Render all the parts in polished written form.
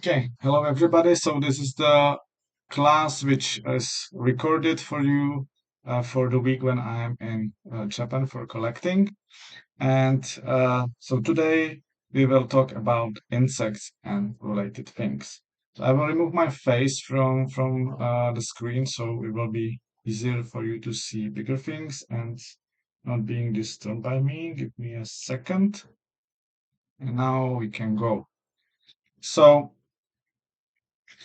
Okay, hello everybody. So this is the class which is recorded for you for the week when I'm in Japan for collecting. And so today we will talk about insects and related things. So I will remove my face from the screen so it will be easier for you to see bigger things and not being disturbed by me. Give me a second, and now we can go. So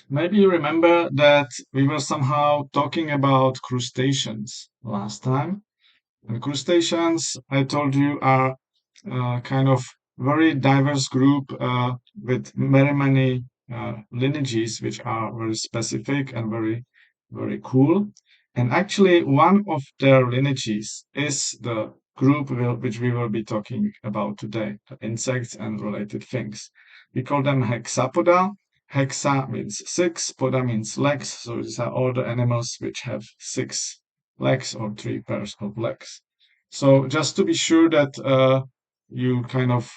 maybe you remember that we were somehow talking about crustaceans last time. And crustaceans, I told you, are kind of very diverse group with very many lineages, which are very specific and very cool. And actually, one of their lineages is the which we will be talking about today, insects and related things. We call them hexapoda. Hexa means six, poda means legs. So these are all the animals which have six legs or three pairs of legs. So just to be sure that you kind of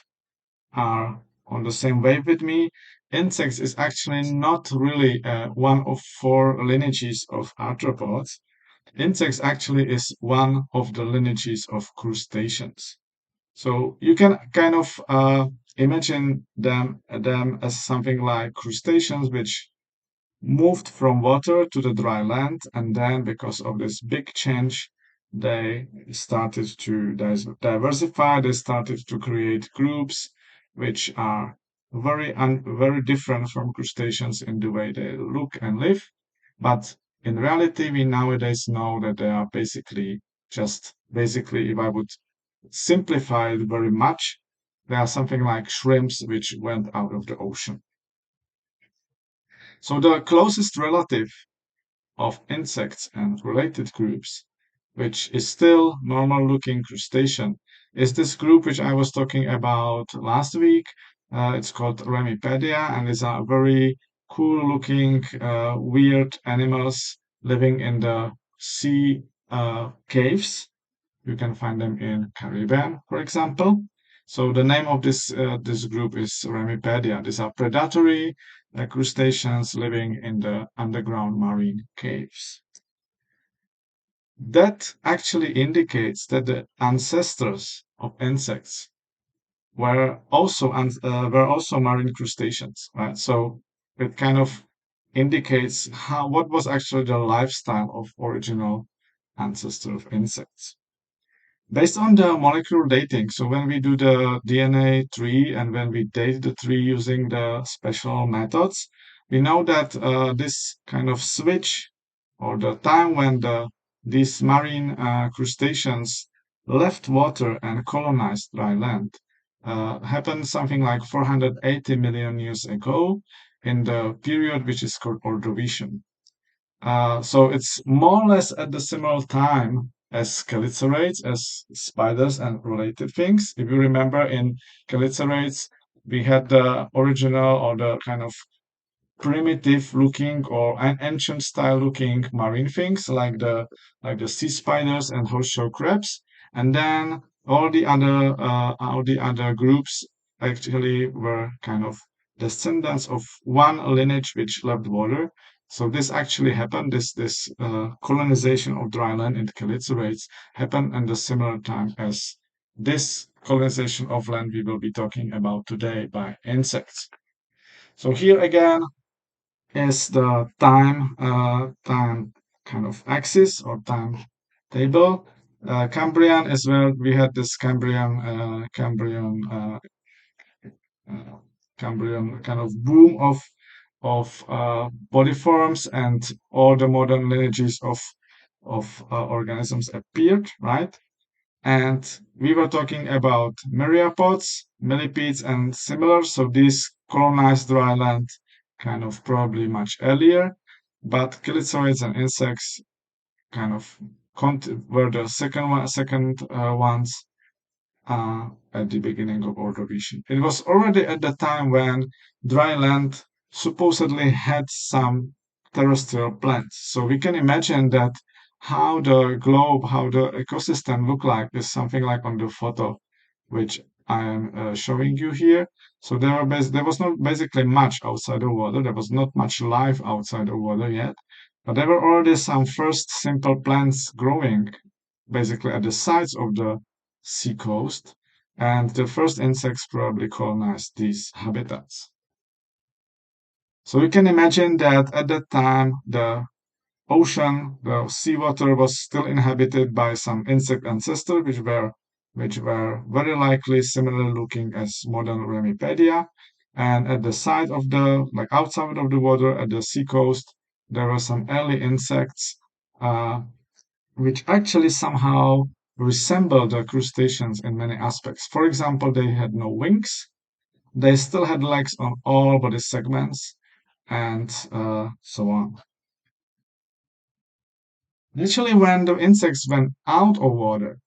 are on the same wave with me, insects is actually not really one of four lineages of arthropods. Insects actually is one of the lineages of crustaceans. So you can kind of imagine them as something like crustaceans, which moved from water to the dry land, and then because of this big change, they started to diversify. They started to create groups which are very different from crustaceans in the way they look and live. But in reality, we nowadays know that they are basically, if I would simplify it very much, they are something like shrimps which went out of the ocean. So the closest relative of insects and related groups, which is still normal looking crustacean, is this group which I was talking about last week. It's called Remipedia, and these are very cool looking, weird animals living in the sea caves. You can find them in Caribbean, for example. So the name of this group is Remipedia. These are predatory crustaceans living in the underground marine caves. That actually indicates that the ancestors of insects were also marine crustaceans, right? So it kind of indicates what was actually the lifestyle of original ancestor of insects. Based on the molecular dating, so when we do the DNA tree and when we date the tree using the special methods, we know that this kind of switch or the time when these marine crustaceans left water and colonized dry land happened something like 480 million years ago in the period which is called Ordovician. So it's more or less at the similar time as chelicerates, as spiders and related things. If you remember, in chelicerates, we had the original or the kind of primitive looking or an ancient style looking marine things like the sea spiders and horseshoe crabs, and then all the other groups actually were kind of descendants of one lineage which loved water. So this actually happened. This colonization of dry land in chelicerates happened at a similar time as this colonization of land we will be talking about today by insects. So here again is the time kind of axis or time table. Cambrian as well. We had this uh, Cambrian kind of boom of body forms, and all the modern lineages of organisms appeared, right? And we were talking about myriapods, millipedes, and similar. So these colonized dry land kind of probably much earlier, but chelicerates and insects kind of were the second ones at the beginning of Ordovician. It was already at the time when dry land supposedly had some terrestrial plants. So we can imagine that how the ecosystem looked like is something like on the photo, which I am showing you here. So there was not basically much outside the water. There was not much life outside the water yet, but there were already some first simple plants growing basically at the sides of the sea coast, and the first insects probably colonized these habitats. So you can imagine that at that time the ocean, the seawater was still inhabited by some insect ancestors, which were very likely similar looking as modern Remipedia. And at the side of the, like outside of the water, at the sea coast, there were some early insects, uh, which actually somehow resemble the crustaceans in many aspects. For example, they had no wings. They still had legs on all body segments, and so on. Literally, when the insects went out of water,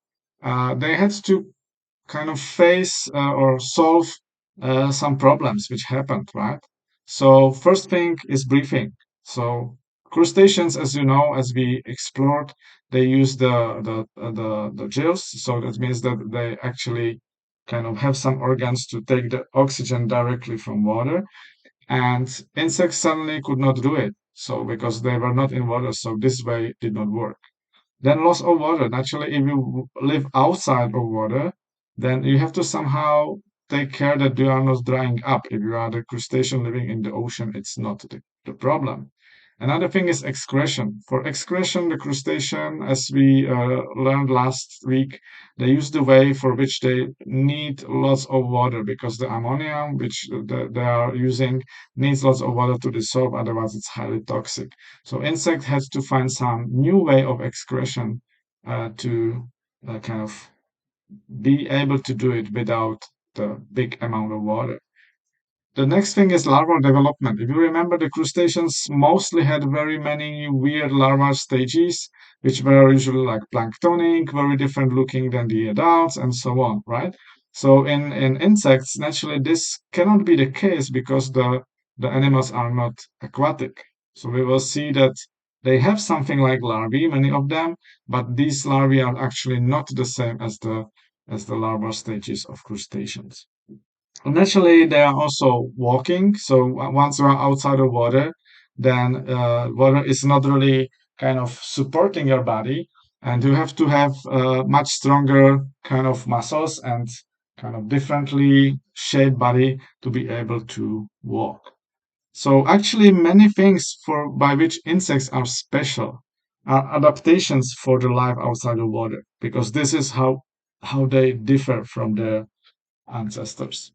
they had to kind of face or solve some problems which happened, right? So first thing is breathing. So crustaceans, as you know, as we explored, they use the gills. So that means that they actually kind of have some organs to take the oxygen directly from water. And insects suddenly could not do it. So because they were not in water, so this way did not work. Then loss of water. Naturally, if you live outside of water, then you have to somehow take care that you are not drying up. If you are the crustacean living in the ocean, it's not the problem. Another thing is excretion. For excretion, the crustacean, as we learned last week, they use the way for which they need lots of water because the ammonium which they are using needs lots of water to dissolve, otherwise it's highly toxic. So insect has to find some new way of excretion to kind of be able to do it without the big amount of water. The next thing is larval development. If you remember, the crustaceans mostly had very many weird larval stages, which were usually like planktonic, very different looking than the adults, and so on, right? So in insects, naturally, this cannot be the case because the animals are not aquatic. So we will see that they have something like larvae, many of them, but these larvae are actually not the same as the larval stages of crustaceans. Naturally, they are also walking. So once you are outside of water, then water is not really kind of supporting your body, and you have to have much stronger kind of muscles and kind of differently shaped body to be able to walk. So actually, many things for by which insects are special are adaptations for the life outside of water, because this is how they differ from their ancestors.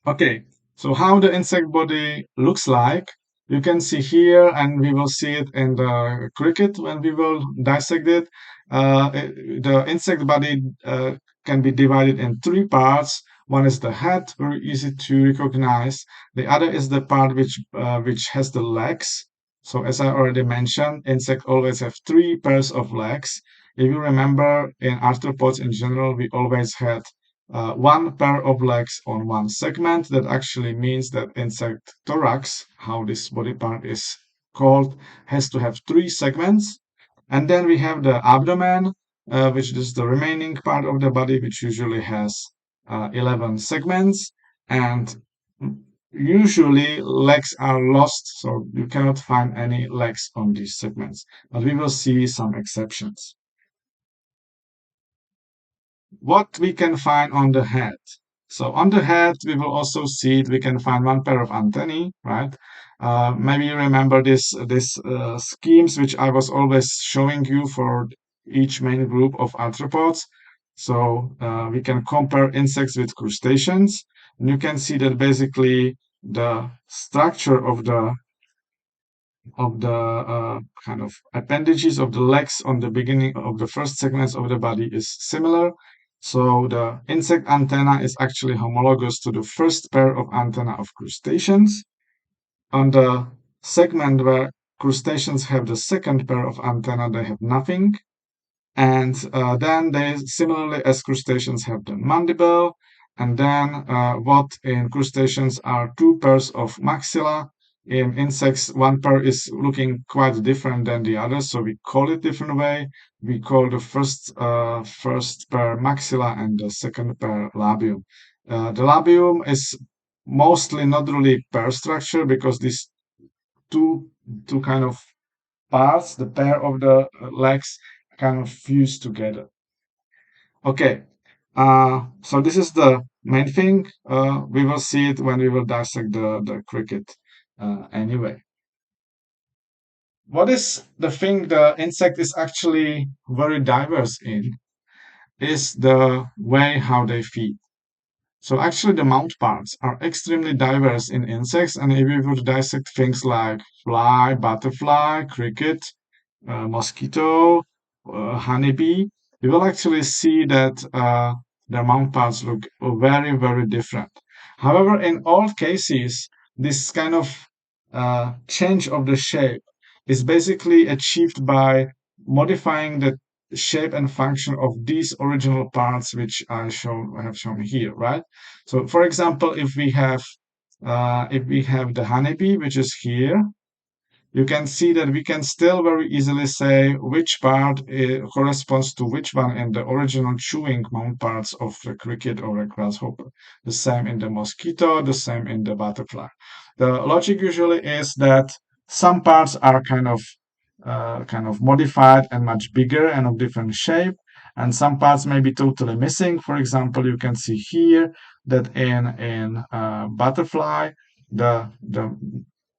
Okay, so how the insect body looks like, you can see here, and we will see it in the cricket when we will dissect it. The insect body can be divided in three parts. One is the head, very easy to recognize. The other is the part which has the legs. So as I already mentioned, insects always have three pairs of legs. If you remember, in arthropods in general, we always had one pair of legs on one segment. That actually means that insect thorax, how this body part is called, has to have three segments. And then we have the abdomen, which is the remaining part of the body, which usually has 11 segments. And usually legs are lost, so you cannot find any legs on these segments. But we will see some exceptions. What we can find on the head. So on the head, we will also see it. We can find one pair of antennae, right? Maybe you remember this schemes which I was always showing you for each main group of arthropods. So we can compare insects with crustaceans, and you can see that basically the structure of the kind of appendages of the legs on the beginning of the first segments of the body is similar. So the insect antenna is actually homologous to the first pair of antenna of crustaceans. On the segment where crustaceans have the second pair of antenna, they have nothing. And then they, similarly as crustaceans, have the mandible. And then what in crustaceans are two pairs of maxilla, in insects, one pair is looking quite different than the other, so we call it different way. We call the first pair maxilla and the second pair labium. The labium is mostly not really pair structure because these two two kind of parts, the pair of the legs, kind of fuse together. Okay, so this is the main thing. We will see it when we will dissect the cricket. Anyway, what is the thing the insect is actually very diverse in is the way how they feed. So actually, the mouth parts are extremely diverse in insects, and if we would dissect things like fly, butterfly, cricket, mosquito, honeybee, we will actually see that their mouth parts look very, very different. However, in all cases, this kind of change of the shape is basically achieved by modifying the shape and function of these original parts, which I have shown here, right? So, for example, if we have the honeybee, which is here, you can see that we can still very easily say which part corresponds to which one in the original chewing mouth parts of the cricket or a grasshopper. The same in the mosquito, the same in the butterfly. The logic usually is that some parts are kind of modified and much bigger and of different shape, and some parts may be totally missing. For example, you can see here that in butterfly, the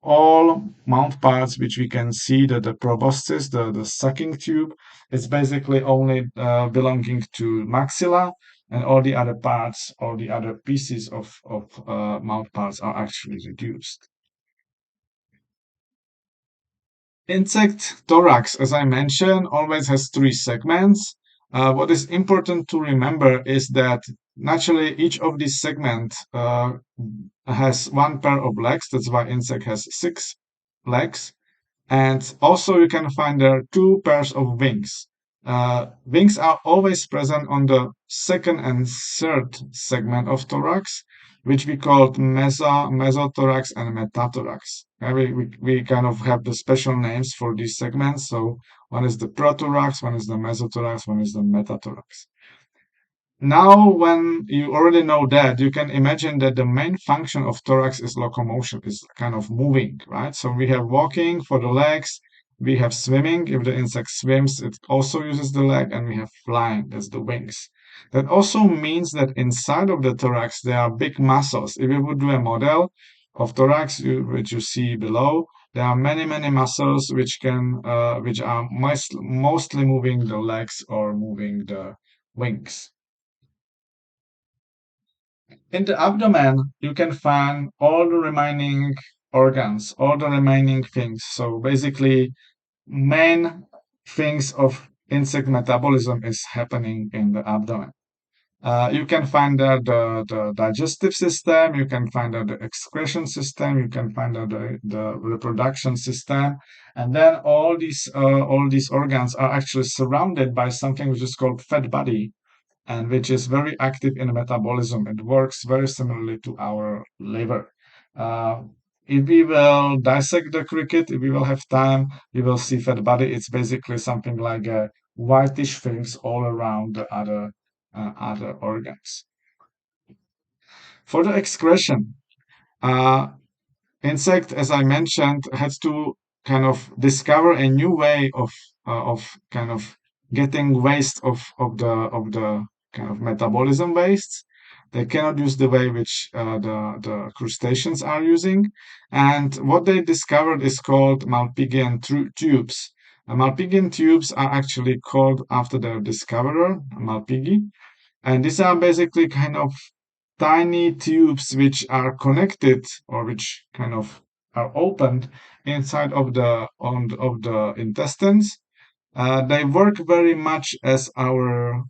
all mouth parts which we can see that the proboscis, the sucking tube, is basically only belonging to maxilla, and all the other parts, all the other pieces of mouth parts are actually reduced. Insect thorax, as I mentioned, always has three segments. What is important to remember is that naturally each of these segments has one pair of legs. That's why insect has six legs. And also you can find there two pairs of wings. Wings are always present on the second and third segment of thorax, which we call mesothorax and metathorax. We kind of have the special names for these segments. So one is the prothorax, one is the mesothorax, one is the metathorax. Now, when you already know that, you can imagine that the main function of thorax is locomotion, is kind of moving, right? So we have walking for the legs, we have swimming. If the insect swims, it also uses the leg, and we have flying, that's the wings. That also means that inside of the thorax, there are big muscles. If you would do a model of thorax, which you see below, there are many, many muscles which are mostly moving the legs or moving the wings. In the abdomen, you can find all the remaining organs, all the remaining things. So basically, main things of insect metabolism is happening in the abdomen. You can find there the digestive system, you can find there the excretion system, you can find there the reproduction system, and then all these organs are actually surrounded by something which is called fat body, and which is very active in metabolism. It works very similarly to our liver. Uh, if we will dissect the cricket, if we will have time, we will see fat body. It's basically something like a whitish things all around the other organs. For the excretion, uh, insect, as I mentioned, has to kind of discover a new way of kind of getting waste of the kind of metabolism wastes. They cannot use the way which the crustaceans are using, and what they discovered is called Malpighian tubes. Malpighian tubes are actually called after their discoverer, Malpighi, and these are basically kind of tiny tubes which are connected or which kind of are opened inside of the intestines. They work very much as our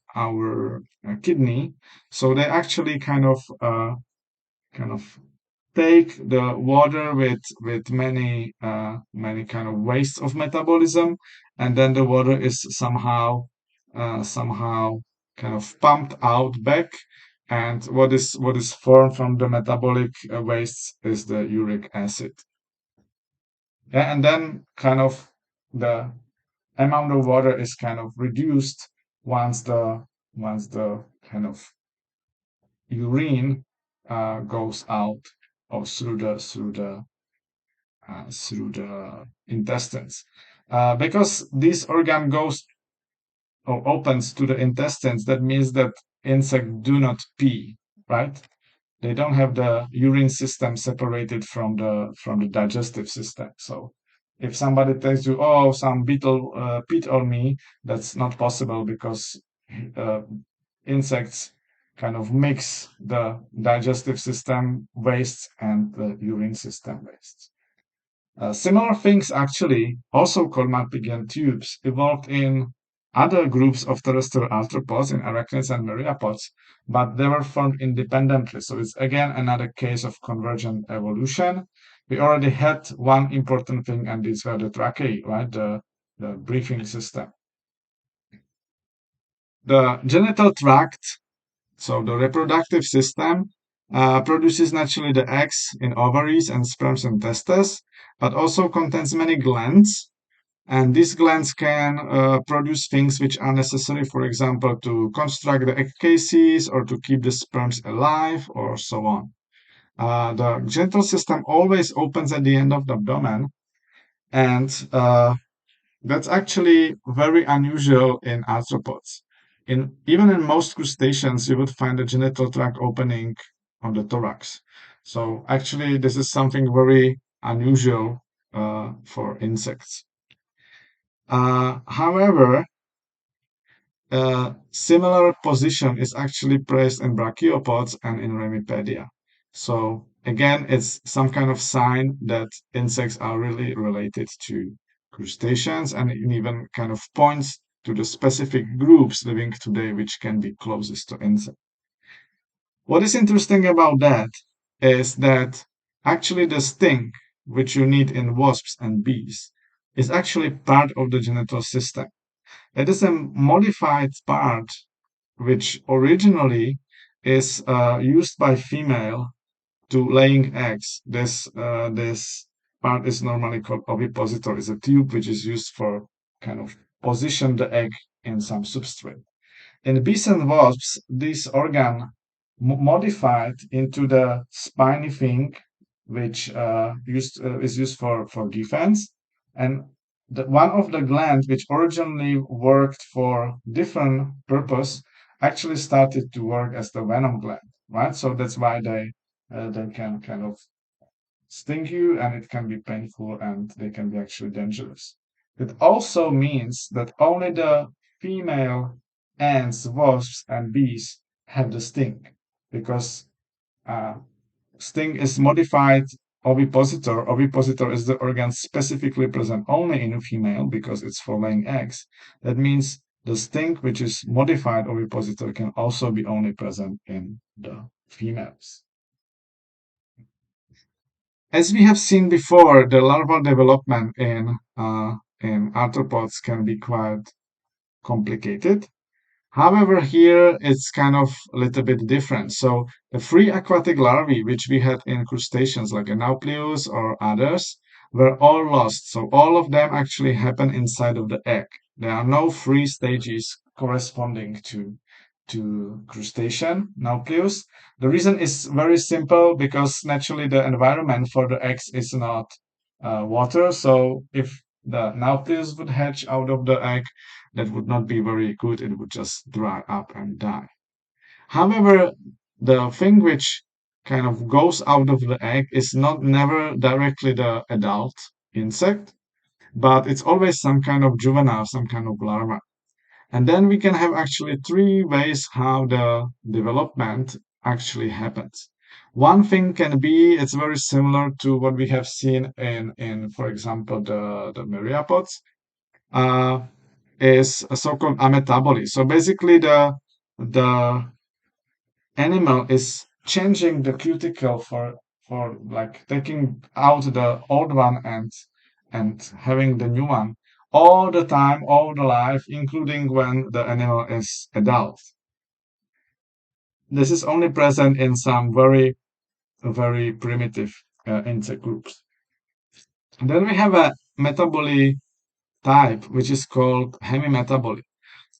kidney, so they actually kind of take the water with many kind of waste of metabolism, and then the water is somehow kind of pumped out back, and what is formed from the metabolic wastes is the uric acid. Yeah, and then kind of the amount of water is kind of reduced once the kind of urine goes out or through the intestines, because this organ goes or opens to the intestines. That means that insects do not pee, right? They don't have the urine system separated from the digestive system. So if somebody tells you, "Oh, some beetle peed on me," that's not possible because uh, insects kind of mix the digestive system waste and the urine system waste. Similar things, actually, also called Malpighian tubes, evolved in other groups of terrestrial arthropods, in arachnids and myriapods, but they were formed independently. So it's again another case of convergent evolution. We already had one important thing, and these were the tracheae, right? The breathing system. The genital tract, so the reproductive system, produces naturally the eggs in ovaries and sperms and testes, but also contains many glands. And these glands can produce things which are necessary, for example, to construct the egg cases or to keep the sperms alive or so on. The genital system always opens at the end of the abdomen, and that's actually very unusual in arthropods. Even in most crustaceans, you would find a genital tract opening on the thorax. So actually, this is something very unusual for insects. However, similar position is actually placed in brachiopods and in Remipedia. So again, it's some kind of sign that insects are really related to crustaceans, and it even kind of points to the specific groups living today which can be closest to insects. What is interesting about that is that actually the sting, which you need in wasps and bees, is actually part of the genital system. It is a modified part which originally is used by female to laying eggs. This part is normally called ovipositor. It's a tube which is used for kind of position the egg in some substrate. In bees and wasps, this organ modified into the spiny thing, which is used for defense. And one of the glands, which originally worked for different purpose, actually started to work as the venom gland, right? So that's why they can kind of sting you, and it can be painful, and they can be actually dangerous. It also means that only the female ants, wasps, and bees have the sting, because uh, sting is modified ovipositor. Ovipositor is the organ specifically present only in a female because it's for laying eggs. That means the sting, which is modified ovipositor, can also be only present in the females. As we have seen before, the larval development in arthropods can be quite complicated. However, here it's kind of a little bit different. So the free aquatic larvae, which we had in crustaceans like Nauplius or others, were all lost. So all of them actually happen inside of the egg. There are no free stages corresponding to crustacean Nauplius. The reason is very simple, because naturally the environment for the eggs is not water. So if the Nauplius would hatch out of the egg, that would not be very good. It would just dry up and die. However, the thing which kind of goes out of the egg is not never directly the adult insect, but it's always some kind of juvenile, some kind of larva. And then we can have actually three ways how the development actually happens. One thing can be it's very similar to what we have seen in for example, the myriapods. Uh, is a so-called ametaboly. So basically, the animal is changing the cuticle for like taking out the old one and having the new one all the time, all the life, including when the animal is adult. This is only present in some very primitive insect groups. And then we have a metaboly type, which is called hemimetaboly.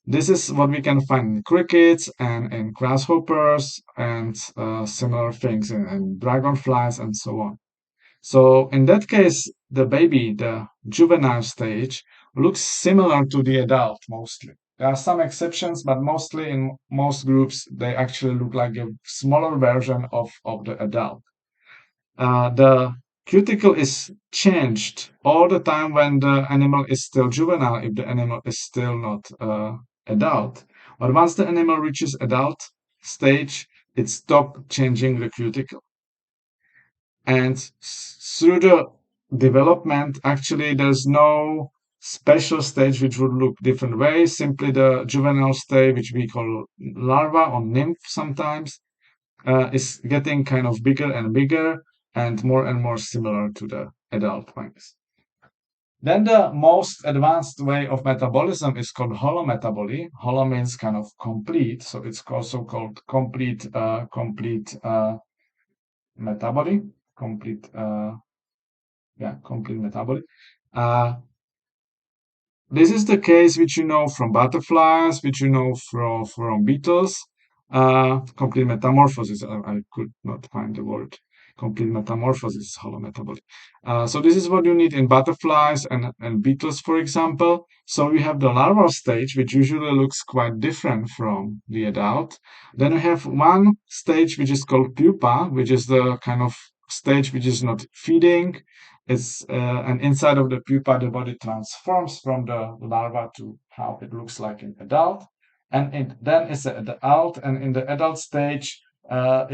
This is what we can find in crickets and in grasshoppers and similar things in dragonflies and so on. So in that case, the baby, the juvenile stage, looks similar to the adult mostly. There are some exceptions, but mostly in most groups, they actually look like a smaller version of the adult. The cuticle is changed all the time when the animal is still juvenile, if the animal is still not adult. But once the animal reaches adult stage, it stops changing the cuticle. And through the development, actually, there's no special stage which would look different ways. Simply the juvenile stage, which we call larva or nymph sometimes, is getting kind of bigger and bigger and more similar to the adult ones. Then the most advanced way of metabolism is called holometaboly. Holo means kind of complete, so it's also called complete metaboly, complete complete metaboly. Uh, This is the case which you know from butterflies, which you know from beetles. Complete metamorphosis. I could not find the word. Complete metamorphosis, holometabolic. So this is what you need in butterflies and beetles, for example. So we have the larval stage, which usually looks quite different from the adult. Then we have one stage which is called pupa, which is the kind of stage which is not feeding. It's and inside of the pupa, the body transforms from the larva to how it looks like in adult, and then it's an adult. And in the adult stage,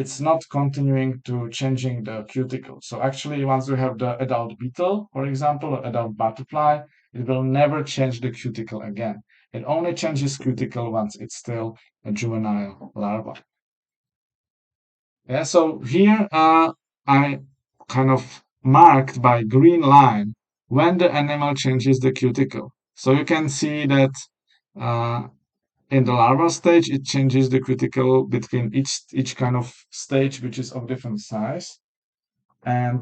it's not continuing to changing the cuticle. So actually, once you have the adult beetle, for example, or adult butterfly, it will never change the cuticle again. It only changes cuticle once it's still a juvenile larva. Yeah, so here I kind of marked by green line when the animal changes the cuticle. So you can see that uh, in the larval stage, it changes the cuticle between each kind of stage, which is of different size, and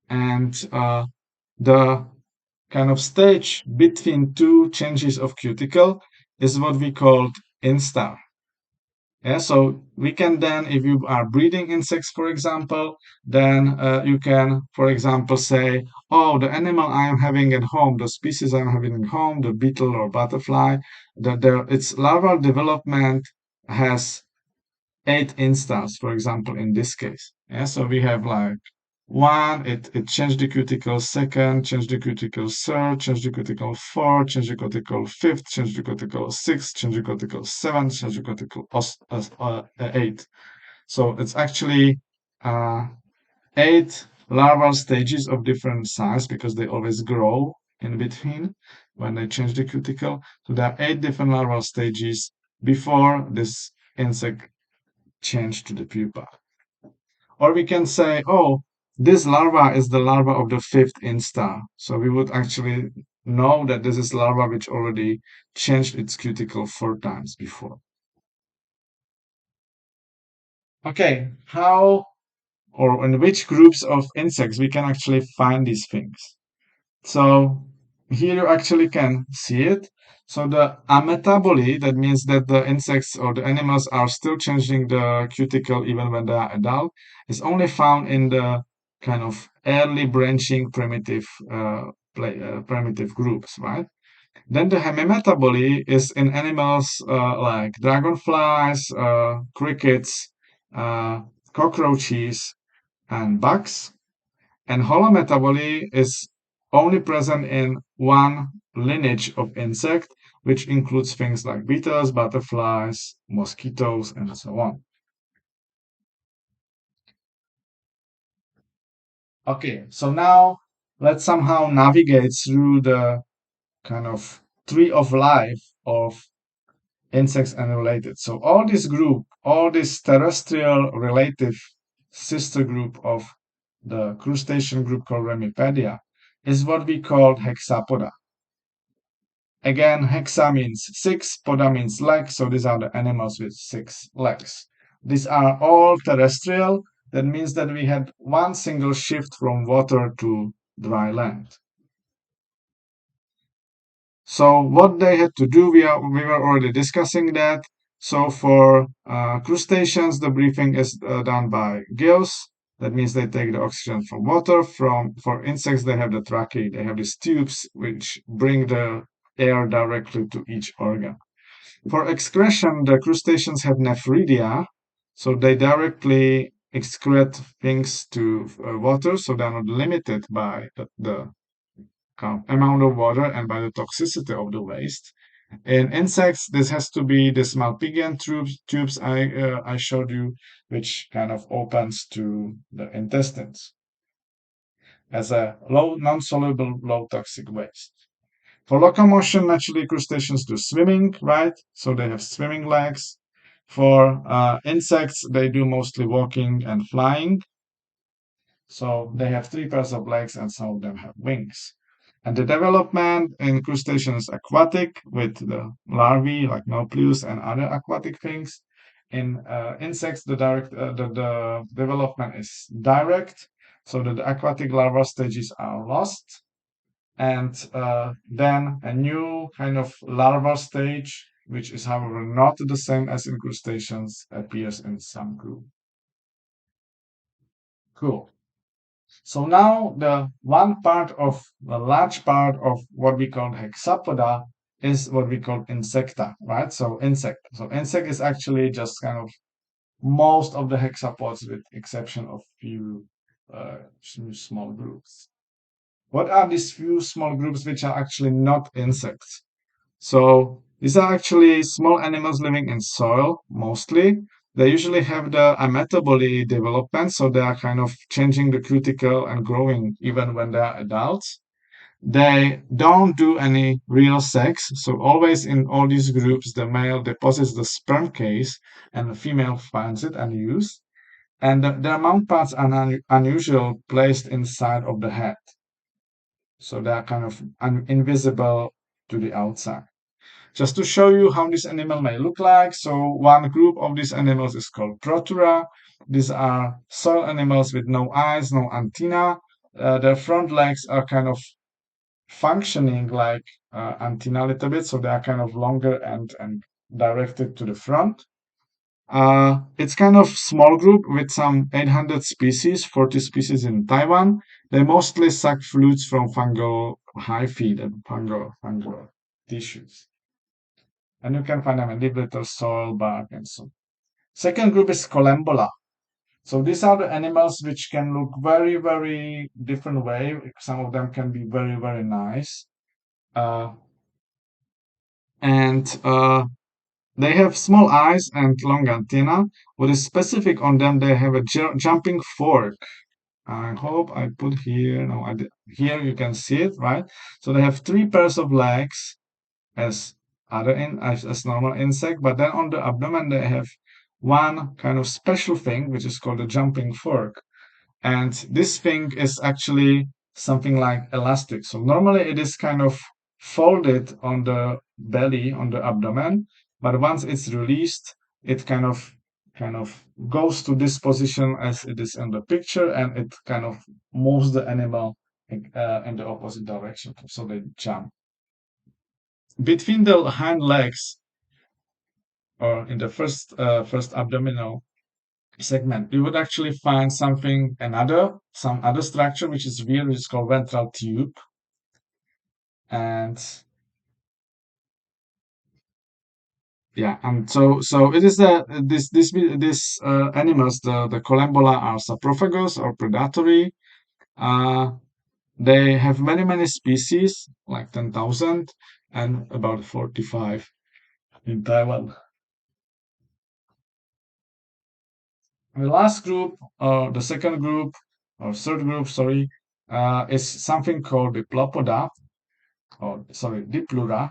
and the kind of stage between two changes of cuticle is what we called instar. Yeah, so we can then, if you are breeding insects, for example, then you can, for example, say, oh, the animal I am having at home, the species I'm having at home, the beetle or butterfly, its larval development has 8 instars, for example, in this case. Yeah, so we have like one, it changed the cuticle, second, changed the cuticle, third, changed the cuticle, fourth, changed the cuticle, fifth, changed the cuticle, sixth, changed the cuticle, seventh, changed the cuticle, eight. So it's actually uh, 8 larval stages of different size because they always grow in between when they change the cuticle. So there are 8 different larval stages before this insect changed to the pupa. Or we can say, oh, this larva is the larva of the fifth instar. So we would actually know that this is larva which already changed its cuticle 4 times before. Okay, how or in which groups of insects we can actually find these things? So here you actually can see it. So the ametaboly, that means that the insects or the animals are still changing the cuticle even when they are adult, is only found in the kind of early branching primitive groups, right? Then the hemimetaboly is in animals like dragonflies, crickets, uh, cockroaches, and bugs. And holometaboli is only present in one lineage of insect, which includes things like beetles, butterflies, mosquitoes, and so on. Okay, so now let's somehow navigate through the kind of tree of life of insects and related. So all this terrestrial relative sister group of the crustacean group called Remipedia is what we call hexapoda. Again, hexa means six, poda means leg, so these are the animals with 6 legs. These are all terrestrial, That means that we had one single shift from water to dry land. So what they had to do, we were already discussing that. So for crustaceans, the breathing is done by gills. That means they take the oxygen from water. For insects, they have the tracheae. They have these tubes which bring the air directly to each organ. For excretion, the crustaceans have nephridia, so they directly excrete things to water, so they're not limited by the amount of water and by the toxicity of the waste. In insects, this has to be the Malpighian tubes I showed you, which kind of opens to the intestines as a low non-soluble, low toxic waste. For locomotion, naturally crustaceans do swimming, right? So they have swimming legs. For insects, they do mostly walking and flying. So they have three pairs of legs and some of them have wings. And the development in crustaceans is aquatic with the larvae like nauplius and other aquatic things. In insects, the development is direct, so that the aquatic larval stages are lost, and then a new kind of larval stage, which is however not the same as in crustaceans, appears in some group. Cool. So now the large part of what we call hexapoda is what we call insecta, right? So insect. So insect is actually just kind of most of the hexapods with exception of few small groups. What are these few small groups which are actually not insects? So these are actually small animals living in soil mostly. They usually have the ametaboly development, so they are kind of changing the cuticle and growing even when they are adults. They don't do any real sex, so always in all these groups, the male deposits the sperm case and the female finds it and use. And their mouth parts are unusual, placed inside of the head, so they are kind of invisible to the outside. Just to show you how this animal may look like. So one group of these animals is called Protura. These are soil animals with no eyes, no antenna. Their front legs are kind of functioning like antenna a little bit, so they are kind of longer and directed to the front. It's kind of small group with some 800 species, 40 species in Taiwan. They mostly suck fluids from fungal hyphae and fungal tissues, and you can find them in leaf litter, soil, bark, and so. Second group is Colembola. So these are the animals which can look very, very different way. Some of them can be very, very nice. Uh, and they have small eyes and long antenna. What is specific on them, they have a jumping fork. I hope I put here, no, I did. Here you can see it, right? So they have three pairs of legs as as normal insect, but then on the abdomen they have one kind of special thing which is called a jumping fork, and this thing is actually something like elastic. So normally it is kind of folded on the belly, on the abdomen, but once it's released, it kind of goes to this position as it is in the picture, and it kind of moves the animal in the opposite direction, so they jump. Between the hind legs, or in the first abdominal segment, you would actually find some other structure which is weird, which is called ventral tube. And yeah, and so it is the this animals, the Colembola, are saprophagous or predatory. Uh, they have many many species, like 10,000, and about 45 in Taiwan. And the last group, or the second group, or third group, sorry, is something called Diplopoda, or sorry, Diplura,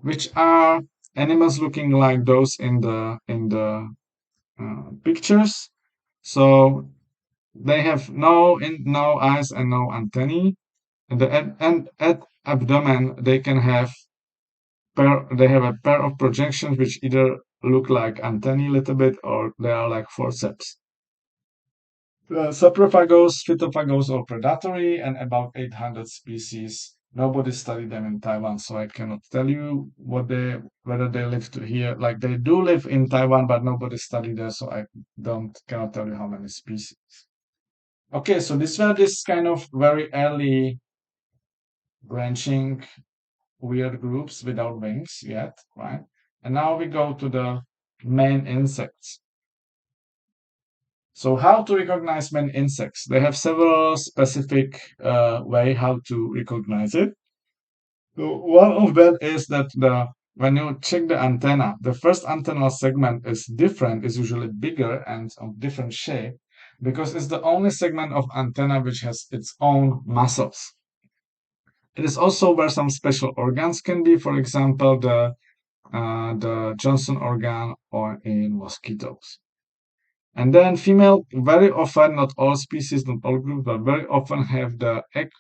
which are animals looking like those in the pictures. So they have no eyes and no antennae. And at abdomen they have a pair of projections which either look like antennae a little bit, or they are like forceps. Saprophagus, Phytophagous, or predatory, and about 800 species. Nobody studied them in Taiwan, so I cannot tell you whether they live to here. Like they do live in Taiwan, but nobody studied there, so I don't cannot tell you how many species. Okay, so this were this kind of very early branching weird groups without wings yet, right? And now we go to the main insects. So how to recognize many insects? They have several specific way how to recognize it. So one of them is that the when you check the antenna, the first antennal segment is different, is usually bigger and of different shape because it's the only segment of antenna which has its own muscles. It is also where some special organs can be, for example, the Johnson organ or in mosquitoes. And then female very often, not all species, not all groups, but very often have the egg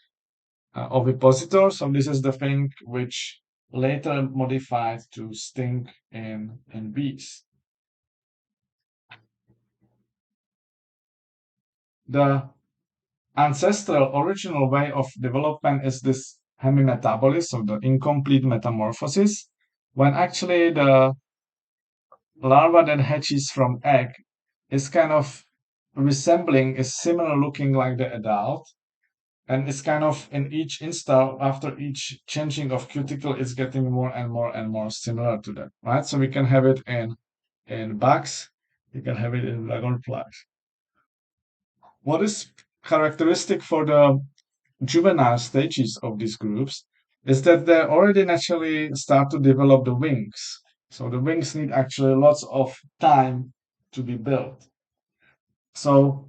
ovipositor. So this is the thing which later modified to sting in bees. The ancestral original way of development is this hemimetabolism, so the incomplete metamorphosis, when actually the larva that hatches from egg is kind of is similar looking like the adult, and it's kind of in each install after each changing of cuticle it's getting more and more and more similar to that, right? So we can have it in bugs, you can have it in dragonflies. What is characteristic for the juvenile stages of these groups is that they already naturally start to develop the wings. So the wings need actually lots of time to be built. So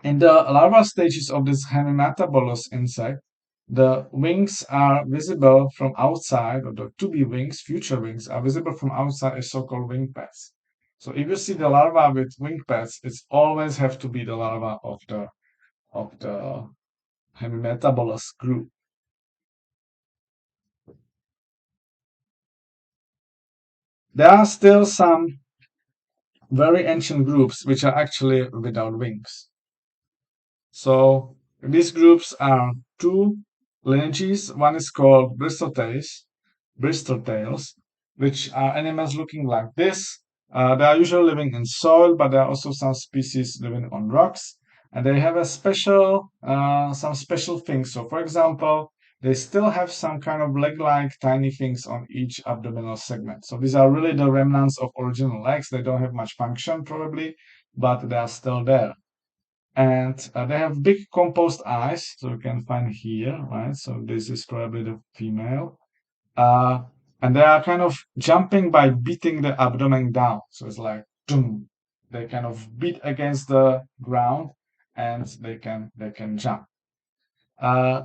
in the larval stages of this hemimetabolous insect, the wings are visible from outside, or the to be wings, future wings, are visible from outside as so-called wing pads. So if you see the larva with wing pads, it's always have to be the larva of the hemimetabolous group. There are still some very ancient groups which are actually without wings. So these groups are two lineages. One is called bristoltails, which are animals looking like this. They are usually living in soil, but there are also some species living on rocks, and they have some special things. So, for example, they still have some kind of leg-like tiny things on each abdominal segment. So these are really the remnants of original legs. They don't have much function probably, but they are still there. And they have big composed eyes, so you can find here, right? So this is probably the female. Uh, and they are kind of jumping by beating the abdomen down. So it's like, boom. They kind of beat against the ground and they can jump.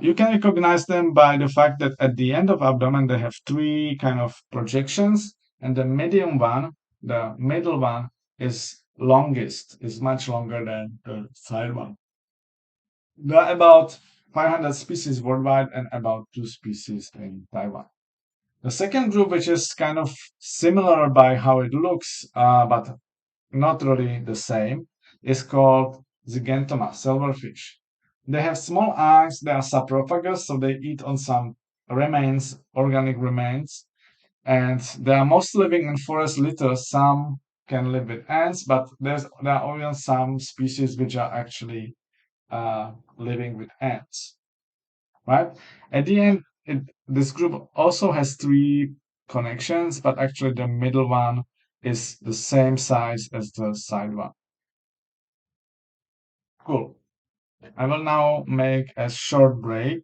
You can recognize them by the fact that at the end of abdomen they have three kind of projections, and the medium one, the middle one, is much longer than the side one. There are about 500 species worldwide and about 2 species in Taiwan. The second group, which is kind of similar by how it looks, but not really the same, is called Zygentoma, silverfish. They have small eyes, they are saprophagus, so they eat on some remains, organic remains, and they are mostly living in forest litters. Some can live with ants, but there are even some species which are actually living with ants, right? At the end, this group also has three connections, but actually the middle one is the same size as the side one. Cool. I will now make a short break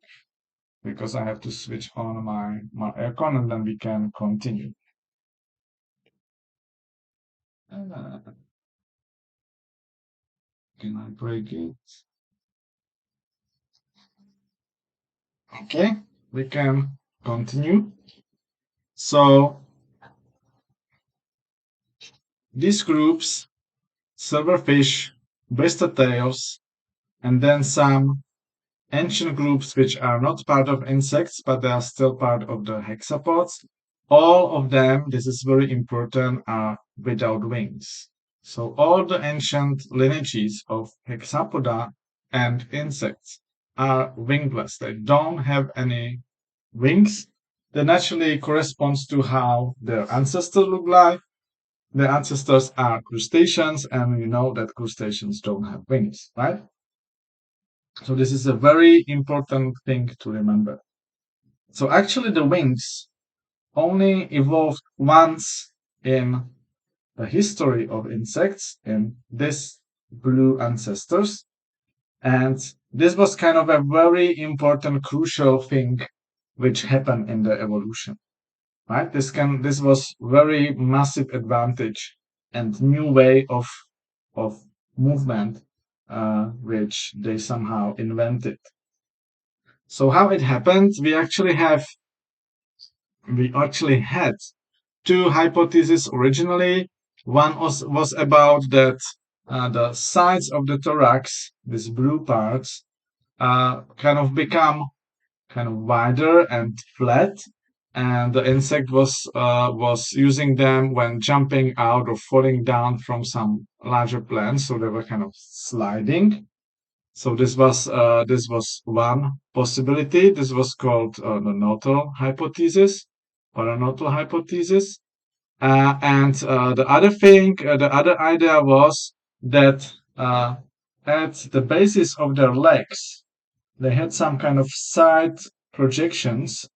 because I have to switch on my aircon and then we can continue. Uh, can I break it? Okay, we can continue. So these groups, silverfish, bristoltails, and then some ancient groups which are not part of insects, but they are still part of the hexapods, all of them, this is very important, are without wings. So all the ancient lineages of hexapoda and insects are wingless. They don't have any wings. That naturally corresponds to how their ancestors look like. Their ancestors are crustaceans, and you know that crustaceans don't have wings, right? So this is a very important thing to remember. So actually the wings only evolved once in the history of insects in this blue ancestors. And this was kind of a very important, crucial thing which happened in the evolution, right? This was very massive advantage and new way of movement, which they somehow invented. So how it happened? We actually had two hypotheses originally. One was about that the sides of the thorax, these blue parts, kind of become kind of wider and flat, and the insect was using them when jumping out or falling down from some larger plants, so they were kind of sliding. So this was one possibility. This was called the Noether hypothesis or a Noether hypothesis. And the other thing, the other idea was that at the basis of their legs, they had some kind of side projections,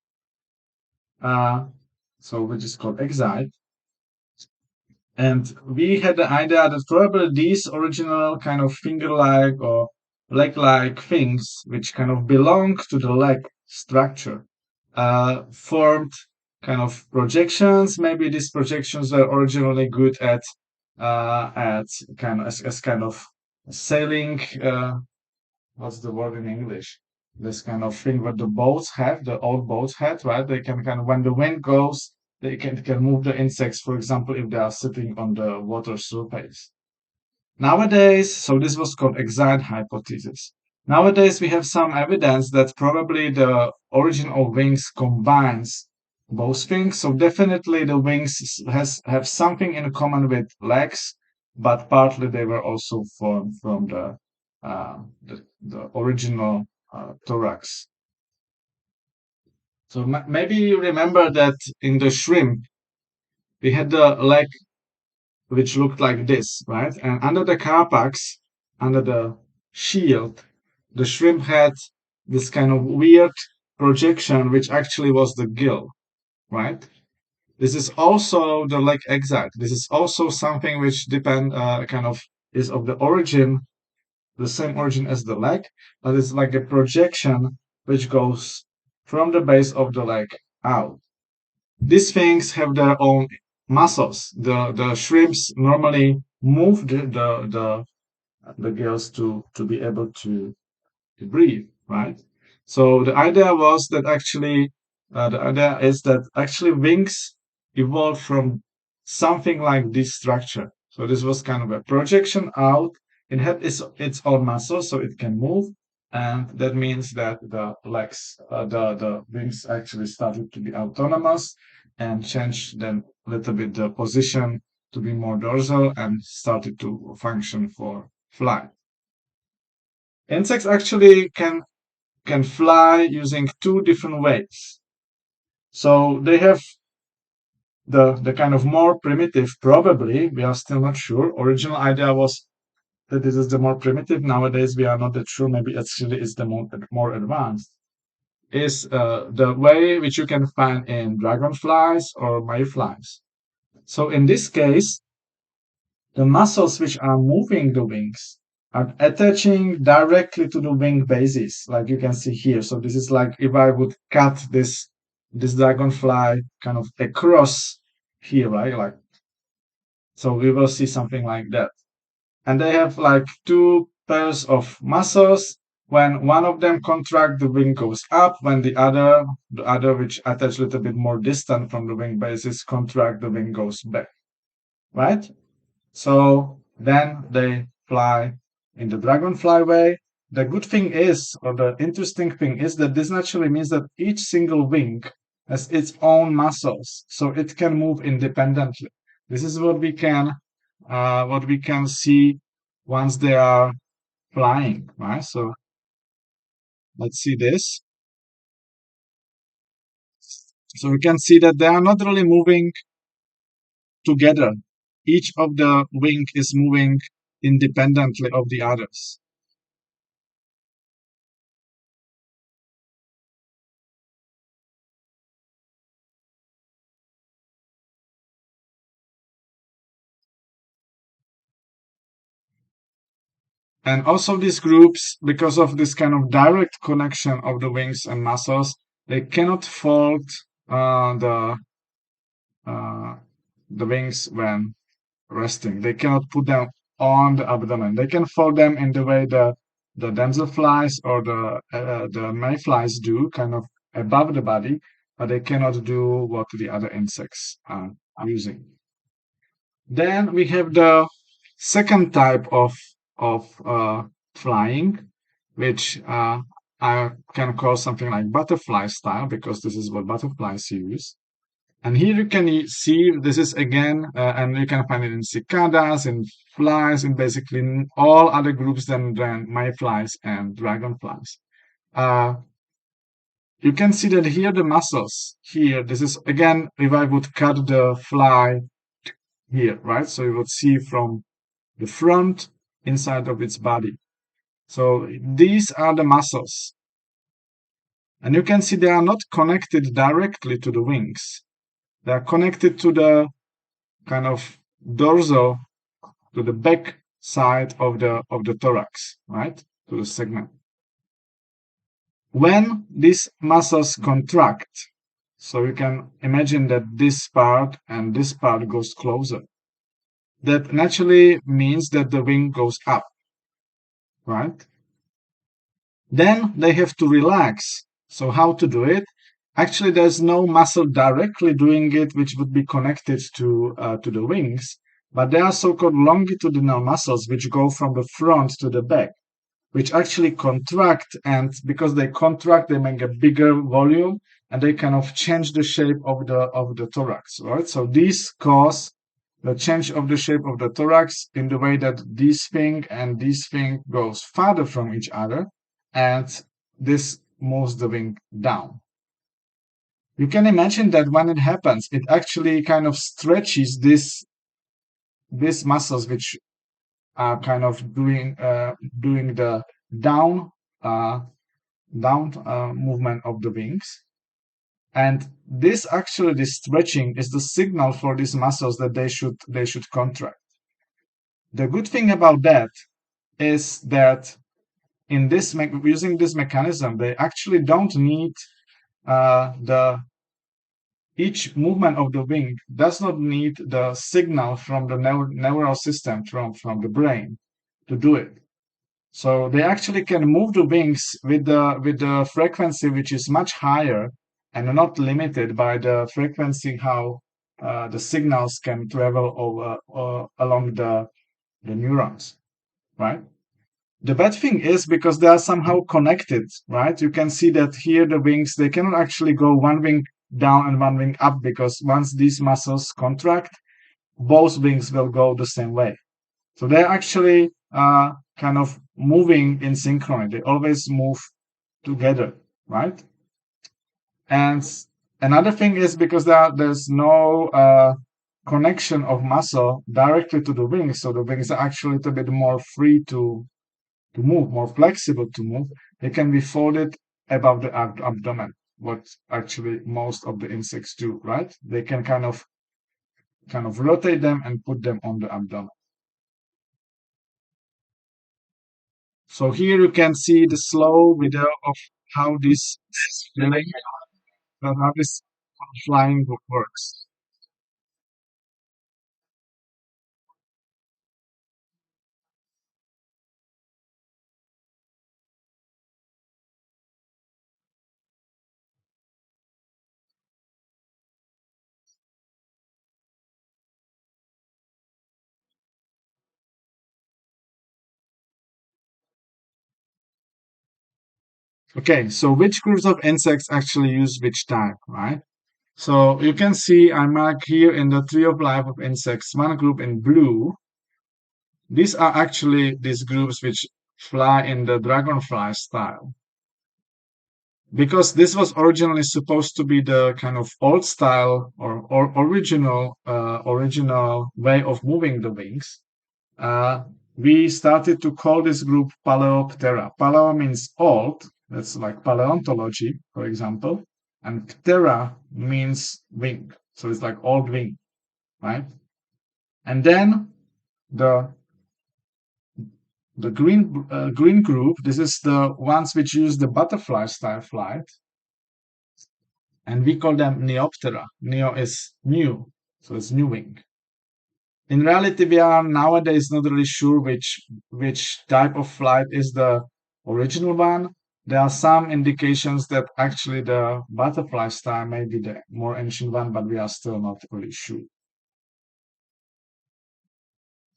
uh, so which is called exite. And we had the idea that probably these original kind of finger-like or leg-like things, which kind of belong to the leg structure, formed kind of projections. Maybe these projections were originally good at kind of as kind of sailing. What's the word in English? This kind of thing what the boats have, the old boats had, right? They can kind of when the wind goes, they can move the insects, for example, if they are sitting on the water surface. Nowadays, so this was called exile hypothesis. Nowadays, we have some evidence that probably the origin of wings combines both things. So definitely the wings have something in common with legs, but partly they were also formed from the original thorax. So maybe you remember that in the shrimp, we had the leg which looked like this, right? And under the carapax, under the shield, the shrimp had this kind of weird projection, which actually was the gill, right? This is also the leg exit. This is also something which kind of is of the origin, the same origin as the leg, but it's like a projection which goes from the base of the leg out. These things have their own muscles. The shrimps normally move the gills to be able to breathe, right? So the idea is that actually wings evolved from something like this structure. So this was kind of a projection out. It had its own muscles, so it can move, and that means that the wings actually started to be autonomous and changed then a little bit the position to be more dorsal and started to function for flight. Insects actually can fly using two different ways. So they have the kind of more primitive, probably, we are still not sure. Original idea was that this is the more primitive. Nowadays, we are not that sure. Maybe actually it's the more advanced. Is the way which you can find in dragonflies or mayflies. So in this case, the muscles which are moving the wings are attaching directly to the wing bases, like you can see here. So this is like if I would cut this dragonfly kind of across here, right? Like so we will see something like that. And they have like two pairs of muscles. When one of them contract, the wing goes up. When the other which attach a little bit more distant from the wing bases, contract, the wing goes back, right? So then they fly in the dragonfly way. The good thing is, or the interesting thing is that this naturally means that each single wing has its own muscles, so it can move independently. This is what we can see once they are flying, right? So let's see this. So we can see that they are not really moving together. Each of the wing is moving independently of the others. And also these groups, because of this kind of direct connection of the wings and muscles, they cannot fold uh, the uh, the wings when resting. They cannot put them on the abdomen. They can fold them in the way the damselflies or the mayflies do, kind of above the body, but they cannot do what the other insects are using. Then we have the second type of flying, which I can call something like butterfly style because this is what butterflies use. And here you can see this is again, and you can find it in cicadas, in flies, in basically all other groups than mayflies and dragonflies. Uh, you can see that here the muscles here. This is again if I would cut the fly here, right? So you would see from the front inside of its body. So these are the muscles. And you can see they are not connected directly to the wings. They are connected to the kind of dorsal, to the back side of the thorax, right? To the segment. When these muscles contract, so you can imagine that this part and this part goes closer. That naturally means that the wing goes up, right? Then they have to relax. So how to do it? Actually, there's no muscle directly doing it, which would be connected to the wings, but there are so-called longitudinal muscles which go from the front to the back, which actually contract, and because they contract, they make a bigger volume, and they kind of change the shape of the thorax, right? So these cause the change of the shape of the thorax in the way that this thing and this thing goes farther from each other, and this moves the wing down. You can imagine that when it happens, it actually kind of stretches these muscles which are kind of doing the down uh, movement of the wings. And this stretching is the signal for these muscles that they should contract. The good thing about that is that in this using this mechanism, they actually don't need the each movement of the wing does not need the signal from the neural system from the brain to do it. So they actually can move the wings with the frequency which is much higher and are not limited by the frequency how the signals can travel over along the neurons, right? The bad thing is because they are somehow connected, right? You can see that here the wings, they cannot actually go one wing down and one wing up because once these muscles contract, both wings will go the same way. So they're actually kind of moving in synchrony. They always move together, right? And another thing is because there's no connection of muscle directly to the wings, so the wings are actually a little bit more free to move, more flexible to move. They can be folded above the abdomen, what actually most of the insects do, right? They can kind of rotate them and put them on the abdomen. So here you can see the slow video of how this feeling, how this flying works. Okay, so which groups of insects actually use which type, right? So you can see I mark here in the tree of life of insects, one group in blue. These are actually these groups which fly in the dragonfly style. Because this was originally supposed to be the kind of old style or original way of moving the wings, uh, we started to call this group Paleoptera. Paleo means old, that's like paleontology, for example, and ptera means wing, so it's like old wing, right? And then the green group, this is the ones which use the butterfly style flight, and we call them Neoptera. Neo is new, so it's new wing. In reality, we are nowadays not really sure which type of flight is the original one. There are some indications that actually the butterfly style may be the more ancient one, but we are still not really sure.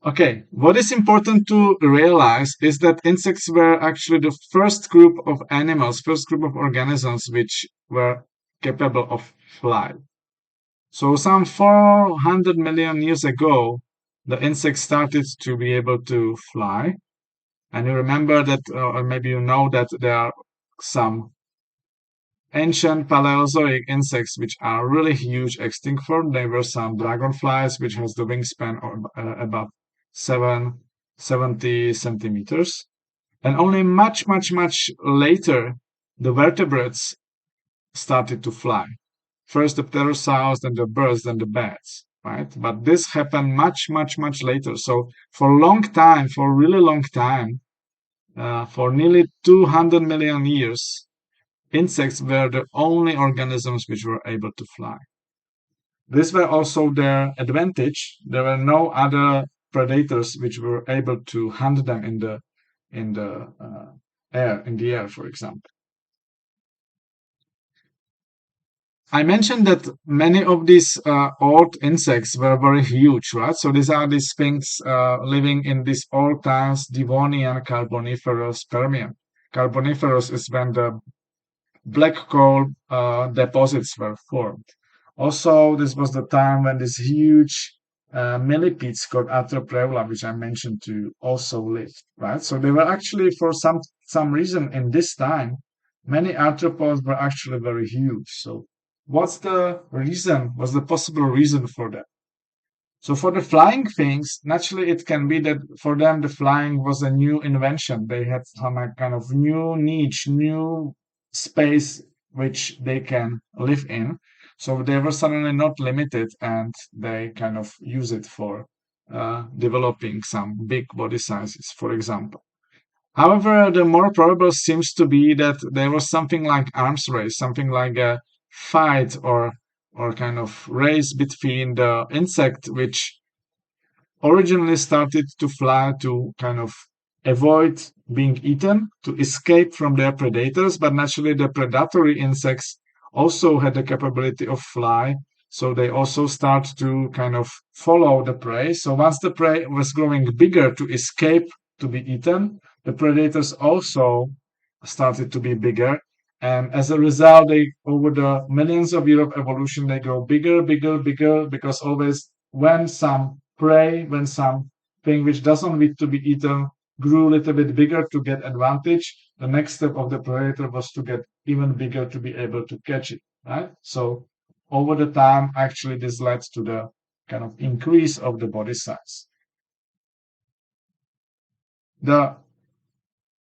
Okay, what is important to realize is that insects were actually the first group of animals, first group of organisms which were capable of flight. So some 400 million years ago, the insects started to be able to fly. And you remember that, or maybe you know that there are some ancient Paleozoic insects which are really huge extinct form. There were some dragonflies which has the wingspan of about 70 centimeters. And only much later, the vertebrates started to fly. First the pterosaurs, then the birds, then the bats, right? But this happened much later. So for a long time, for a really long time, for nearly 200 million years, insects were the only organisms which were able to fly. This were also their advantage. There were no other predators which were able to hunt them in the air, in the air, for example. I mentioned that many of these old insects were very huge, right? So these are the sphinx living in these old times, Devonian, Carboniferous, Permian. Carboniferous is when the black coal deposits were formed. Also, this was the time when this huge millipedes called Arthropod, which I mentioned to, also lived, right? So they were actually, for some reason, in this time, many arthropods were actually very huge. So what's the reason? What's the possible reason for that? So for the flying things, naturally it can be that for them the flying was a new invention. They had some kind of new niche, new space which they can live in. So they were suddenly not limited and they kind of use it for developing some big body sizes, for example. However, the more probable seems to be that there was something like arms race, something like a fight or kind of race between the insect which originally started to fly to kind of avoid being eaten, to escape from their predators, but naturally the predatory insects also had the capability of fly, so they also start to kind of follow the prey. So once the prey was growing bigger to escape to be eaten, the predators also started to be bigger. And as a result, they over the millions of years of evolution, they grow bigger, because always when some prey, when something which doesn't need to be eaten grew a little bit bigger to get advantage, the next step of the predator was to get even bigger to be able to catch it, right? So over the time, actually, this led to the kind of increase of the body size. The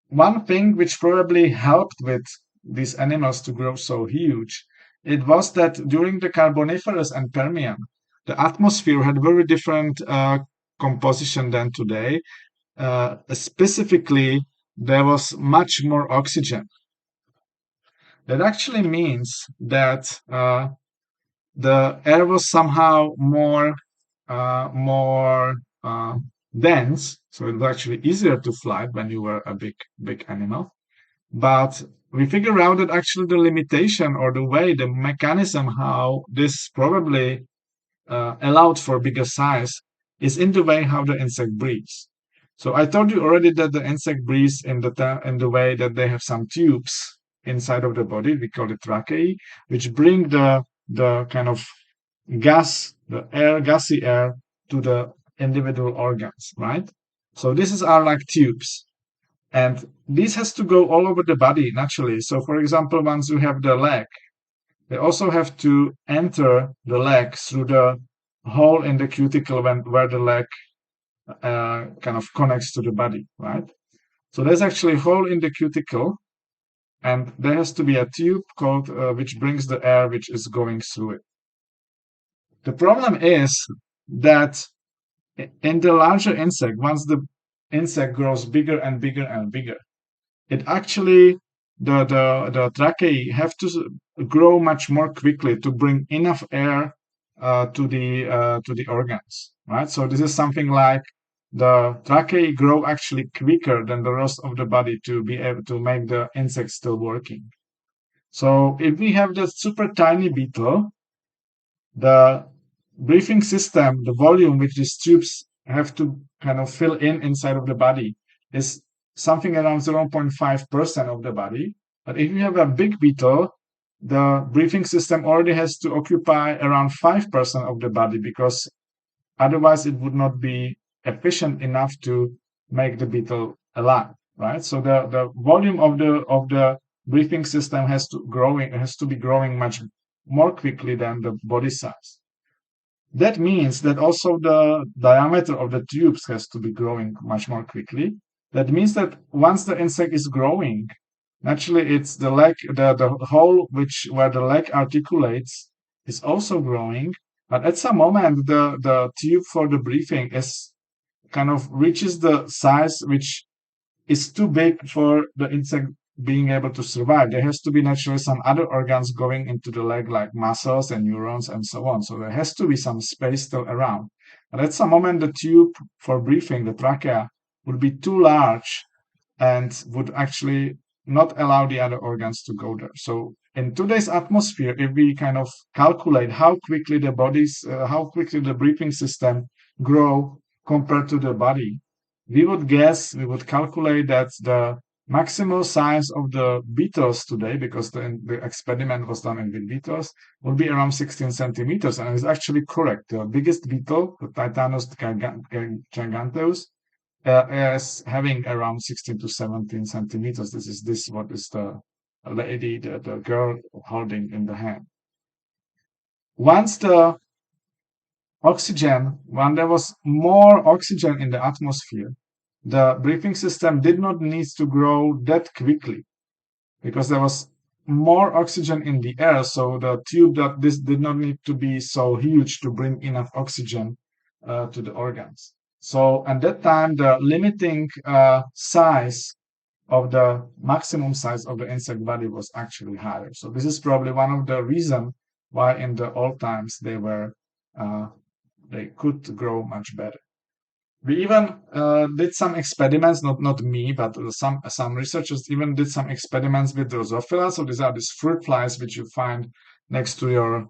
one thing which probably helped with these animals to grow so huge, it was that during the Carboniferous and Permian, the atmosphere had very different composition than today. Specifically, there was much more oxygen. That actually means that the air was somehow more dense, so it was actually easier to fly when you were a big animal. But we figure out that actually the limitation or the way, the mechanism how this probably allowed for bigger size is in the way how the insect breathes. So I told you already that the insect breathes in the way that they have some tubes inside of the body. We call it tracheae, which bring the the kind of the air, gassy air to the individual organs, right? So this is are like tubes. And this has to go all over the body naturally. So for example, once you have the leg, they also have to enter the leg through the hole in the cuticle where the leg kind of connects to the body, right? So there's actually a hole in the cuticle, and there has to be a tube called which brings the air which is going through it. The problem is that in the larger insect, once the insect grows bigger and bigger and bigger, it actually the tracheae have to grow much more quickly to bring enough air to the organs, right? So this is something like the tracheae grow actually quicker than the rest of the body to be able to make the insect still working. So if we have the super tiny beetle, the breathing system, the volume which these tubes have to kind of fill in inside of the body is something around 0.5% of the body. But if you have a big beetle, the breathing system already has to occupy around 5% of the body because otherwise it would not be efficient enough to make the beetle alive, right? So the volume of the breathing system has to be growing much more quickly than the body size. That means that also the diameter of the tubes has to be growing much more quickly. That means that once the insect is growing, naturally it's the leg, the hole which where the leg articulates is also growing. But at some moment, the tube for the breathing is kind of reaches the size which is too big for the insect being able to survive. There has to be naturally some other organs going into the leg, like muscles and neurons and so on. So there has to be some space still around. But at some moment, the tube for breathing, the trachea, would be too large and would actually not allow the other organs to go there. So in today's atmosphere, if we kind of calculate how quickly the breathing system grow compared to the body, we would calculate that the maximal size of the beetles today, because the experiment was done in with beetles, will be around 16 centimeters. And it's actually correct. The biggest beetle, the Titanus giganteus, is having around 16 to 17 centimeters. This what is the lady, the girl holding in the hand. Once the when there was more oxygen in the atmosphere, the breathing system did not need to grow that quickly because there was more oxygen in the air. So the tube that this did not need to be so huge to bring enough oxygen to the organs. So at that time, the limiting size of the maximum size of the insect body was actually higher. So this is probably one of the reasons why in the old times uh, they could grow much better. We even did some experiments, not me, but some researchers even did some experiments with Drosophila. So these are these fruit flies which you find next to your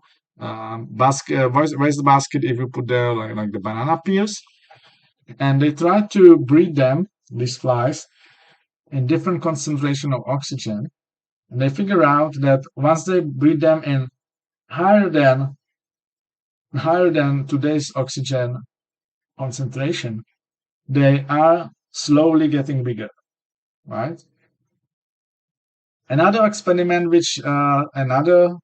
basket, waste basket if you put there like the banana peels. And they tried to breed them, these flies, in different concentration of oxygen. And they figure out that once they breed them in higher than higher than today's oxygen concentration, they are slowly getting bigger, right? Another experiment which another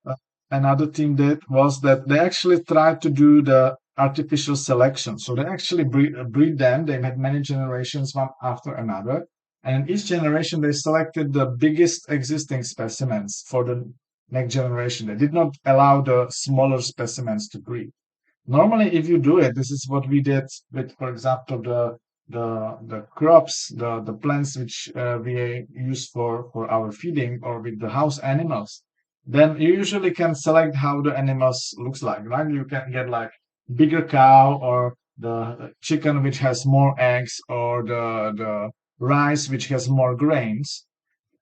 team did was that they actually tried to do the artificial selection. So they actually breed them. They had many generations one after another, and in each generation they selected the biggest existing specimens for the next generation. They did not allow the smaller specimens to breed. Normally, if you do it, this is what we did with, for example, the crops, the plants which we use for our feeding, or with the house animals. Then you usually can select how the animals looks like, right? You can get like bigger cow, or the chicken which has more eggs, or the rice which has more grains.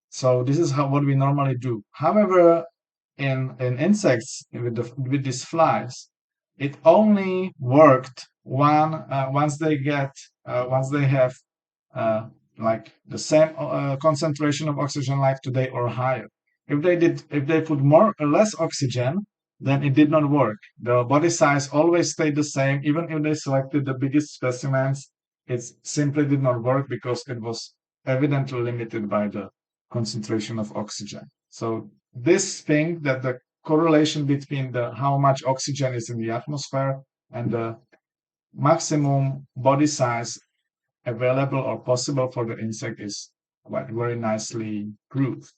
So this is how what we normally do. However, in insects with these flies, it only worked once they have uh, like the same concentration of oxygen like today or higher. If they put more or less oxygen, then it did not work. The body size always stayed the same. Even if they selected the biggest specimens, it simply did not work because it was evidently limited by the concentration of oxygen. So this thing that the correlation between the how much oxygen is in the atmosphere and the maximum body size available or possible for the insect is quite very nicely proved.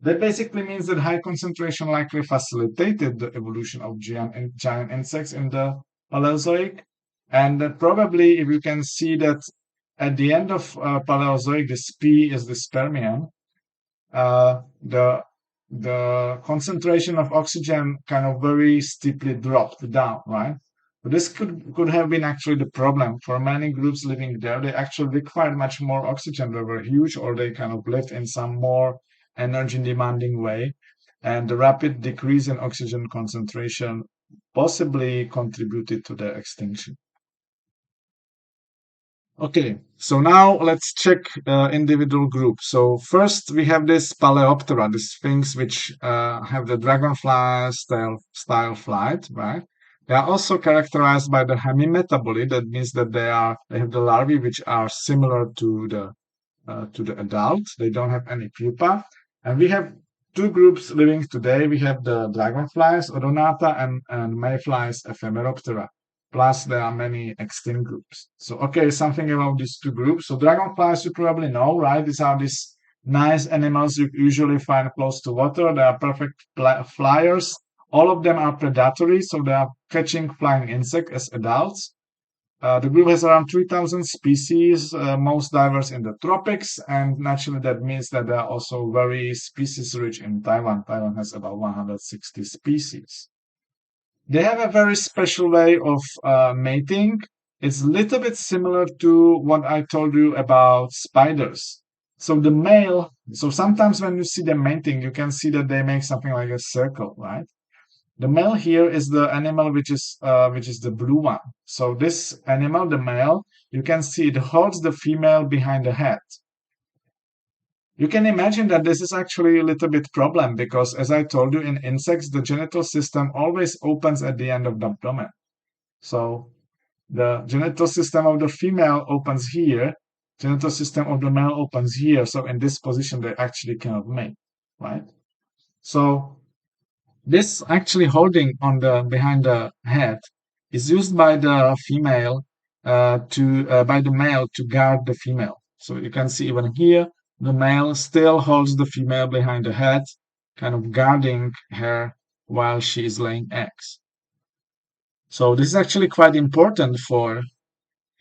That basically means that high concentration likely facilitated the evolution of giant insects in the Paleozoic. And that probably, if you can see that at the end of Paleozoic, this P is the Permian, uh, the the concentration of oxygen kind of very steeply dropped down, right? But this could have been actually the problem for many groups living there. They actually required much more oxygen. They were huge, or they kind of lived in some more energy demanding way. And the rapid decrease in oxygen concentration possibly contributed to their extinction. Okay, so now let's check individual groups. So first we have this Paleoptera, these things which have the dragonfly style flight, right? They are also characterized by the hemimetaboly. That means that they have the larvae which are similar to the adult. They don't have any pupa. And we have two groups living today. We have the dragonflies, Odonata, and mayflies, Ephemeroptera. Plus, there are many extinct groups. So, okay, something about these two groups. So, dragonflies, you probably know, right? These are these nice animals you usually find close to water. They are perfect flyers. All of them are predatory, so they are catching flying insects as adults. The group has around 3,000 species, most diverse in the tropics, and naturally that means that they are also very species rich in Taiwan. Taiwan has about 160 species. They have a very special way of mating. It's a little bit similar to what I told you about spiders. So sometimes when you see them mating, you can see that they make something like a circle, right? The male here is the animal which is the blue one. So this animal, the male, you can see it holds the female behind the head. You can imagine that this is actually a little bit problem because as I told you in insects, the genital system always opens at the end of the abdomen. So the genital system of the female opens here, genital system of the male opens here. So in this position, they actually cannot mate, right? So this actually holding on the behind the head is used by the female to by the male to guard the female. So you can see even here the male still holds the female behind the head, kind of guarding her while she is laying eggs. So this is actually quite important for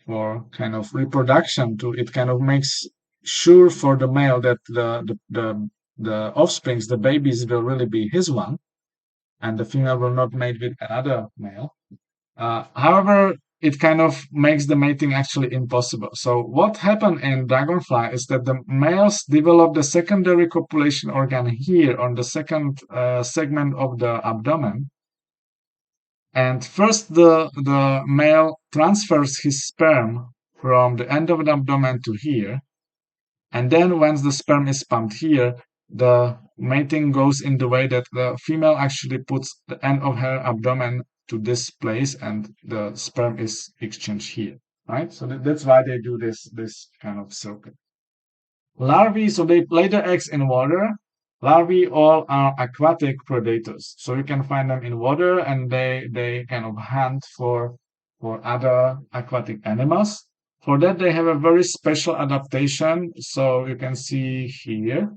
kind of reproduction. To it kind of makes sure for the male that the offsprings, the babies, will really be his one and the female will not mate with another male. However, it kind of makes the mating actually impossible. So what happened in dragonfly is that the males develop the secondary copulation organ here on the second segment of the abdomen. And first the male transfers his sperm from the end of the abdomen to here. And then once the sperm is pumped here, the mating goes in the way that the female actually puts the end of her abdomen to this place and the sperm is exchanged here, right? So that's why they do this kind of circuit. Larvae, so they lay their eggs in water. Larvae all are aquatic predators. So you can find them in water and they kind of hunt for other aquatic animals. For that, they have a very special adaptation. So you can see here.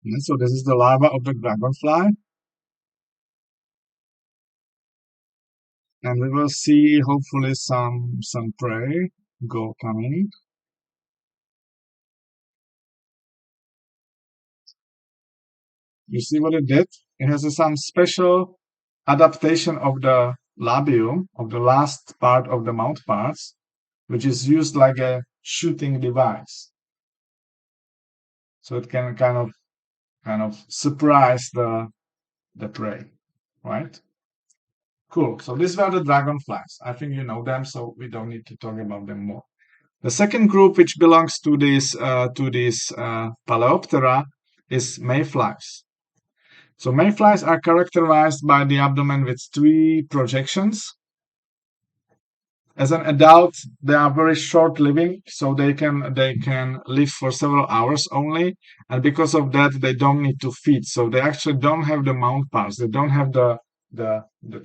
Yeah, so this is the larva of the dragonfly. And we will see hopefully some prey go coming. You see what it did? It has some special adaptation of the labium, of the last part of the mouth parts, which is used like a shooting device. So it can kind of surprise the prey, right? Cool. So these were the dragonflies. I think you know them, so we don't need to talk about them more. The second group, which belongs to this Paleoptera, is mayflies. So mayflies are characterized by the abdomen with three projections. As an adult, they are very short living, so they can live for several hours only, and because of that, they don't need to feed. So they actually don't have the mouth parts. They don't have the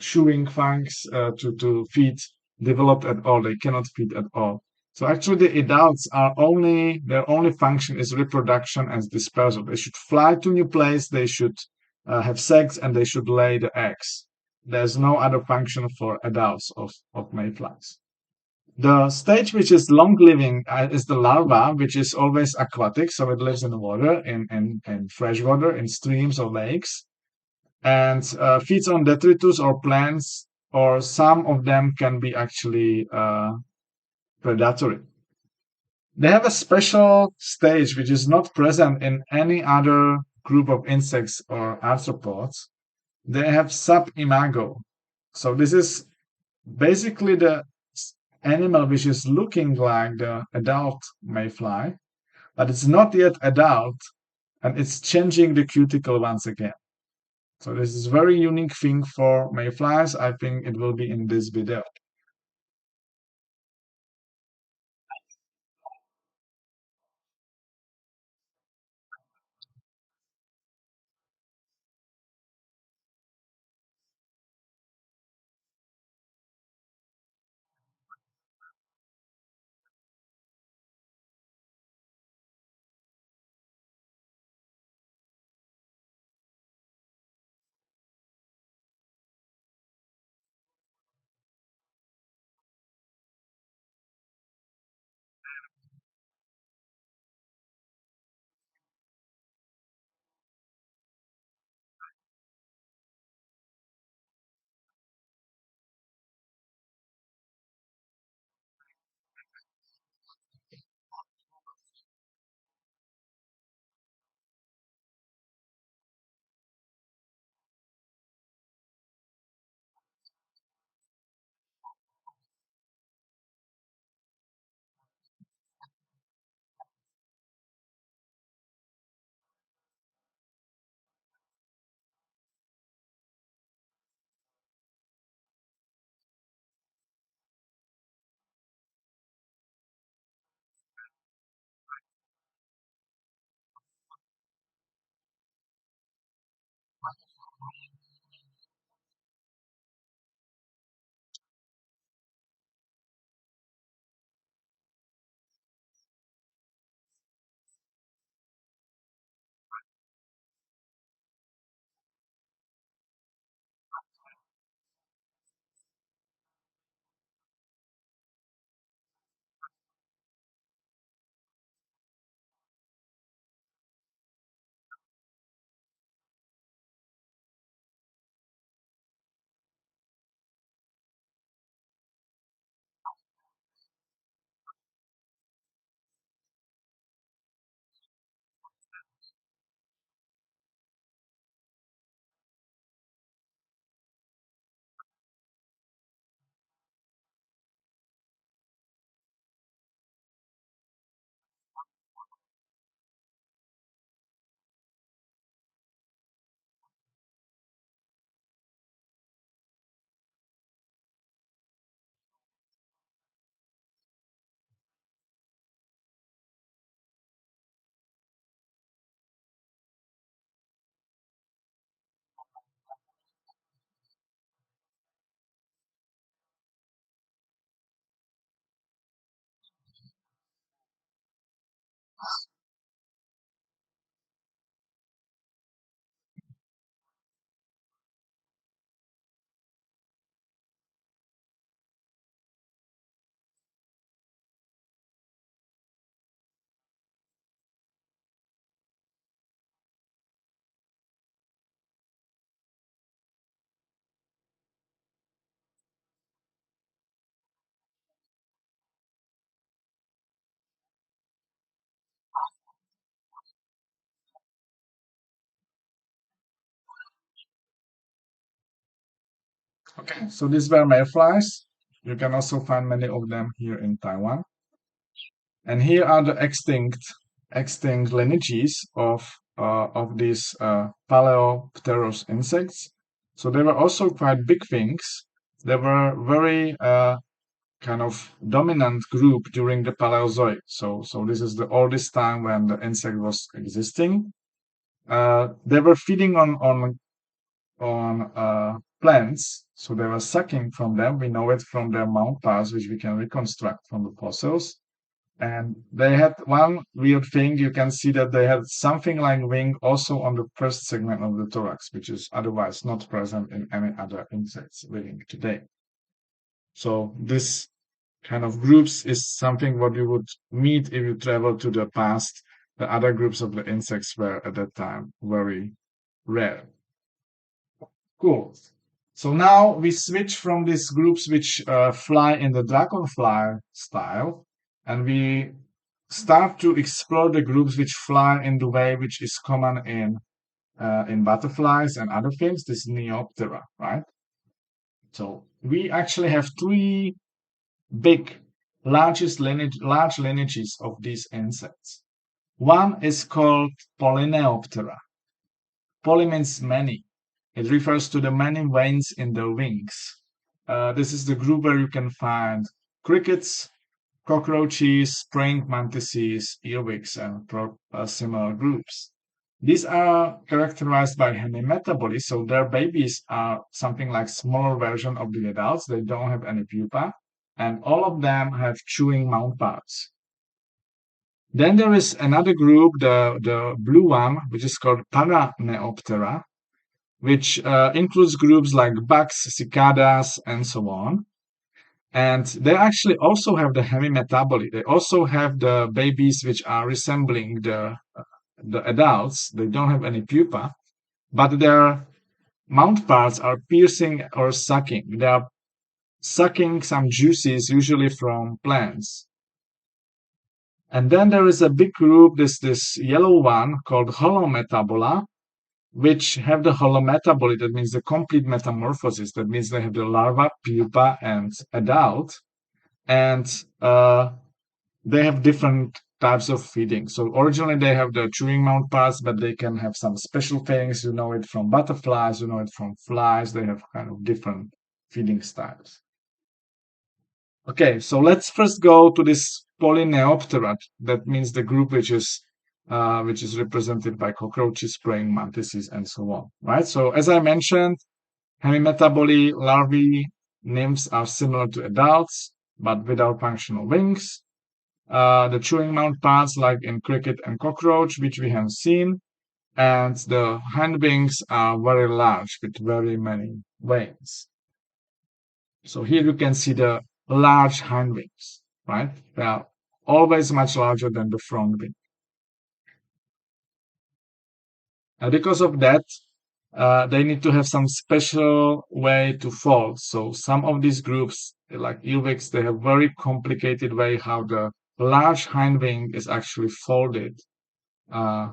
chewing fangs to feed developed at all. They cannot feed at all. So actually, the adults are only their only function is reproduction and dispersal. They should fly to new place. They should have sex, and they should lay the eggs. There's no other function for adults of mayflies. The stage which is long living is the larva, which is always aquatic, so it lives in the water, in fresh water, in streams or lakes, and feeds on detritus or plants, or some of them can be actually predatory. They have a special stage which is not present in any other group of insects or arthropods. They have subimago. So this is basically the animal which is looking like the adult mayfly, but it's not yet adult, and it's changing the cuticle once again. So this is very unique thing for mayflies. I think it will be in this video. Okay, so these were mayflies. You can also find many of them here in Taiwan. And here are the extinct lineages of these Paleopterus insects. So they were also quite big things. They were very kind of dominant group during the Paleozoic. So this is the oldest time when the insect was existing. They were feeding on plants, so they were sucking from them. We know it from their mouth parts, which we can reconstruct from the fossils. And they had one weird thing. You can see that they had something like wing also on the first segment of the thorax, which is otherwise not present in any other insects living today. So this kind of groups is something what you would meet if you travel to the past. The other groups of the insects were at that time very rare. Cool. So now we switch from these groups which fly in the dragonfly style, and we start to explore the groups which fly in the way which is common in butterflies and other things, this Neoptera, right? So we actually have three big, large lineages of these insects. One is called Polyneoptera. Poly means many. It refers to the many veins in the wings. This is the group where you can find crickets, cockroaches, praying mantises, earwigs, and similar groups. These are characterized by hemimetaboly, so their babies are something like smaller version of the adults. They don't have any pupa, and all of them have chewing mouthparts. Then there is another group, the blue one, which is called Paraneoptera, which includes groups like bugs, cicadas, and so on. And they actually also have the hemimetaboly. They also have the babies which are resembling the adults. They don't have any pupa, but their mouth parts are piercing or sucking. They are sucking some juices, usually from plants. And then there is a big group, this yellow one called holometabola, which have the holometaboly. That means the complete metamorphosis. That means they have the larva, pupa, and adult. And they have different types of feeding. So originally they have the chewing mouth parts, but they can have some special things. You know it from butterflies, you know it from flies. They have kind of different feeding styles. Okay, so let's first go to this Polyneoptera. That means the group which is represented by cockroaches, praying mantises, and so on. Right. So as I mentioned, hemimetaboly larvae nymphs are similar to adults, but without functional wings. The chewing mouth parts, like in cricket and cockroach, which we have seen, and the hind wings are very large with very many veins. So here you can see the large hind wings, right? They are always much larger than the front wing. And because of that, they need to have some special way to fold. So some of these groups, like earwigs, they have very complicated way how the large hind wing is actually folded uh,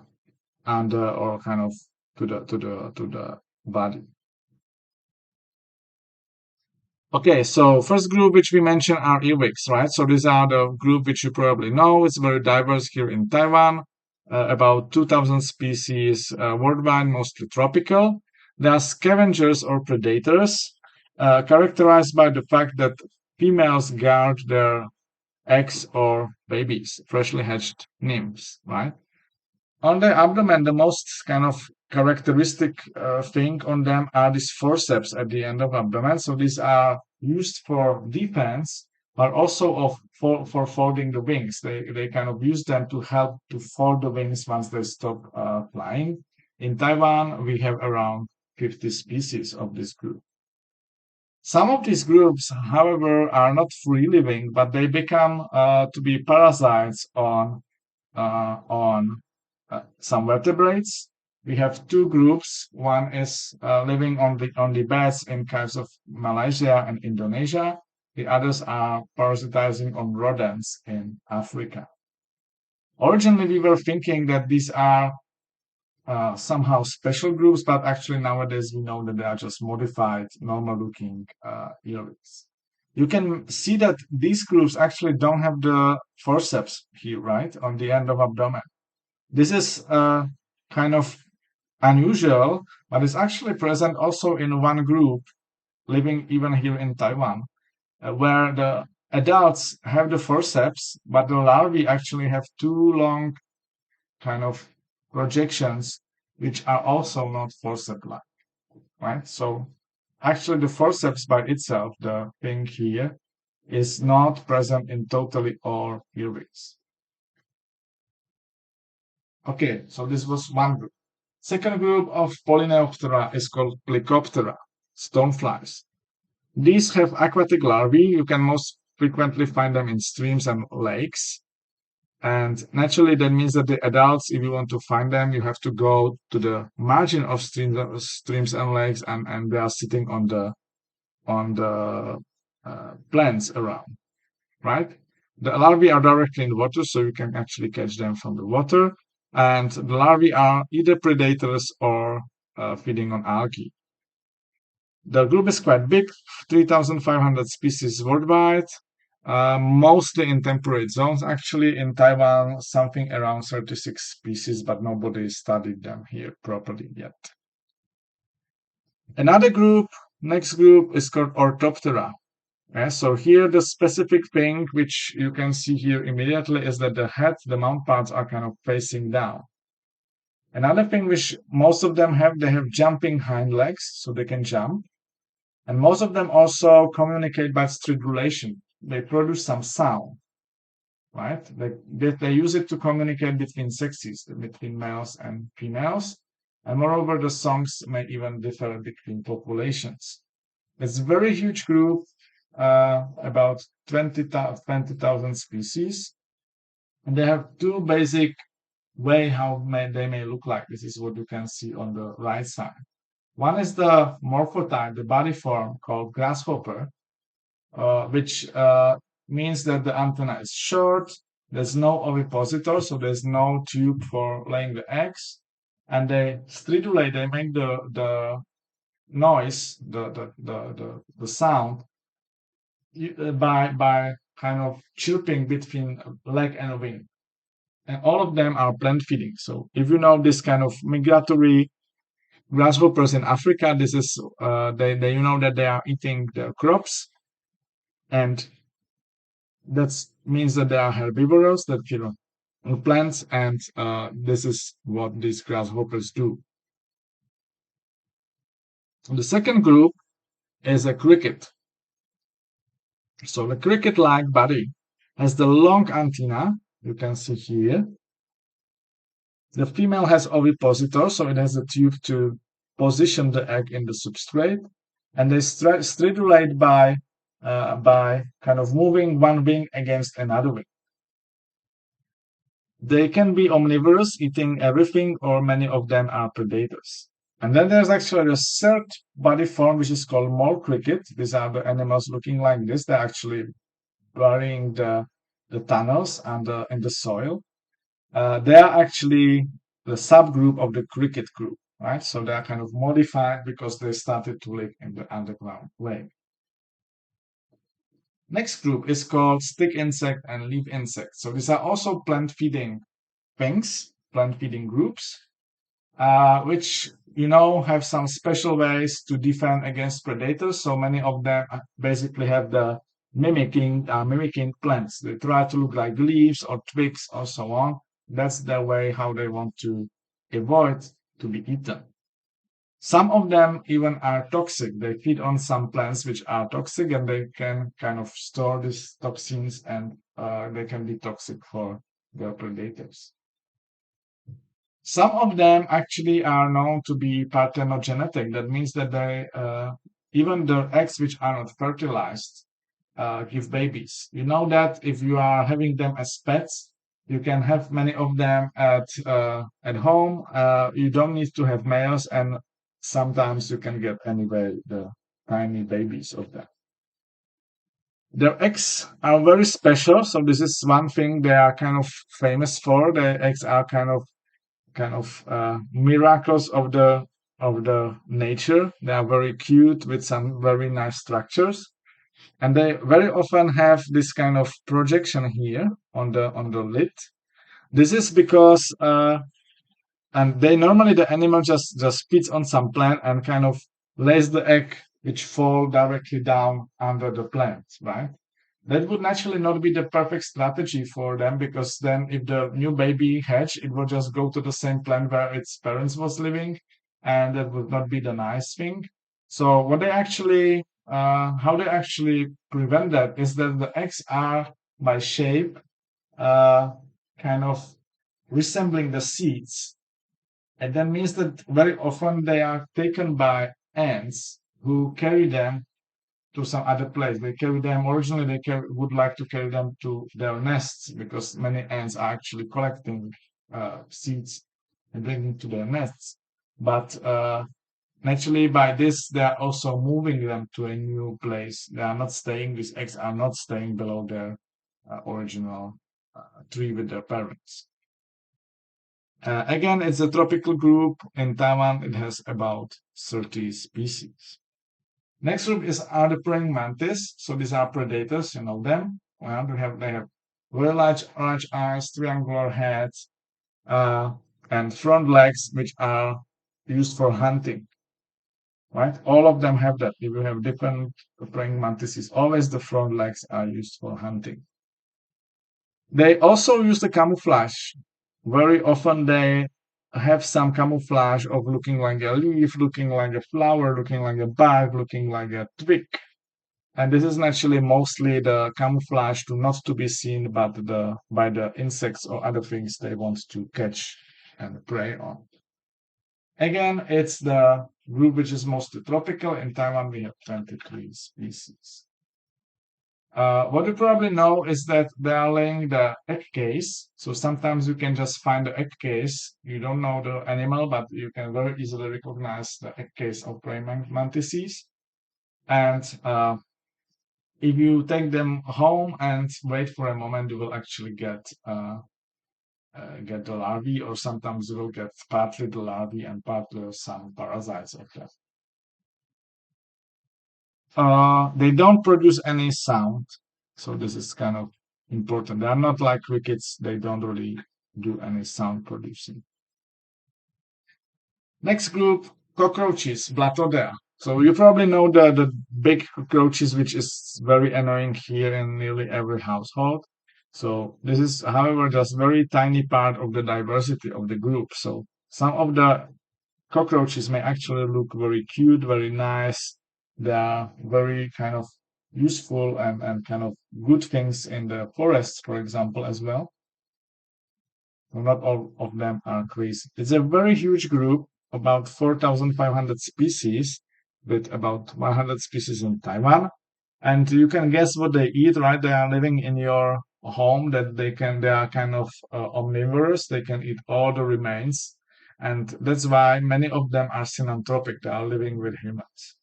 under or kind of to the body. Okay, so first group which we mentioned are earwigs, right? So these are the group which you probably know. It's very diverse here in Taiwan. About 2,000 species worldwide, mostly tropical. They are scavengers or predators, characterized by the fact that females guard their eggs or babies, freshly hatched nymphs, right? On the abdomen, the most kind of characteristic thing on them are these forceps at the end of abdomen. So these are used for defense, but also for folding the wings. They kind of use them to help to fold the wings once they stop flying. In Taiwan, we have around 50 species of this group. Some of these groups, however, are not free living, but they become to be parasites on some vertebrates. We have two groups. One is living on the beds in caves of Malaysia and Indonesia. The others are parasitizing on rodents in Africa. Originally, we were thinking that these are somehow special groups, but actually nowadays we know that they are just modified, normal-looking earwigs. you can see that these groups actually don't have the forceps here, right, on the end of abdomen. This is kind of unusual, but it's actually present also in one group living even here in Taiwan, where the adults have the forceps, but the larvae actually have two long kind of projections, which are also not forceps-like, right? So actually the forceps by itself, the thing here, is not present in totally all earwigs. Okay, so this was one group. Second group of Polyneoptera is called Plecoptera, stoneflies. These have aquatic larvae. You can most frequently find them in streams and lakes. And naturally, that means that the adults, if you want to find them, you have to go to the margin of streams and lakes, and they are sitting on the plants around, right? The larvae are directly in the water, so you can actually catch them from the water. And the larvae are either predators or feeding on algae. The group is quite big, 3,500 species worldwide, mostly in temperate zones. Actually, in Taiwan, something around 36 species, but nobody studied them here properly yet. Another group, next group, is called Orthoptera. Yeah, so here the specific thing which you can see here immediately is that the head, the mouth parts are kind of facing down. Another thing which most of them have, they have jumping hind legs, so they can jump. And most of them also communicate by stridulation. They produce some sound, right? They use it to communicate between sexes, between males and females. And moreover, the songs may even differ between populations. It's a very huge group, about 20,000 species. And they have two basic way how they may look like. This is what you can see on the right side. One is the morphotype, the body form called grasshopper, which means that the antenna is short. There's no ovipositor, so there's no tube for laying the eggs. And they stridulate, they make the noise, the sound by kind of chirping between leg and wing. And all of them are plant feeding. So if you know this kind of migratory grasshoppers in Africa, this is they you know that they are eating the crops, and that means that they are herbivorous that feed on plants, and this is what these grasshoppers do. The second group is a cricket. So the cricket-like body has the long antenna, you can see here. The female has ovipositor, so it has a tube to position the egg in the substrate, and they stridulate by kind of moving one wing against another wing. They can be omnivorous, eating everything, or many of them are predators. And then there's actually a third body form which is called mole cricket. These are the animals looking like this. They're actually burying the tunnels in the soil. They are actually the subgroup of the cricket group, right? So they are kind of modified because they started to live in the underground way. Next group is called stick insect and leaf insect. So these are also plant feeding things, plant feeding groups, which have some special ways to defend against predators. So many of them basically have the mimicking plants. They try to look like leaves or twigs or so on. That's their way how they want to avoid to be eaten. Some of them even are toxic. They feed on some plants which are toxic, and they can kind of store these toxins, and they can be toxic for their predators. Some of them actually are known to be parthenogenetic. That means that they, even the eggs which are not fertilized, give babies. You know that if you are having them as pets, you can have many of them at home. You don't need to have males, and sometimes you can get anyway the tiny babies of them. Their eggs are very special, so this is one thing they are kind of famous for. Their eggs are kind of miracles of the nature. They are very cute with some very nice structures. And they very often have this kind of projection here on the lid. This is because and they normally the animal just spits on some plant and kind of lays the egg which fall directly down under the plant, right? That would naturally not be the perfect strategy for them, because then if the new baby hatch, it will just go to the same plant where its parents was living, and that would not be the nice thing. So what they actually how they actually prevent that is that the eggs are by shape uh, kind of resembling the seeds, and that means that very often they are taken by ants who carry them to some other place. They carry them originally. Would like to carry them to their nests, because many ants are actually collecting seeds and bringing to their nests. But naturally, by this, they are also moving them to a new place. They are not staying. These eggs are not staying below their original tree with their parents. Again, it's a tropical group. In Taiwan, it has about 30 species. Next group are the praying mantis. So these are predators, you know them. Well, they have very large eyes, triangular heads, uh, and front legs, which are used for hunting. Right? All of them have that. If you have different praying mantises, always the front legs are used for hunting. They also use the camouflage. Very often they have some camouflage of looking like a leaf, looking like a flower, looking like a bug, looking like a twig. And this is naturally mostly the camouflage to not to be seen but by the insects or other things they want to catch and prey on. Again, it's the group which is mostly tropical. In Taiwan, we have 23 species. What you probably know is that they are laying the egg case. So sometimes you can just find the egg case. You don't know the animal, but you can very easily recognize the egg case of praying mantises. And if you take them home and wait for a moment, you will actually get the larvae, or sometimes you will get partly the larvae and partly some parasites of them. They don't produce any sound, so this is kind of important. They are not like crickets; they don't really do any sound producing. Next group, cockroaches, Blatodea. So you probably know the big cockroaches, which is very annoying here in nearly every household. So this is, however, just very tiny part of the diversity of the group. So some of the cockroaches may actually look very cute, very nice. They are very kind of useful and kind of good things in the forests, for example, as well. Not all of them are crazy. It's a very huge group, about 4,500 species, with about 100 species in Taiwan. And you can guess what they eat, right? They are living in your home, that they are kind of omnivorous. They can eat all the remains. And that's why many of them are synanthropic. They are living with humans.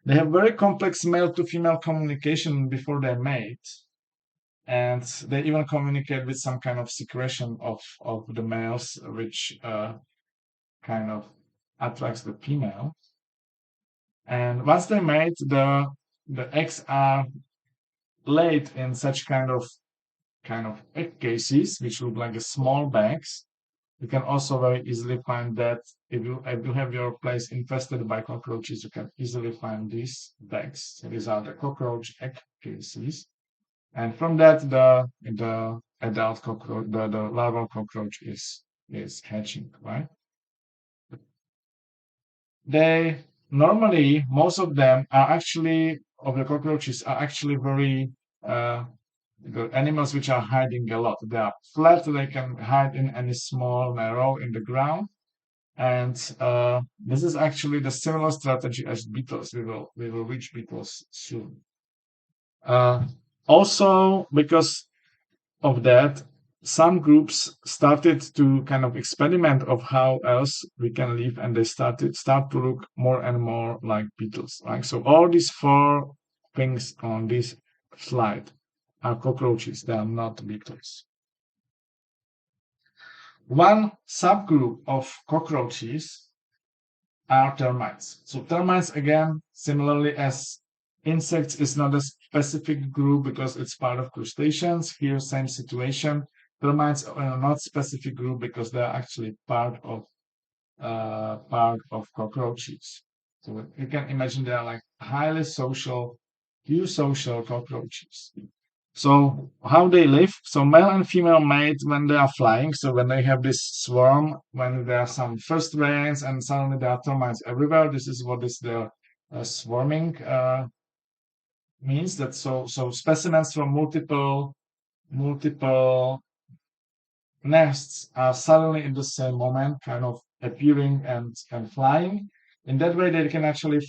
They have very complex male to female communication before they mate, and they even communicate with some kind of secretion of the males, which kind of attracts the female. And once they mate, the eggs are laid in such kind of egg cases, which look like a small bags. You can also very easily find that if you have your place infested by cockroaches, you can easily find these bags. So these are the cockroach egg cases. And from that, the adult cockroach, the larval cockroach is hatching, right? They normally, most of them are actually of the cockroaches are actually very the animals which are hiding a lot. They are flat; they can hide in any small narrow in the ground. And this is actually the similar strategy as beetles. We will reach beetles soon. Uh, Also, because of that, some groups started to kind of experiment of how else we can live, and they start to look more and more like beetles. Right. So all these four things on this slide are cockroaches. They are not beetles. One subgroup of cockroaches are termites. So termites, again, similarly as Insects is not a specific group because it's part of crustaceans. Here, same situation. Termites are not specific group because they're actually part of cockroaches. So you can imagine they are like highly social, eusocial cockroaches. So how they live? So male and female mate when they are flying. So when they have this swarm, when there are some first rains and suddenly there are termites everywhere. This is what is the swarming means. That so specimens from multiple nests are suddenly in the same moment kind of appearing and flying. In that way, they can actually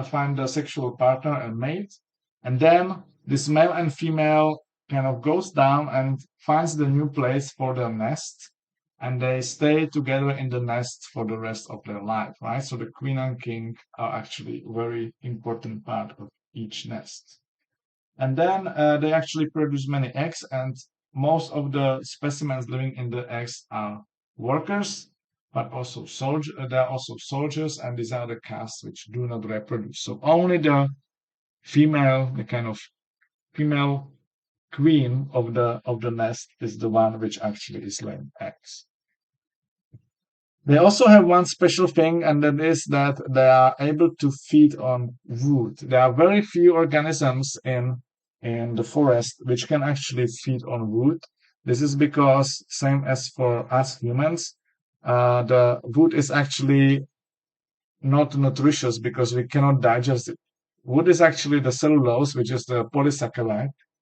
find a sexual partner and mate. And then this male and female kind of goes down and finds the new place for their nest. And they stay together in the nest for the rest of their life, right? So the queen and king are actually a very important part of each nest. And then they actually produce many eggs, and most of the specimens living in the eggs are workers, but also there are also soldiers, and these are the castes which do not reproduce. So only the female, the kind of female queen of the nest is the one which actually is laying eggs. They also have one special thing, and that is that they are able to feed on wood. There are very few organisms in the forest which can actually feed on wood. This is because, same as for us humans, the wood is actually not nutritious because we cannot digest it. Wood is actually the cellulose, which is the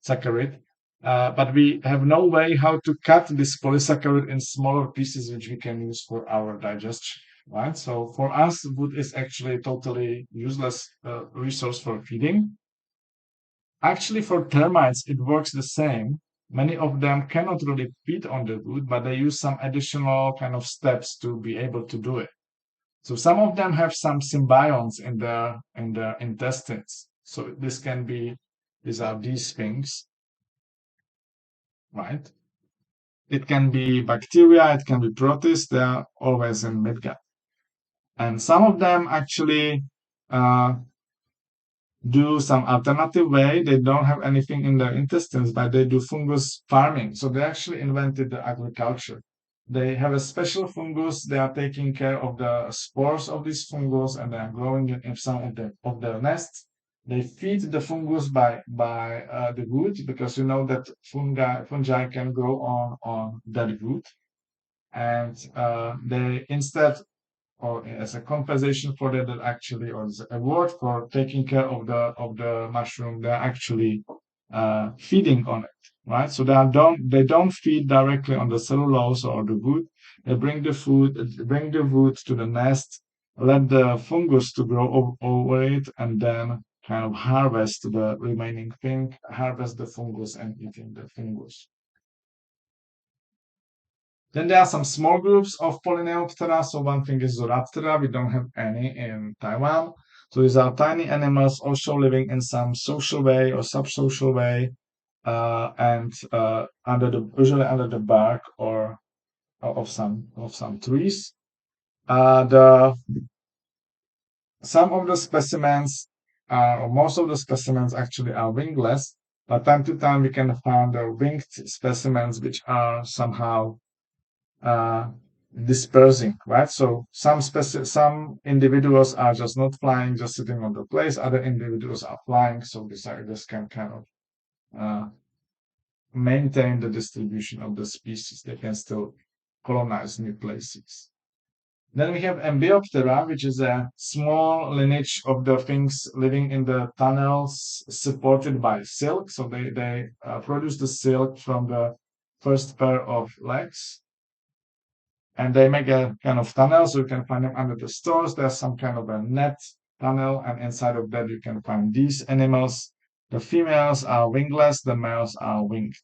saccharide, but we have no way how to cut this polysaccharide in smaller pieces, which we can use for our digestion. Right. So for us, wood is actually a totally useless resource for feeding. Actually, for termites, it works the same. Many of them cannot really feed on the wood, but they use some additional kind of steps to be able to do it. So some of them have some symbionts in their intestines. So this can be these are these things, right? It can be bacteria, it can be protists. They are always in midgut, and some of them actually uh, do some alternative way. They don't have anything in their intestines, but they do fungus farming. So they actually invented the agriculture. They have a special fungus. They are taking care of the spores of this fungus, and they are growing it in some of their nests. They feed the fungus by the wood because you know that fungi can grow on dead wood, and they instead or as a compensation for that, that actually, or as a reward for taking care of the mushroom, they're actually feeding on it, right? So they don't feed directly on the cellulose or the wood. They bring the wood to the nest, let the fungus to grow over it, and then kind of harvest the remaining thing, harvest the fungus and eating the fungus. Then there are some small groups of Polyneoptera. So one thing is Zooptera. We don't have any in Taiwan. So these are tiny animals also living in some social way or subsocial way, and usually under the bark or of some trees. The some of the specimens, or most of the specimens actually are wingless. But time to time we can find winged specimens which are somehow uh, dispersing, right? So some individuals are just not flying, just sitting on the place. Other individuals are flying, so this can kind of uh, maintain the distribution of the species. They can still colonize new places. Then we have Ambioptera, which is a small lineage of the things living in the tunnels supported by silk. So they produce the silk from the first pair of legs, and they make a kind of tunnel, so you can find them under the stores. There's some kind of a net tunnel, and inside of that you can find these animals. The females are wingless, the males are winged.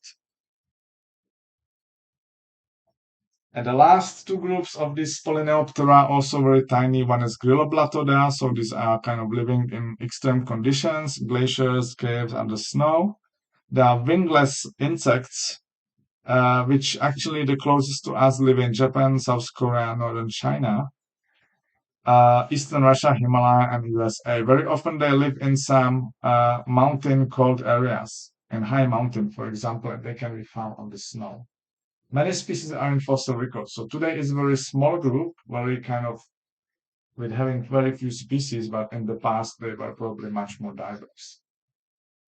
And the last two groups of these Polyneoptera are also very tiny. One is Grylloblattoda, so these are kind of living in extreme conditions, glaciers, caves, under snow. They are wingless insects, which actually the closest to us live in Japan, South Korea, northern China. Eastern Russia, Himalaya, and USA. Very often they live in some mountain cold areas and high mountain, for example, and they can be found on the snow. Many species are in fossil records. So today is a very small group, very kind of with having very few species, but in the past they were probably much more diverse.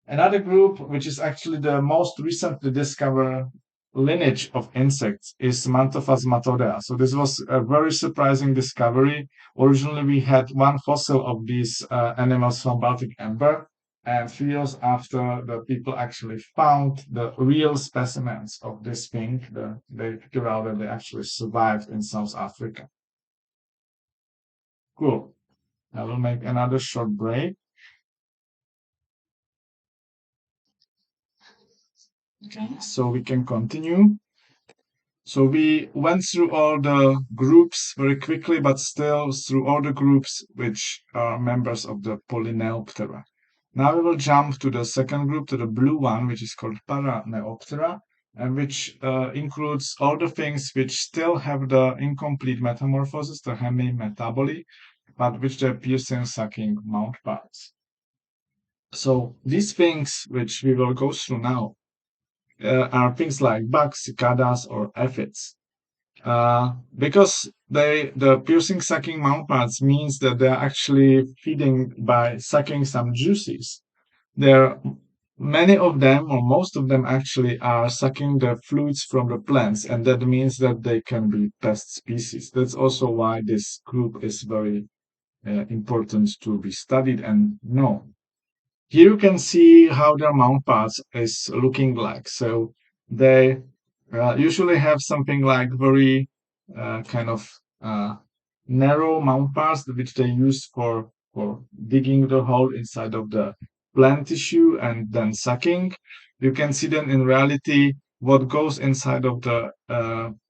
Another group, which is actually the most recently discovered lineage of insects, is Mantophasmatodea. So this was a very surprising discovery. Originally, we had one fossil of these animals from Baltic Ember, and 3 years after, the people actually found the real specimens of this thing, they figured out that they actually survived in South Africa. Cool. I will make another short break. Okay. So we can continue. So we went through all the groups very quickly, but still through all the groups which are members of the Polyneoptera. Now we will jump to the second group, to the blue one, which is called Paraneoptera, and which includes all the things which still have the incomplete metamorphosis, the hemimetabole, but which they're piercing, sucking mouth parts. So these things which we will go through now are things like bugs, cicadas, or aphids. Because the piercing sucking mouthparts means that they're actually feeding by sucking some juices. There, many of them, or most of them actually, are sucking the fluids from the plants, and that means that they can be pest species. That's also why this group is very important to be studied and known. Here you can see how their mount parts is looking like. So they usually have something like very kind of uh, narrow mount parts which they use for digging the hole inside of the plant tissue and then sucking. You can see then in reality what goes inside of the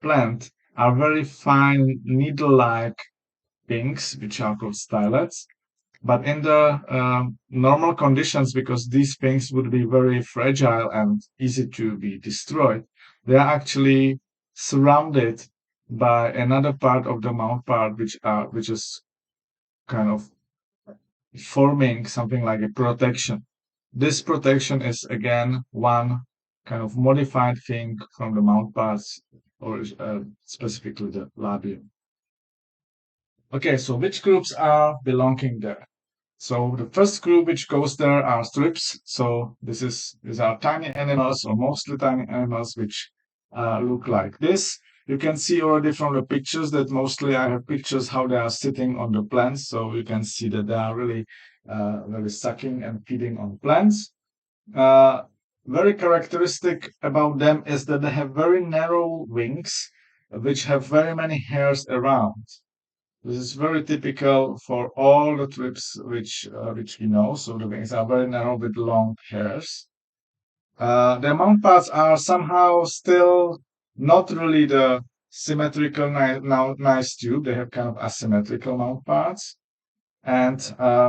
plant are very fine needle-like things which are called stylets. But in the normal conditions, because these things would be very fragile and easy to be destroyed, they are actually surrounded by another part of the mouth part, which is kind of forming something like a protection. This protection is again one kind of modified thing from the mouth parts, or specifically the labium. Okay, so which groups are belonging there? So the first group which goes there are strips. So these are tiny animals, or mostly tiny animals, which look like this. You can see already from the pictures that mostly I have pictures how they are sitting on the plants. So you can see that they are really very sucking and feeding on plants. Uh, Very characteristic about them is that they have very narrow wings, which have very many hairs around. This is very typical for all the trips which we know. So the wings are very narrow with long hairs. The mount parts are somehow still not really the symmetrical nice tube. They have kind of asymmetrical mount parts, and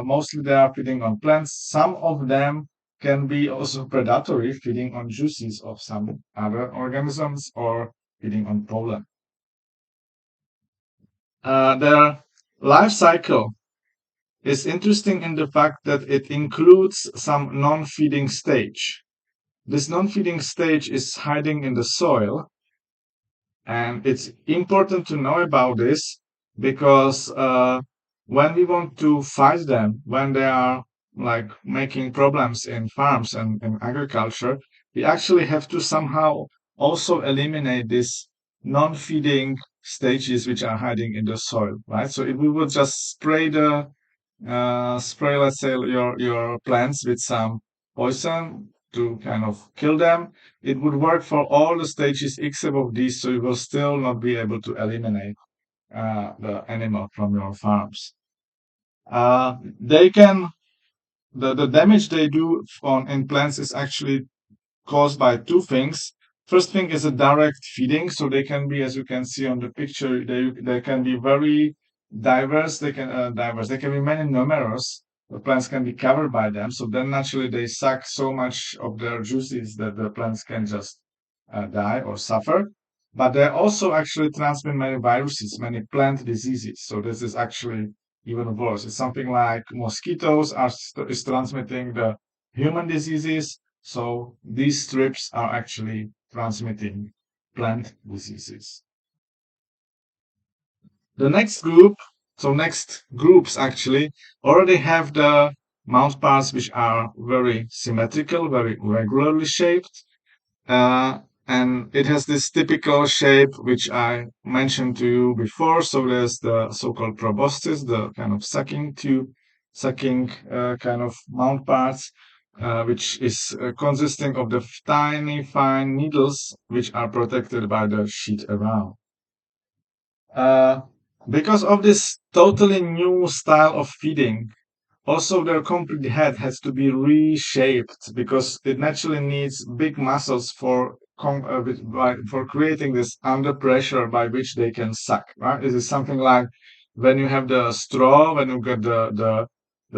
mostly they are feeding on plants. Some of them can be also predatory, feeding on juices of some other organisms or feeding on pollen. Their life cycle is interesting in the fact that it includes some non-feeding stage. This non-feeding stage is hiding in the soil, and it's important to know about this because when we want to fight them, when they are like making problems in farms and in agriculture, we actually have to somehow also eliminate these non-feeding stages which are hiding in the soil, right? So if we would just spray, let's say, your plants with some poison to kind of kill them. It would work for all the stages except of these, so you will still not be able to eliminate the animal from your farms. They can the damage they do on in plants is actually caused by two things. First thing is a direct feeding, so they can be, as you can see on the picture, they can be very diverse. They can be many numerous. The plants can be covered by them, so then naturally they suck so much of their juices that the plants can just die or suffer. But they also actually transmit many viruses, many plant diseases. So this is actually even worse. It's something like mosquitoes is transmitting the human diseases. So these strips are actually transmitting plant diseases. The next group, so next groups actually already have the mouth parts which are very symmetrical, very regularly shaped. Uh, and it has this typical shape which I mentioned to you before. So there's the so-called proboscis, the kind of sucking tube, sucking kind of mouth parts, which is consisting of the tiny fine needles which are protected by the sheet around. Uh, because of this totally new style of feeding, also, their complete head has to be reshaped because it naturally needs big muscles for for creating this under pressure by which they can suck. Right? This is something like when you have the straw, when you get the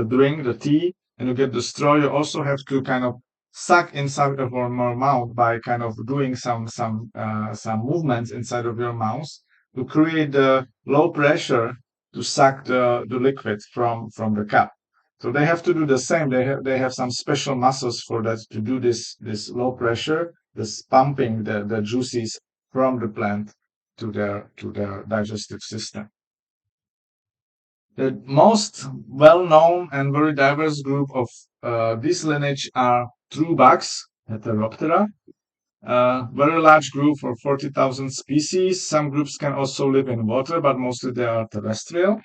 drink, the tea, and you get the straw, you also have to kind of suck inside of your mouth by kind of doing some movements inside of your mouth to create the low pressure to suck the liquid from the cup. So they have to do the same. They have some special muscles for that to do this low pressure, this pumping the juices from the plant to their digestive system. The most well-known and very diverse group of this lineage are true bugs, Heteroptera. Very large group for 40,000 species. Some groups can also live in water, but mostly they are terrestrial.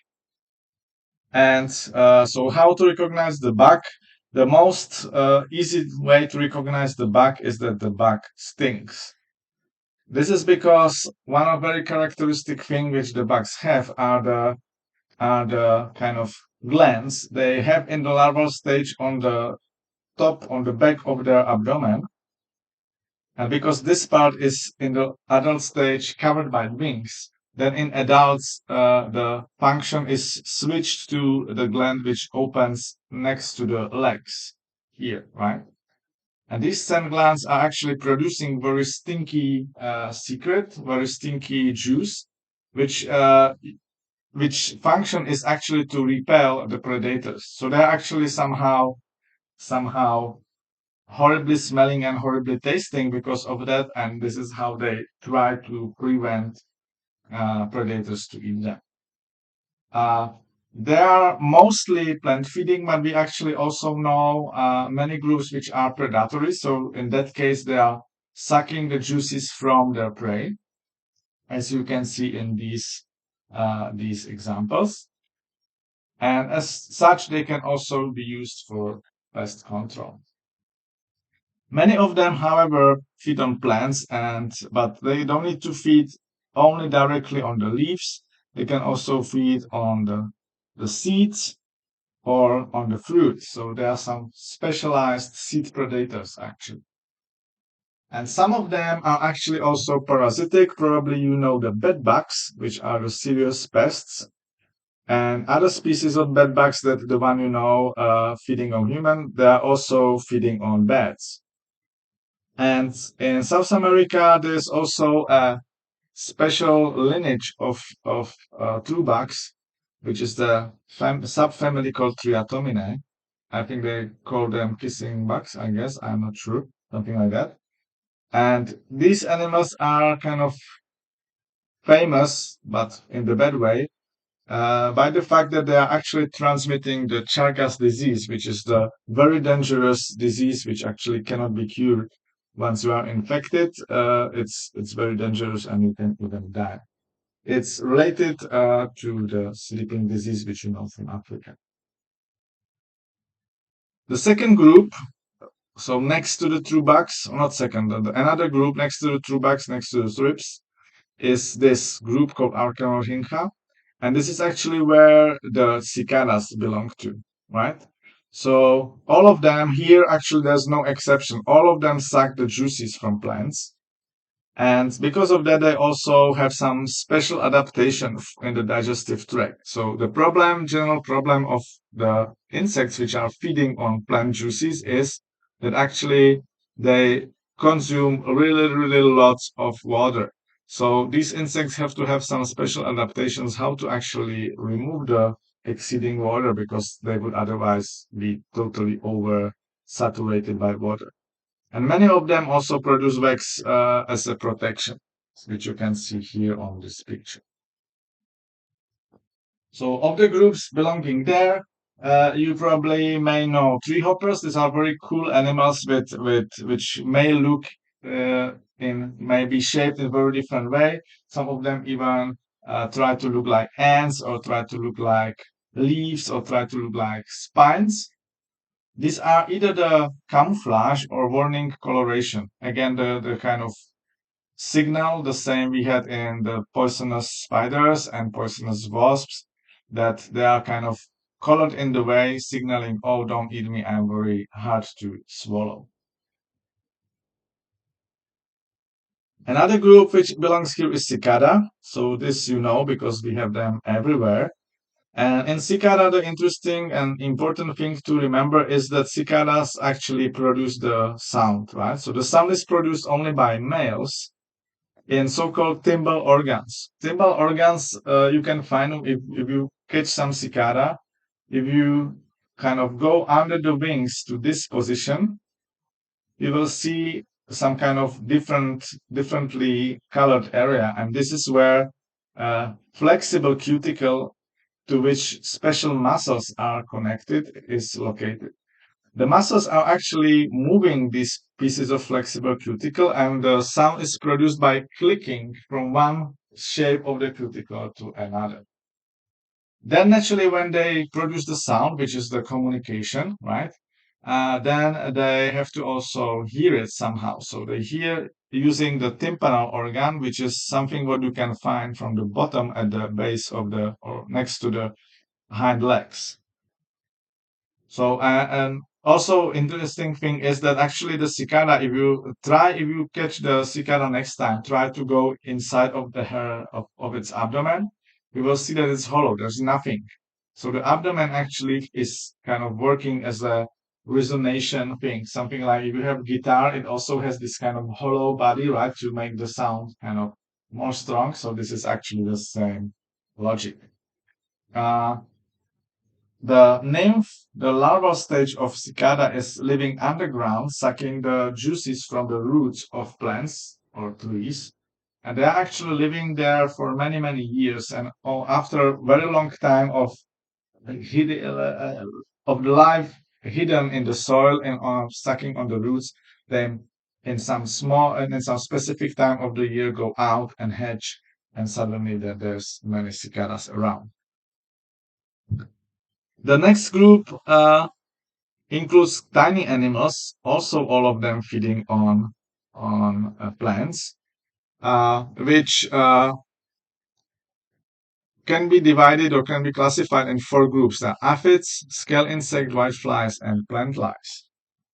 And so how to recognize the bug? The most easy way to recognize the bug is that the bug stinks. This is because one of very characteristic thing which the bugs have are the kind of glands they have in the larval stage on the top, on the back of their abdomen. And because this part is in the adult stage covered by wings, then in adults, the function is switched to the gland which opens next to the legs here, right? And these scent glands are actually producing very stinky secret, very stinky juice, which which function is actually to repel the predators. So they're actually somehow horribly smelling and horribly tasting because of that, and this is how they try to prevent predators to eat them. Uh, they are mostly plant feeding, but we actually also know many groups which are predatory. So in that case, they are sucking the juices from their prey, as you can see in these examples. And as such, they can also be used for pest control. Many of them, however, feed on plants, but they don't need to feed only directly on the leaves. They can also feed on the seeds or on the fruit. So there are some specialized seed predators actually. And some of them are actually also parasitic. Probably you know the bed bugs, which are the serious pests. And other species of bed bugs that the one you know feeding on human, they are also feeding on bats. And in South America, there's also a special lineage of true bugs, which is the subfamily called Triatominae. I think they call them kissing bugs, I guess. I'm not sure. Something like that. And these animals are kind of famous, but in the bad way, by the fact that they are actually transmitting the Chagas disease, which is the very dangerous disease which actually cannot be cured. Once you are infected, it's very dangerous and you can even die. It's related to the sleeping disease which you know from Africa. The second group, so next to the true bugs, or not second, another group next to the true bugs, next to the thrips, is this group called Archaeorhyncha. And this is actually where the cicadas belong to, right? So all of them here, actually, there's no exception. All of them suck the juices from plants. And because of that, they also have some special adaptation in the digestive tract. So the general problem of the insects which are feeding on plant juices is that actually they consume really, really lots of water. So these insects have to have some special adaptations how to actually remove exceeding water because they would otherwise be totally oversaturated by water. And many of them also produce wax as a protection, which you can see here on this picture. So of the groups belonging there, you probably may know tree hoppers. These are very cool animals with which may look in may be shaped in a very different way. Some of them even try to look like ants or try to look like leaves or try to look like spines. These are either the camouflage or warning coloration. Again, the kind of signal, the same we had in the poisonous spiders and poisonous wasps, that they are kind of colored in the way, signaling, oh, don't eat me, I'm very hard to swallow. Another group which belongs here is cicada. So this you know because we have them everywhere. And in cicada, the interesting and important thing to remember is that cicadas actually produce the sound, right? So the sound is produced only by males in so-called timbal organs. Timbal organs, you can find them if you catch some cicada. If you kind of go under the wings to this position, you will see some kind of differently colored area. And this is where flexible cuticle to which special muscles are connected is located. The muscles are actually moving these pieces of flexible cuticle, and the sound is produced by clicking from one shape of the cuticle to another. Then, naturally, when they produce the sound, which is the communication, right? Then they have to also hear it somehow. So they hear using the tympanal organ, which is something what you can find from the bottom at the base of the or next to the hind legs. So, and also interesting thing is that actually the cicada, if you catch the cicada next time, try to go inside of the hair of its abdomen, you will see that it's hollow. There's nothing. So the abdomen actually is kind of working as a resonation thing. Something like if you have guitar, it also has this kind of hollow body, right, to make the sound kind of more strong. So this is actually the same logic. Uh, the nymph, the larval stage of cicada, is living underground, sucking the juices from the roots of plants or trees. And they're actually living there for many, many years. And after a very long time of the life hidden in the soil and sucking on the roots, they in some specific time of the year go out and hatch, and suddenly there's many cicadas around. The next group includes tiny animals, also all of them feeding on plants, which can be divided or can be classified in four groups: the aphids, scale insect, whiteflies, and plant lice.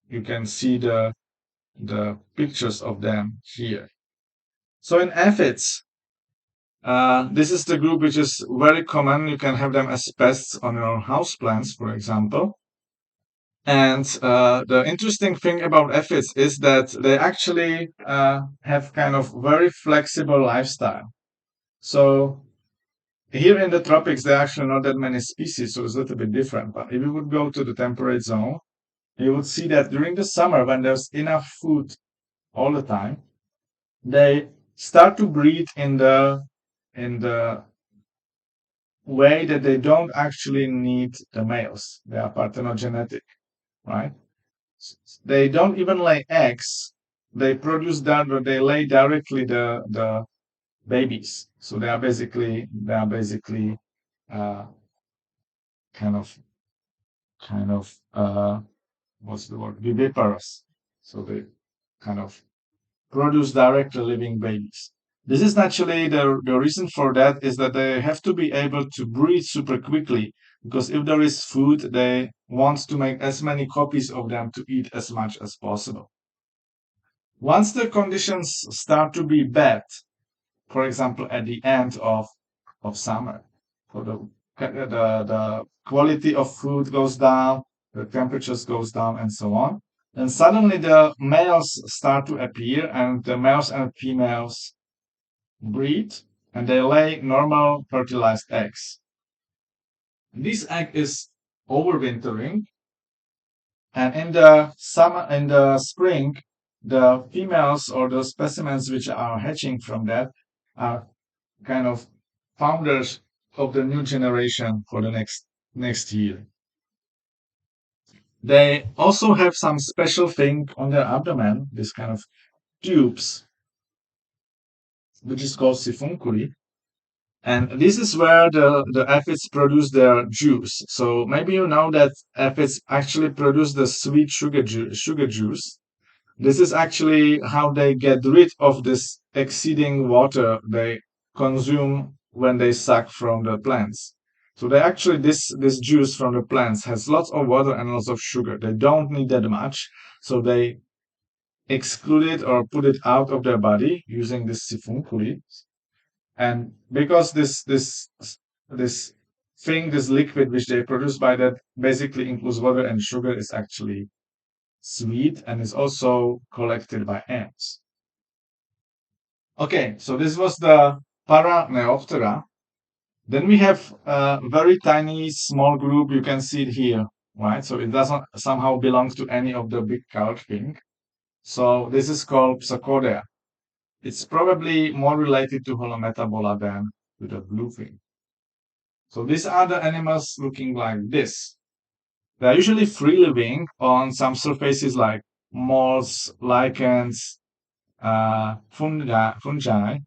You can see the pictures of them here. So in aphids, this is the group which is very common. You can have them as pests on your house plants, for example. And the interesting thing about aphids is that they actually have kind of very flexible lifestyle. So here in the tropics, there are actually not that many species, so it's a little bit different. But if you would go to the temperate zone, you would see that during the summer, when there's enough food all the time, they start to breed in the way that they don't actually need the males. They are parthenogenetic, right? They don't even lay eggs. They produce that, but they lay directly the babies. So they are basically uh, kind of kind of what's the word, viviparous. So they kind of produce directly living babies. This is naturally the reason for that is that they have to be able to breed super quickly, because if there is food, they want to make as many copies of them to eat as much as possible. Once the conditions start to be bad, for example, at the end of summer, so the quality of food goes down, the temperatures goes down, and so on. Then suddenly the males start to appear, and the males and females breed, and they lay normal fertilized eggs. This egg is overwintering, and in the summer, in the spring, the females or the specimens which are hatching from that are kind of founders of the new generation for the next year. They also have some special thing on their abdomen, this kind of tubes, which is called siphuncules. And this is where the aphids produce their juice. So maybe you know that aphids actually produce the sweet sugar juice. This is actually how they get rid of this exceeding water they consume when they suck from the plants. So they actually this juice from the plants has lots of water and lots of sugar. They don't need that much, so they exclude it or put it out of their body using this siphuncules. And because this thing, this liquid which they produce by that basically includes water and sugar is actually sweet and is also collected by ants. Okay, so this was the Paraneoptera. Then we have a very tiny small group. You can see it here, right? So it doesn't somehow belong to any of the big colored thing. So this is called Pseudopodia. It's probably more related to Holometabola than to the bluefin. So these are the animals looking like this. They are usually free living on some surfaces like molds, lichens, fungi.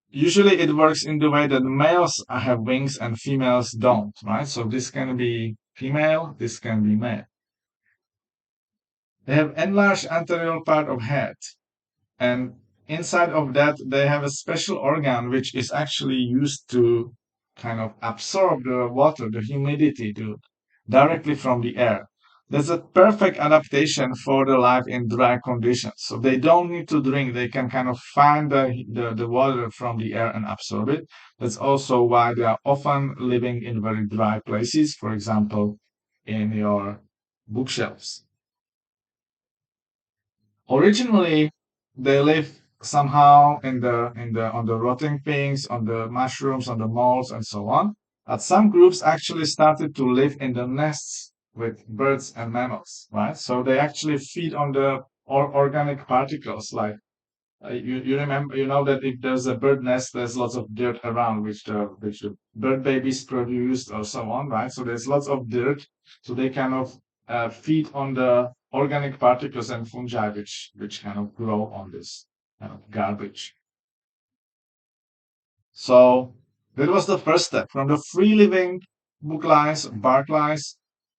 Usually it works in the way that males have wings and females don't, right? So this can be female, this can be male. They have enlarged anterior part of head, and inside of that they have a special organ which is actually used to kind of absorb the water, the humidity directly from the air. That's a perfect adaptation for the life in dry conditions. So they don't need to drink, they can kind of find the water from the air and absorb it. That's also why they are often living in very dry places, for example, in your bookshelves. Originally, they live somehow in the on the rotting things, on the mushrooms, on the molds, and so on. But some groups actually started to live in the nests with birds and mammals, right? So they actually feed on the organic particles. Like you remember, you know that if there's a bird nest, there's lots of dirt around which the bird babies produced or so on, right? So there's lots of dirt. So they kind of feed on the organic particles and fungi which kind of grow on this kind of garbage. So that was the first step. From the free living book lice, bark lice,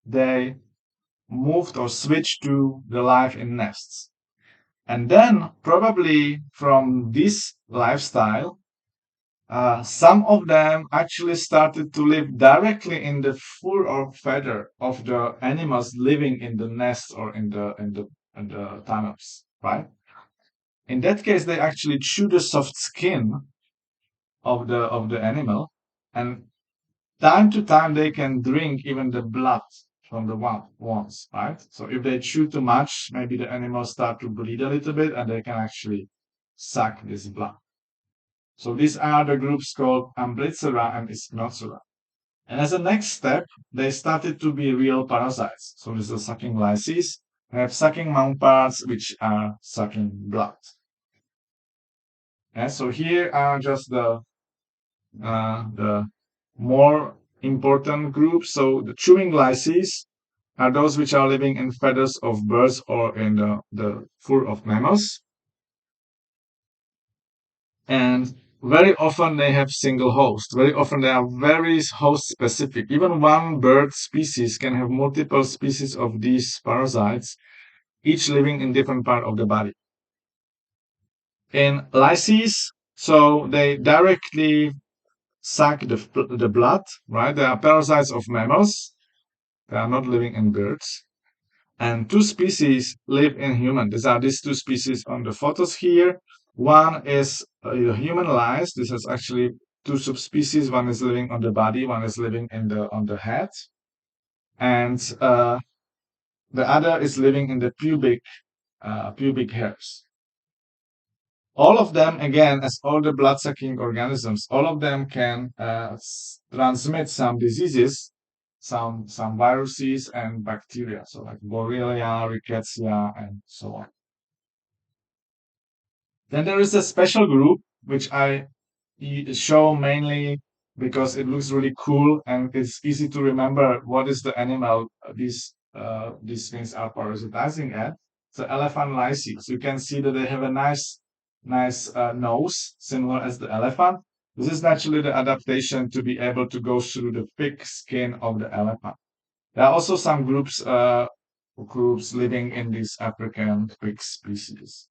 they moved or switched to the life in nests. And then probably from this lifestyle, some of them actually started to live directly in the fur or feather of the animals living in the nest or in the tunnels, right? In that case, they actually chew the soft skin of the animal, and time to time they can drink even the blood from the wounds, right? So if they chew too much, maybe the animals start to bleed a little bit, and they can actually suck this blood. So these are the groups called Amblycera and Ispinoцera. And as a next step, they started to be real parasites. So this is sucking lyces. They have sucking mouth parts, which are sucking blood. And so here are just the more important groups. So the chewing lyces are those which are living in feathers of birds or in the fur of mammals. And very often they have single host. Very often they are very host specific. Even one bird species can have multiple species of these parasites, each living in different part of the body. In lyces, so they directly suck the blood, right? They are parasites of mammals. They are not living in birds. And two species live in human. These are these two species on the photos here. One is human lice. This is actually two subspecies. One is living on the body. One is living on the head. And the other is living in the pubic hairs. All of them, again, as all the blood-sucking organisms, all of them can transmit some diseases some viruses and bacteria, so like Borrelia, Rickettsia, and so on. Then there is a special group which I show mainly because it looks really cool and it's easy to remember what is the animal these things are parasitizing at. So elephant lyces. You can see that they have a nice nose, similar as the elephant. This is naturally the adaptation to be able to go through the thick skin of the elephant. There are also some groups living in these African pig species.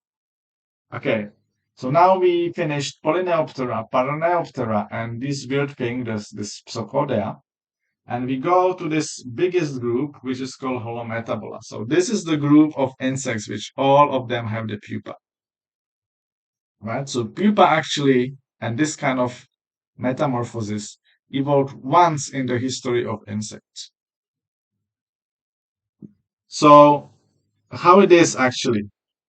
Okay, so now we finished Polyneoptera, Paraneoptera, and this weird thing, this Pseudopodia, and we go to this biggest group, which is called Holometabola. So this is the group of insects which all of them have the pupa, right? So pupa actually, and this kind of metamorphosis evolved once in the history of insects. So how it is actually?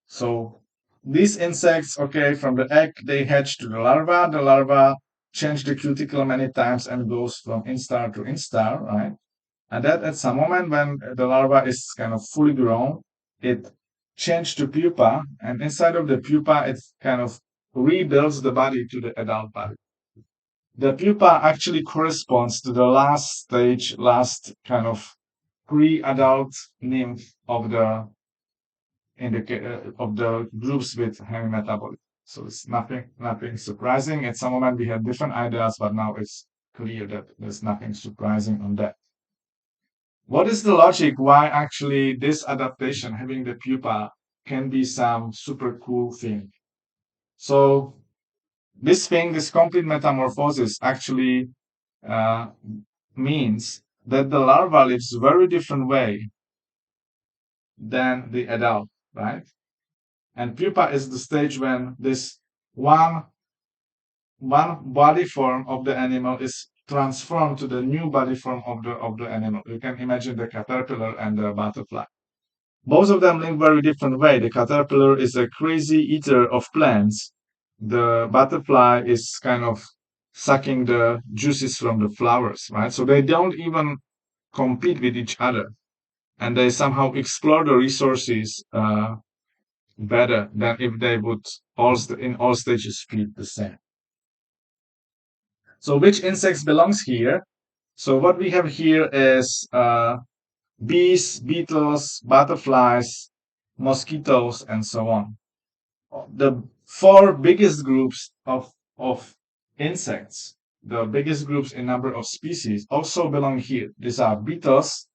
So these insects, okay, from the egg they hatch to the larva. The larva change the cuticle many times and goes from instar to instar, right? And that at some moment when the larva is kind of fully grown, it changed to pupa, and inside of the pupa it kind of rebuilds the body to the adult body. The pupa actually corresponds to the last stage, last kind of pre-adult nymph of the of the groups with heavy metabolism. So it's nothing surprising. At some moment we had different ideas, but now it's clear that there's nothing surprising on that. What is the logic why actually this adaptation, having the pupa, can be some super cool thing? So this complete metamorphosis actually uh, means that the larva lives very different way than the adult, right? And pupa is the stage when this one one body form of the animal is transformed to the new body form of the animal. You can imagine the caterpillar and the butterfly. Both of them live very different way. The caterpillar is a crazy eater of plants. The butterfly is kind of sucking the juices from the flowers, right? So they don't even compete with each other, and they somehow explore the resources better than if they would in all stages feed the same. So which insects belongs here? So what we have here is bees, beetles, butterflies, mosquitoes, and so on. The four biggest groups of insects, the biggest groups in number of species, also belong here. These are beetles,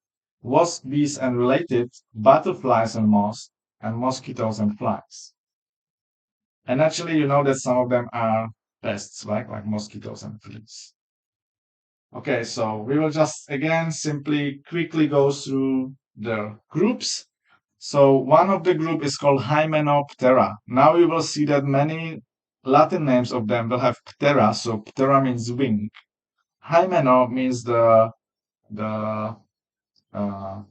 wasps, bees, and related, butterflies and moths, and mosquitoes and flies. And actually, you know that some of them are pests, right? Like mosquitoes and fleas. Okay, so we will just again simply quickly go through the groups. So one of the group is called Hymenoptera. Now you will see that many Latin names of them will have ptera. So ptera means wing. Hymeno means the uh,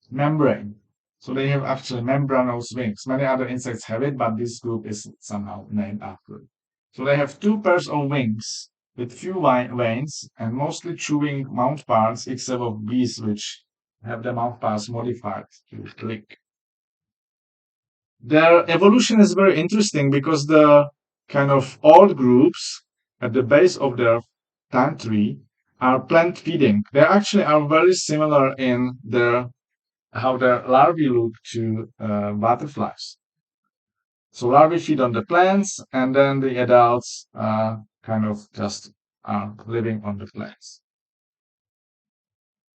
membrane. So they have actually membranous wings. Many other insects have it, but this group is somehow named after it. So they have two pairs of wings with few veins and mostly chewing mouth parts, except of bees, which have the mouth parts modified to lick. Their evolution is very interesting because the kind of old groups at the base of their time tree are plant feeding. They actually are very similar in their how their larvae look to butterflies. So larvae feed on the plants, and then the adults kind of just are living on the plants.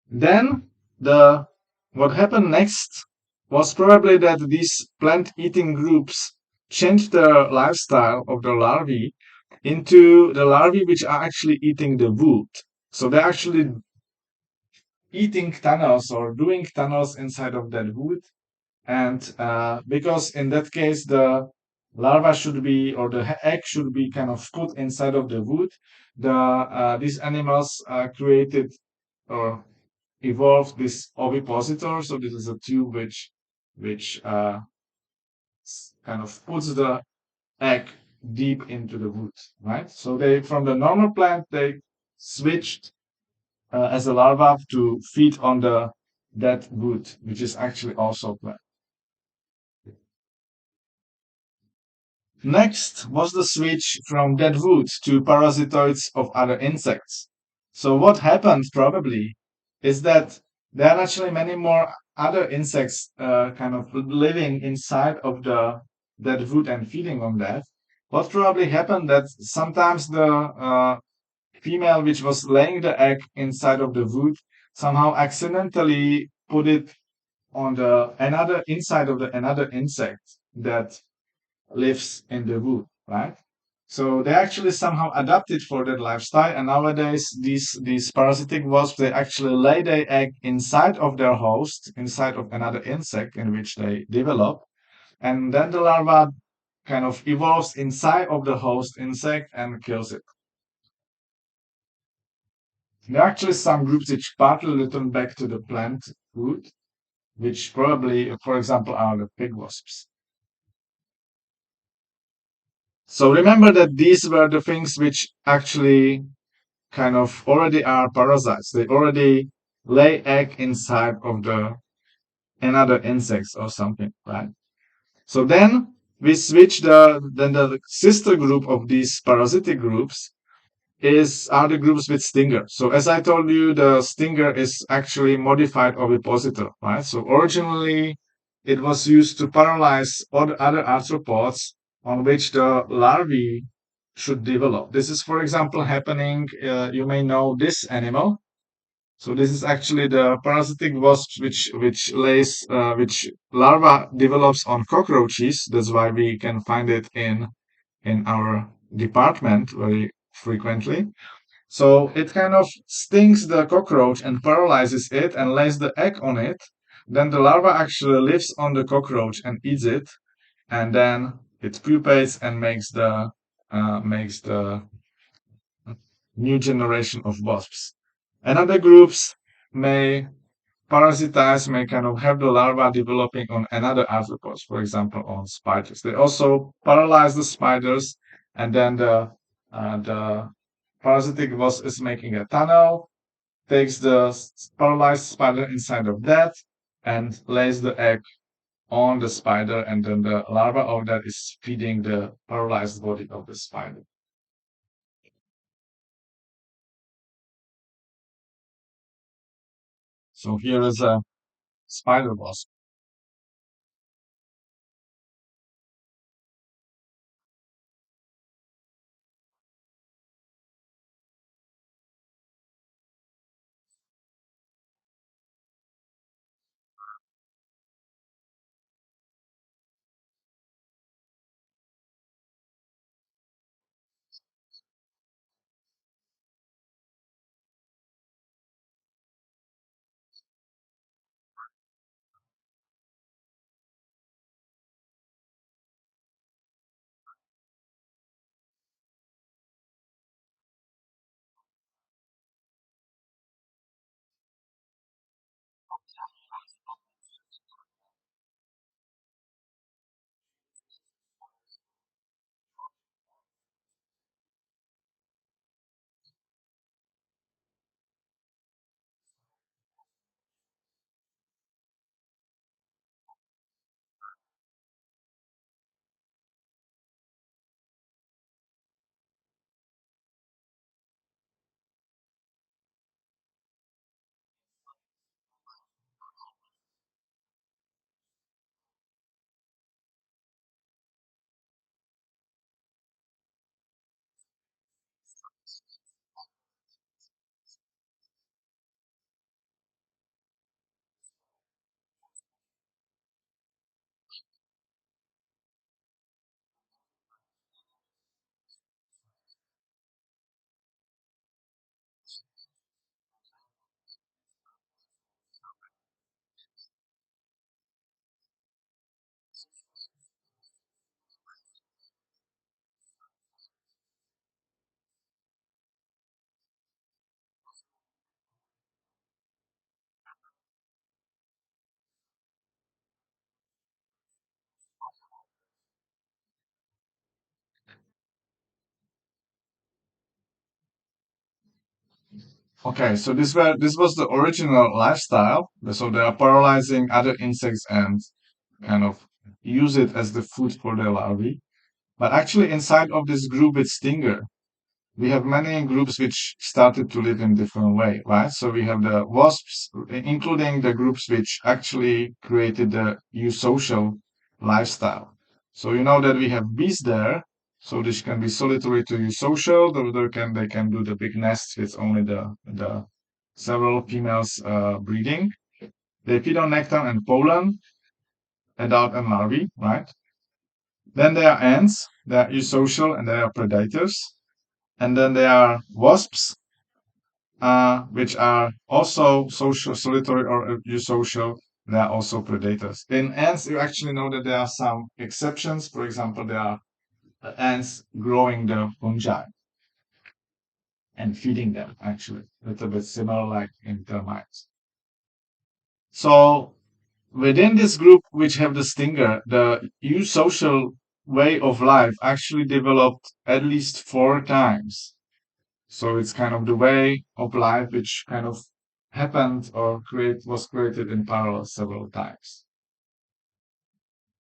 Then the what happened next was probably that these plant-eating groups changed the lifestyle of the larvae into the larvae which are actually eating the wood. So they're actually eating tunnels or doing tunnels inside of that wood. And because in that case, the larva should be, or the egg should be kind of put inside of the wood, these animals created or evolved this ovipositor. So this is a tube which kind of puts the egg deep into the wood, right? So they from the normal plant they switched as a larva to feed on the dead wood, which is actually also plant. Next was the switch from dead wood to parasitoids of other insects. So what happened probably is that there are actually many more other insects kind of living inside of the dead wood and feeding on that. What probably happened that sometimes the female which was laying the egg inside of the wood somehow accidentally put it on the another inside of the another insect that lives in the wood, right? So they actually somehow adapted for that lifestyle, and nowadays these parasitic wasps they actually lay their egg inside of their host, inside of another insect in which they develop, and then the larva kind of evolves inside of the host insect and kills it. There are actually some groups which partly return back to the plant food, which probably, for example, are the pig wasps. So remember that these were the things which actually kind of already are parasites. They already lay egg inside of the another insects or something, right? So then we switch the sister group of these parasitic groups is are the groups with stinger. So as I told you, the stinger is actually modified ovipositor, right? So originally it was used to paralyze all the other arthropods on which the larvae should develop. This is, for example, happening. You may know this animal. So this is actually the parasitic wasp which larva develops on cockroaches. That's why we can find it in our department very frequently. So it kind of stings the cockroach and paralyzes it and lays the egg on it. Then the larva actually lives on the cockroach and eats it, and then it pupates and makes the new generation of wasps. Another groups may parasitize, may kind of have the larva developing on another arthropods, for example, on spiders. They also paralyze the spiders, and then the parasitic wasp is making a tunnel, takes the paralyzed spider inside of that, and lays the egg on the spider, and then the larva of that is feeding the paralyzed body of the spider. So here is a spider wasp. Okay, so this was the original lifestyle. So they are paralyzing other insects and kind of use it as the food for their larvae. But actually, inside of this group with Stinger, we have many groups which started to live in different way, right? So we have the wasps, including the groups which actually created the eusocial lifestyle. So you know that we have bees there. So this can be solitary to eusocial. They can do the big nests with only the several females breeding. They feed on nectar and pollen, adult and larvae, right? Then there are ants. They are eusocial and they are predators. And then there are wasps, which are also social, solitary or eusocial. They are also predators. In ants, you actually know that there are some exceptions. For example, there are ants growing the fungi and feeding them, actually. A little bit similar like in termites. So within this group, which have the stinger, the eusocial way of life actually developed at least 4 times. So it's kind of the way of life which kind of happened or was created in parallel several times.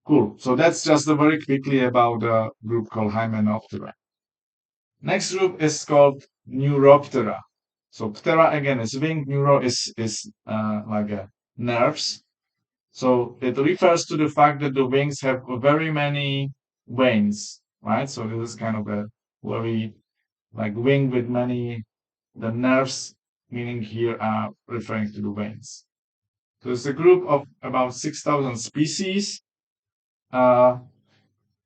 Cool. So that's just very quickly about the group called Hymenoptera. Next group is called Neuroptera. So ptera again is wing, neuro is like a nerves. So it refers to the fact that the wings have very many veins, right? So this is kind of a very like wing with many the nerves, meaning here are referring to the veins. So it's a group of about 6,000 species. Uh,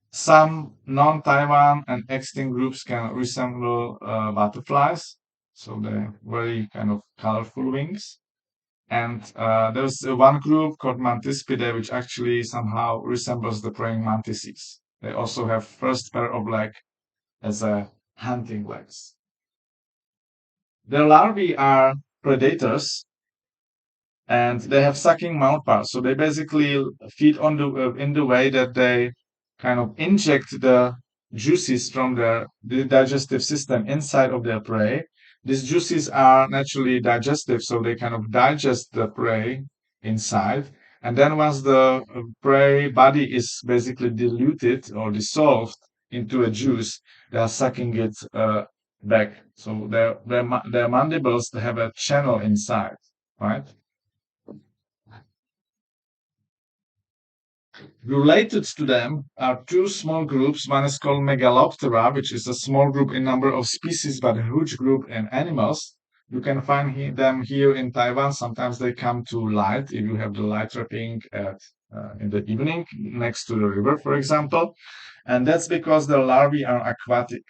some non-Taiwan and extinct groups can resemble butterflies, so they're very kind of colorful wings. And there's one group called Mantispidae, which actually somehow resembles the praying mantises. They also have first pair of legs as a hunting legs. Their larvae are predators and they have sucking mouthparts. So they basically feed on the in the way that they kind of inject the juices from the digestive system inside of their prey. These juices are naturally digestive, so they kind of digest the prey inside. And then once the prey body is basically diluted or dissolved into a juice, they are sucking it back. So their mandibles they have a channel inside, right? Related to them are two small groups. One is called Megaloptera, which is a small group in number of species, but a huge group in animals. You can find them here in Taiwan. Sometimes they come to light if you have the light trapping in the evening next to the river, for example. And that's because the larvae are aquatic.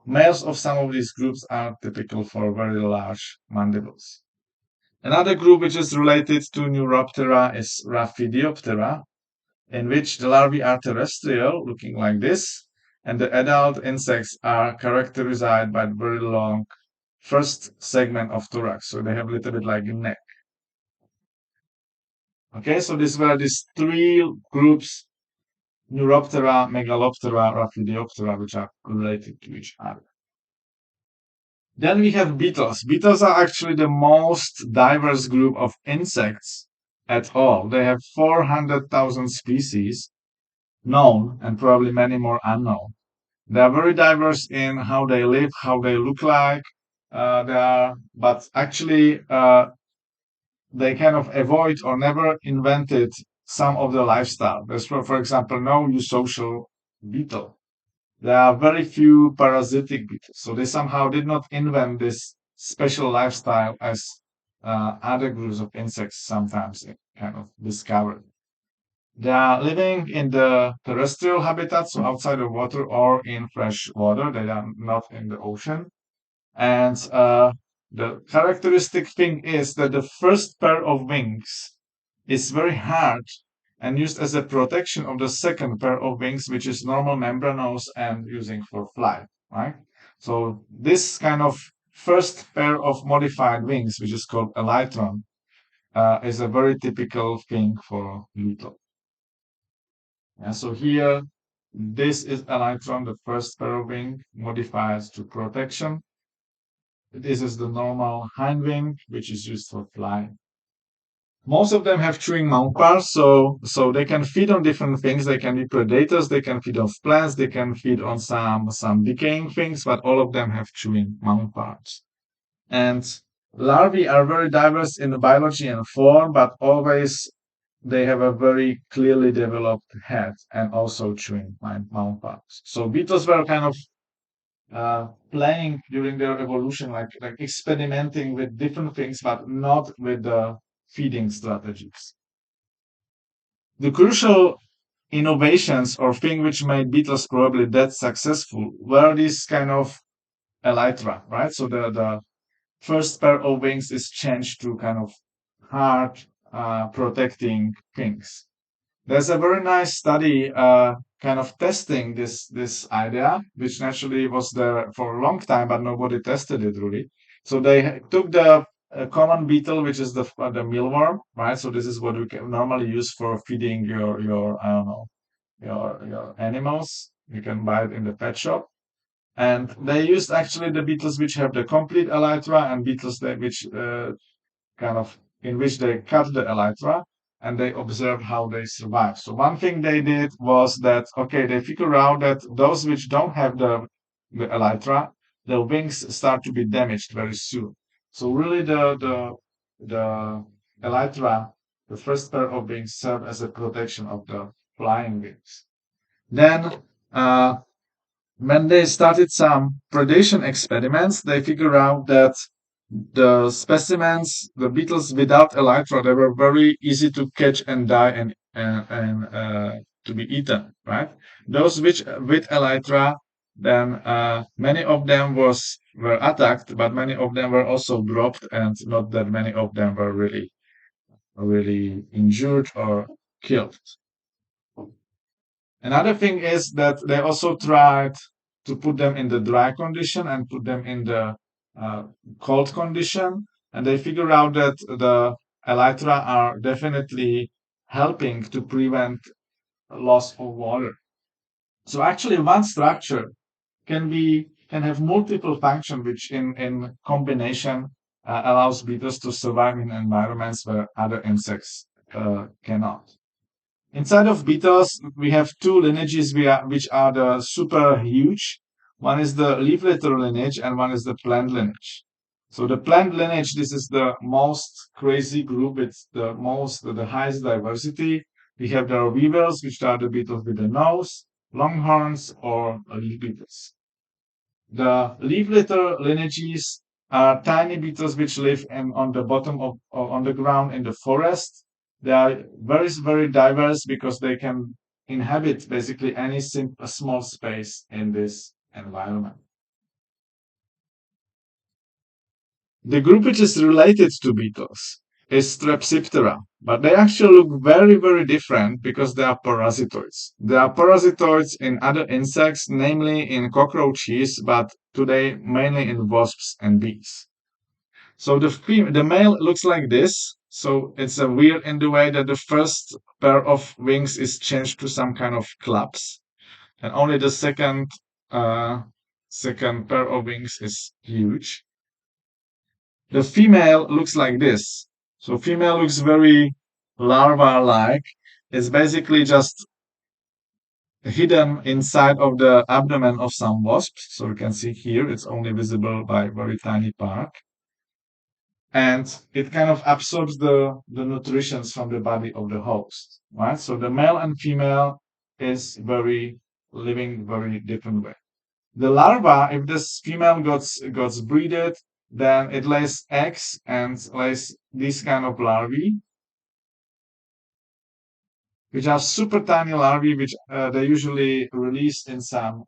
Males of some of these groups are typical for very large mandibles. Another group which is related to Neuroptera is Raphidioptera, in which the larvae are terrestrial, looking like this, and the adult insects are characterized by very long first segment of thorax. So they have a little bit like a neck. Okay, so these were these three groups, Neuroptera, Megaloptera, Raphidioptera, which are related to each other. Then we have beetles. Beetles are actually the most diverse group of insects at all. They have 400,000 species known and probably many more unknown. They are very diverse in how they live, how they look like. But actually, they kind of avoid or never invented some of the lifestyle. There's, for example, no eusocial beetle. There are very few parasitic beetles, so they somehow did not invent this special lifestyle as other groups of insects sometimes kind of discovered. They are living in the terrestrial habitats, so outside of water or in fresh water. They are not in the ocean. And the characteristic thing is that the first pair of wings is very hard and used as a protection of the second pair of wings, which is normal membranous and using for flight, right? So this kind of first pair of modified wings, which is called elytron, is a very typical thing for beetle. And so here, this is elytron, the first pair of wing, modifies to protection. This is the normal hind wing, which is used for flying. Most of them have chewing mouthparts, so they can feed on different things. They can be predators, they can feed on plants, they can feed on some decaying things, but all of them have chewing mouthparts. And larvae are very diverse in biology and form, but always they have a very clearly developed head and also chewing mouthparts. So beetles were kind of playing during their evolution, like experimenting with different things, but not with the feeding strategies. The crucial innovations or thing which made beetles probably that successful were these kind of elytra, right? So the first pair of wings is changed to kind of hard protecting things. There's a very nice study kind of testing this idea, which naturally was there for a long time, but nobody tested it really. So they took the common beetle, which is the mealworm, right? So this is what we can normally use for feeding your I don't know your animals. You can buy it in the pet shop. And they used actually the beetles which have the complete elytra and beetles that which kind of in which they cut the elytra and they observe how they survive. So one thing they did was that okay, they figure out that those which don't have the elytra, their wings start to be damaged very soon. So really the elytra, the first pair of wings, serve as a protection of the flying wings. Then when they started some predation experiments, they figured out that the specimens, the beetles without elytra, they were very easy to catch and die and to be eaten, right? Those which with elytra, then many of them were attacked, but many of them were also dropped, and not that many of them were really injured or killed. Another thing is that they also tried to put them in the dry condition and put them in the uh, cold condition, and they figure out that the elytra are definitely helping to prevent loss of water. So actually, one structure can have multiple functions, which in combination allows beetles to survive in environments where other insects cannot. Inside of beetles, we have two lineages which are the super huge. One is the leaf litter lineage and one is the plant lineage. So the plant lineage, this is the most crazy group. It's the highest diversity. We have the weevils, which are the beetles with the nose, longhorns, or leaf beetles. The leaf litter lineages are tiny beetles which live on the bottom of on the ground in the forest. They are very diverse because they can inhabit basically any a small space in this environment. The group which is related to beetles is Strepsiptera, but they actually look very different because they are parasitoids. They are parasitoids in other insects, namely in cockroaches, but today mainly in wasps and bees. So the male looks like this. So it's a weird in the way that the first pair of wings is changed to some kind of claps, and only the second pair of wings is huge. The female looks like this. So female looks very larva-like. It's basically just hidden inside of the abdomen of some wasps. So you can see here, it's only visible by very tiny part. And it kind of absorbs the nutritions from the body of the host, right? So the male and female is very living very different way. The larva, if this female gets breeded, then it lays eggs and lays these kind of larvae, which are super tiny larvae, which they usually release in some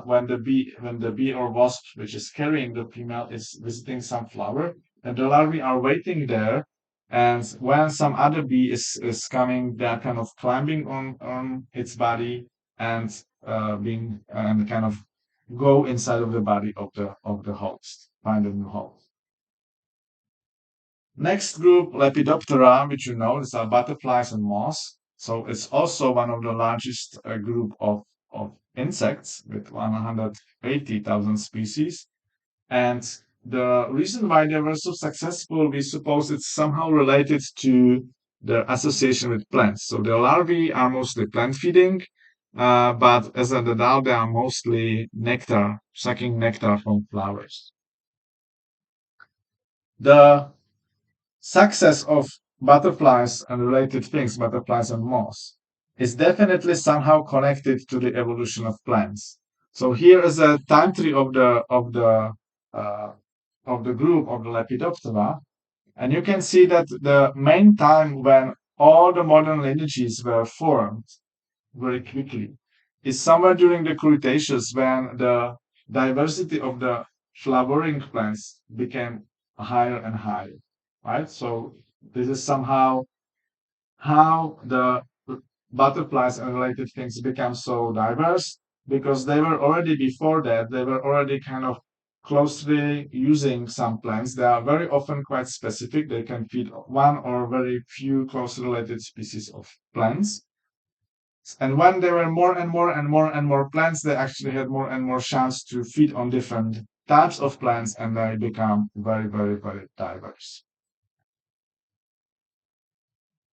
when the bee or wasp, which is carrying the female, is visiting some flower, and the larvae are waiting there. And when some other bee is coming, they are kind of climbing on its body and being and kind of go inside of the body of the host, find a new host. Next group, Lepidoptera, which you know, these are butterflies and moths. So it's also one of the largest group of insects with 180,000 species. And The reason why they were so successful, we suppose it's somehow related to their association with plants. So the larvae are mostly plant feeding, but as an adult, they are mostly nectar, sucking nectar from flowers. The success of butterflies and related things, butterflies and moths, is definitely somehow connected to the evolution of plants. So here is a time tree uh, of the group of the Lepidoptera, and you can see that the main time when all the modern lineages were formed very quickly is somewhere during the Cretaceous when the diversity of the flowering plants became higher and higher, right? So this is somehow how the butterflies and related things become so diverse because they were already before that, they were already kind of closely using some plants. They are very often quite specific. They can feed one or very few closely related species of plants. And when there were more and more and more and more plants, they actually had more and more chance to feed on different types of plants and they become very, very, very diverse.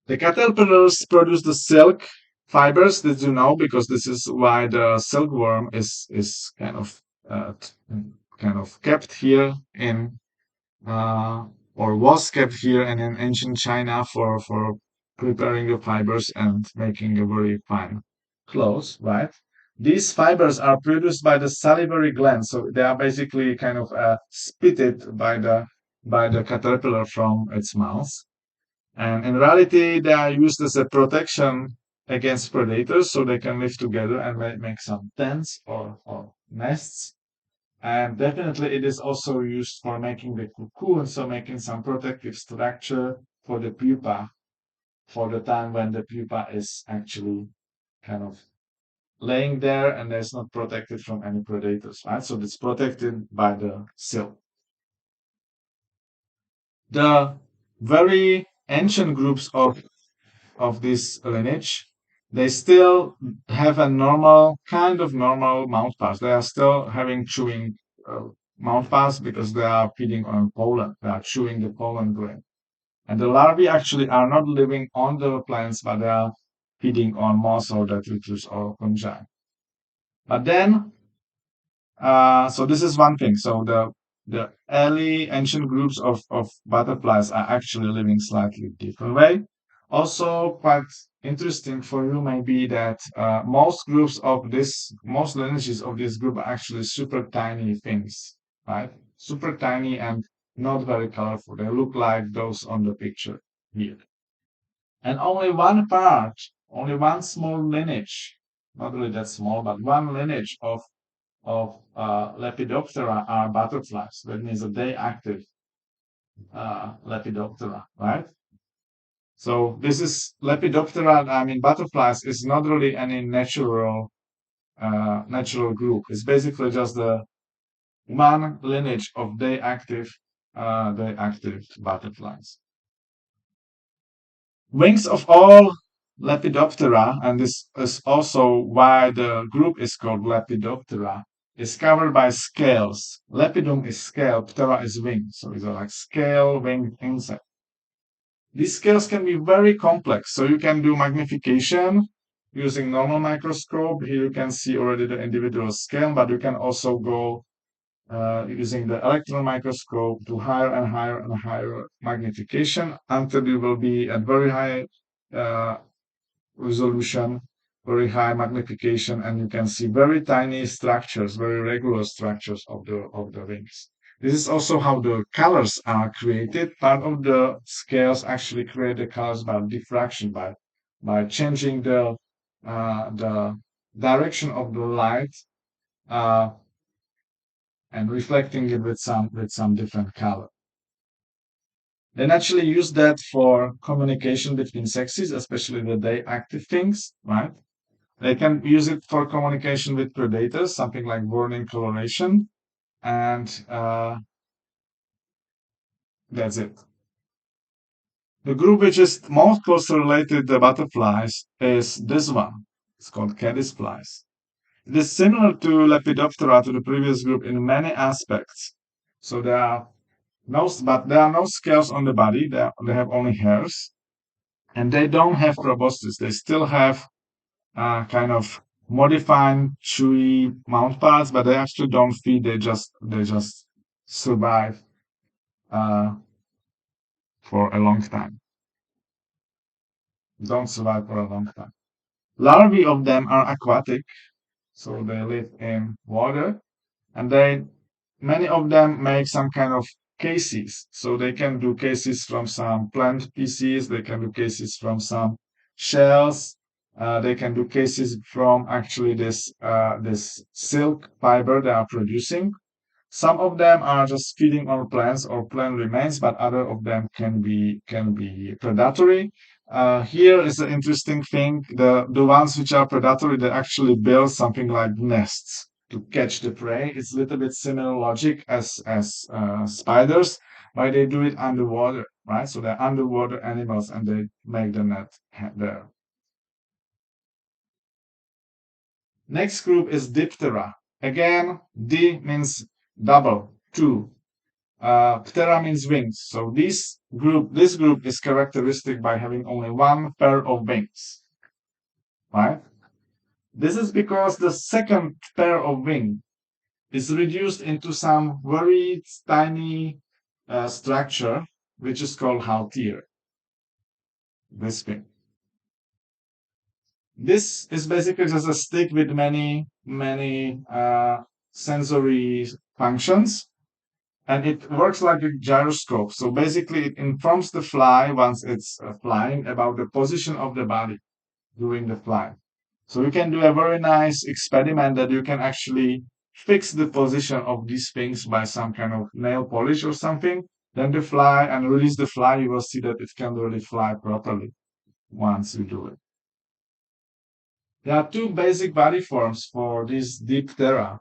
The caterpillars produce the silk fibers that you know because this is why the silkworm is kind of kept here in or was kept here in ancient China for preparing the fibers and making a very fine clothes, right? These fibers are produced by the salivary gland, so they are basically kind of spitted by the caterpillar from its mouth. And in reality, they are used as a protection against predators, so they can live together and make some tents or nests. And definitely, it is also used for making the cocoon, so making some protective structure for the pupa for the time when the pupa is actually kind of laying there and it's not protected from any predators, right? So it's protected by the silk. The very ancient groups of this lineage, they still have a normal, kind of normal mouthpass. They are still having chewing mouthpass because they are feeding on pollen. They are chewing the pollen grain. And the larvae actually are not living on the plants, but they are feeding on moss or detritus or fungi. But then so this is one thing. So the early ancient groups of butterflies are actually living slightly different way. Also, quite interesting for you may be that most lineages of this group are actually super tiny things, right? Super tiny and not very colorful. They look like those on the picture here. And only one small lineage, not really that small, but one lineage of Lepidoptera are butterflies. That means that they active Lepidoptera, right? So this is Lepidoptera. I mean, butterflies is not really any natural group. It's basically just the one lineage of day active butterflies. Wings of all Lepidoptera, and this is also why the group is called Lepidoptera, is covered by scales. Lepidum is scale, Ptera is wing, so it's like scale winged insect. These scales can be very complex, so you can do magnification using normal microscope. Here you can see already the individual scale, but you can also go using the electron microscope to higher and higher and higher magnification until you will be at very high uh, resolution, very high magnification, and you can see very tiny structures, very regular structures of the wings. This is also how the colors are created. Part of the scales actually create the colors by diffraction, by changing the direction of the light uh, and reflecting it with some different color. They naturally use that for communication between sexes, especially the day active things, right? They can use it for communication with predators, something like warning coloration, and that's it. The group which is most closely related to butterflies is this one. It's called caddisflies. It is similar to Lepidoptera, to the previous group, in many aspects. So there are but there are no scales on the body. They have only hairs, and they don't have proboscis. They still have kind of modified chewy mouth parts, but they actually don't feed. They just survive uh, for a long time. Don't survive for a long time. Larvae of them are aquatic, so they live in water, and many of them make some kind of cases. So they can do cases from some plant species, they can do cases from some shells, they can do cases from actually this silk fiber they are producing. Some of them are just feeding on plants or plant remains, but other of them can be predatory. Here is the interesting thing: the ones which are predatory, they actually build something like nests to catch the prey. It's a little bit similar logic as spiders, but they do it underwater, right? So they're underwater animals, and they make the net there. Next group is Diptera. Again, D means double, two. Ptera means wings. So this group is characteristic by having only one pair of wings, right? This is because the second pair of wing is reduced into some very tiny structure, which is called haltere. This thing. This is basically just a stick with many sensory functions, and it works like a gyroscope. So basically, it informs the fly once it's flying about the position of the body during the flight. So you can do a very nice experiment that you can actually fix the position of these things by some kind of nail polish or something. Then the fly and release the fly, you will see that it can really fly properly once you do it. There are two basic body forms for this Diptera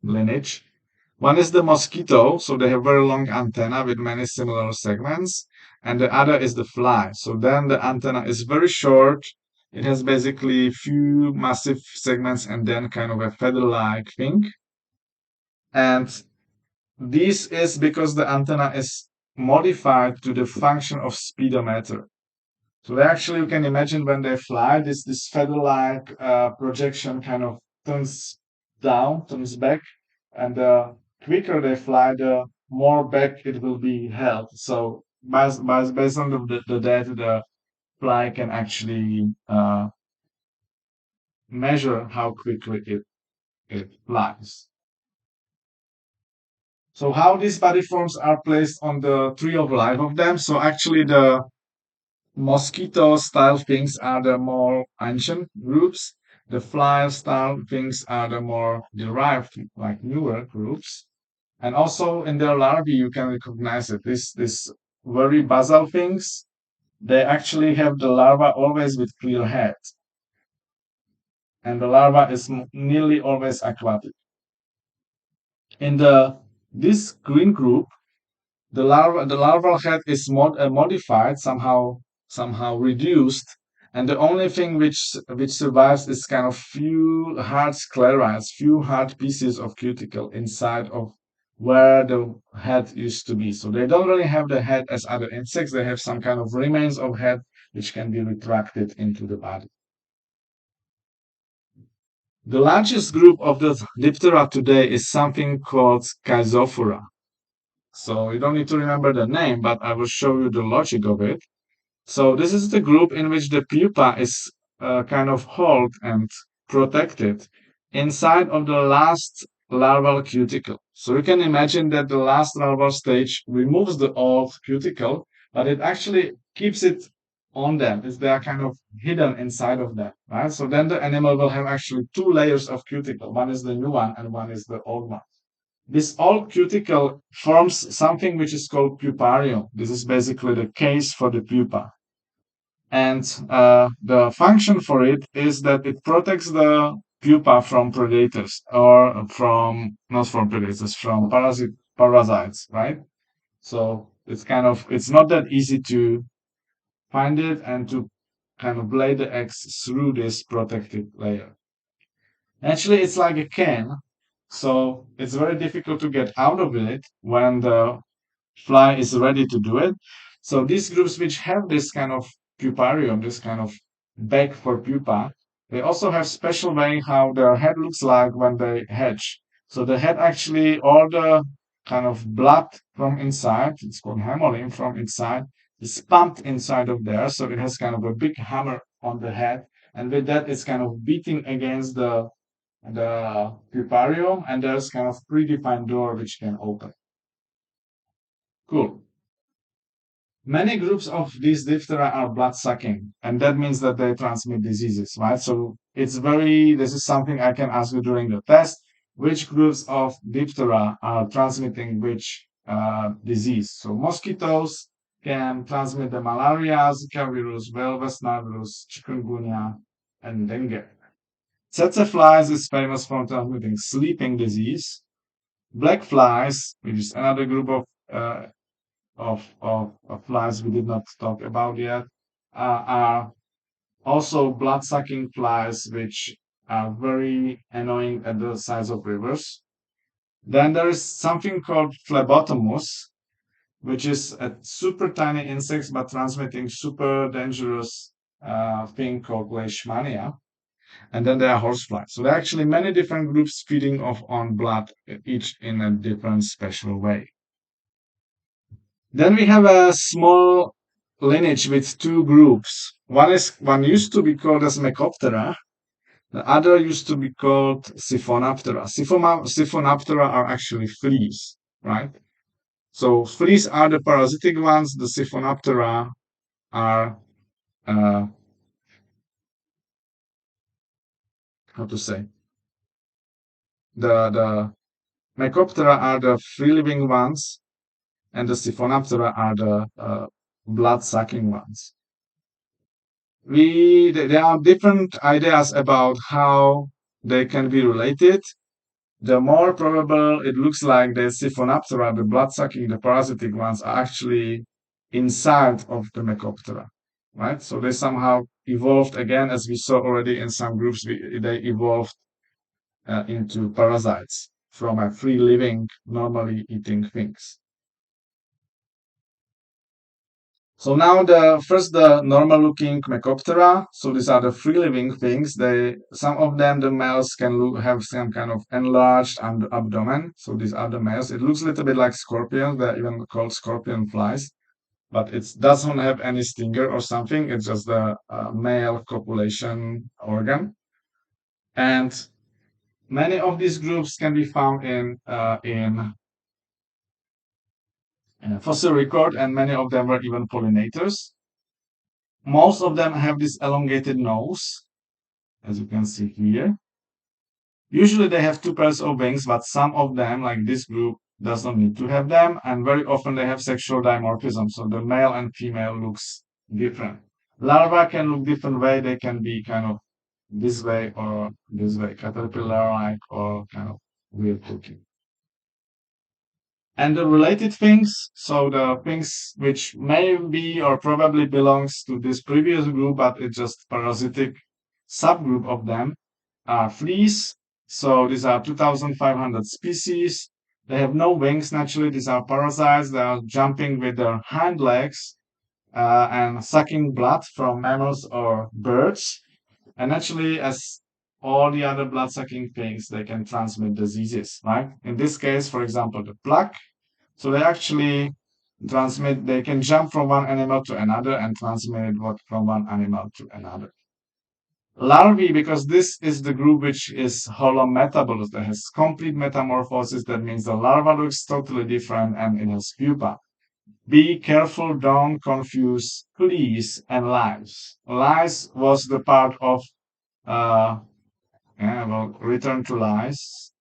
lineage. One is the mosquito, so they have very long antenna with many similar segments, and the other is the fly. So then the antenna is very short. It has basically few massive segments and then kind of a feather-like thing. And this is because the antenna is modified to the function of speedometer. So actually, you can imagine when they fly, this feather-like projection kind of turns down, turns back, and the quicker they fly, the more back it will be held. So based on the data, the fly can actually measure how quickly it flies. So how these body forms are placed on the tree of life of them? So actually, the mosquito-style things are the more ancient groups. The fly-style things are the more derived, like newer groups. And also in their larvae, you can recognize it. This very basal things, they actually have the larva always with clear head, and the larva is nearly always aquatic. In this green group, the larval head is modified, somehow reduced, and the only thing which survives is kind of few hard sclerites, few hard pieces of cuticle inside of where the head used to be. So they don't really have the head as other insects. They have some kind of remains of head which can be retracted into the body. The largest group of the Diptera today is something called Schizophora. So you don't need to remember the name, but I will show you the logic of it. So this is the group in which the pupa is kind of held and protected inside of the last larval cuticle. So you can imagine that the last larval stage removes the old cuticle, but it actually keeps it on them. They are kind of hidden inside of them, right? So then the animal will have actually two layers of cuticle. One is the new one and one is the old one. This old cuticle forms something which is called puparium. This is basically the case for the pupa. And the function for it is that it protects the pupa from predators or not from predators, from parasites, right? So it's not that easy to find it and to kind of lay the eggs through this protective layer. Actually, it's like a can. So it's very difficult to get out of it when the fly is ready to do it. So these groups which have this kind of puparium, this kind of bag for pupa, they also have special way how their head looks like when they hatch. So the head actually, all the kind of blood from inside, it's called hemolymph from inside, is pumped inside of there. So it has kind of a big hammer on the head. And with that, it's kind of beating against the puparium, and there's kind of predefined door which can open. Cool. Many groups of these diphthera are blood sucking, and that means that they transmit diseases, right? So this is something I can ask you during the test. Which groups of diphthera are transmitting which disease? So mosquitoes can transmit the malaria, Zika virus, West Nile virus, chikungunya, and dengue. Tsetse flies is famous for transmitting sleeping disease. Black flies, which is another group of flies we did not talk about yet, are also blood-sucking flies, which are very annoying at the sides of rivers. Then there is something called phlebotomus, which is a super tiny insect but transmitting super dangerous thing called leishmania. And then there are horseflies. So there are actually many different groups feeding off on blood, each in a different special way. Then we have a small lineage with two groups. One used to be called as Mecoptera. The other used to be called Siphonaptera. Siphonaptera are actually fleas, right? So fleas are the parasitic ones. The Siphonaptera are uh, how to say, the Mecoptera are the free living ones, and the Siphonaptera are the blood sucking ones. There are different ideas about how they can be related. The more probable it looks like the Siphonaptera, the blood-sucking, the parasitic ones, are actually inside of the Mecoptera, right? So they somehow evolved again, as we saw already in some groups, they evolved into parasites from a free living, normally eating things. So now the normal looking Mecoptera. So these are the free living things. Some of them the males can have some kind of enlarged abdomen. So these are the males. It looks a little bit like scorpions. They're even called scorpion flies, but it doesn't have any stinger or something. It's just the male copulation organ. And many of these groups can be found in fossil record, and many of them were even pollinators. Most of them have this elongated nose, as you can see here. Usually they have two pairs of wings, but some of them, like this group, does not need to have them, and very often they have sexual dimorphism, so the male and female looks different. Larvae can look different way. They can be kind of this way or this way, caterpillar-like or kind of weird looking. And the related things, so the things which may be or probably belongs to this previous group, but it's just parasitic subgroup of them, are fleas. So these are 2,500 species. They have no wings naturally. These are parasites. They are jumping with their hind legs and sucking blood from mammals or birds. And naturally, as all the other blood-sucking things, they can transmit diseases, right? In this case, for example, the plague. So they actually they can jump from one animal to another and transmit what from one animal to another. Larvae, because this is the group which is holometabolous, that has complete metamorphosis, that means the larva looks totally different and it has pupa. Be careful, don't confuse fleas and lice. Lice was the part of, return to lice.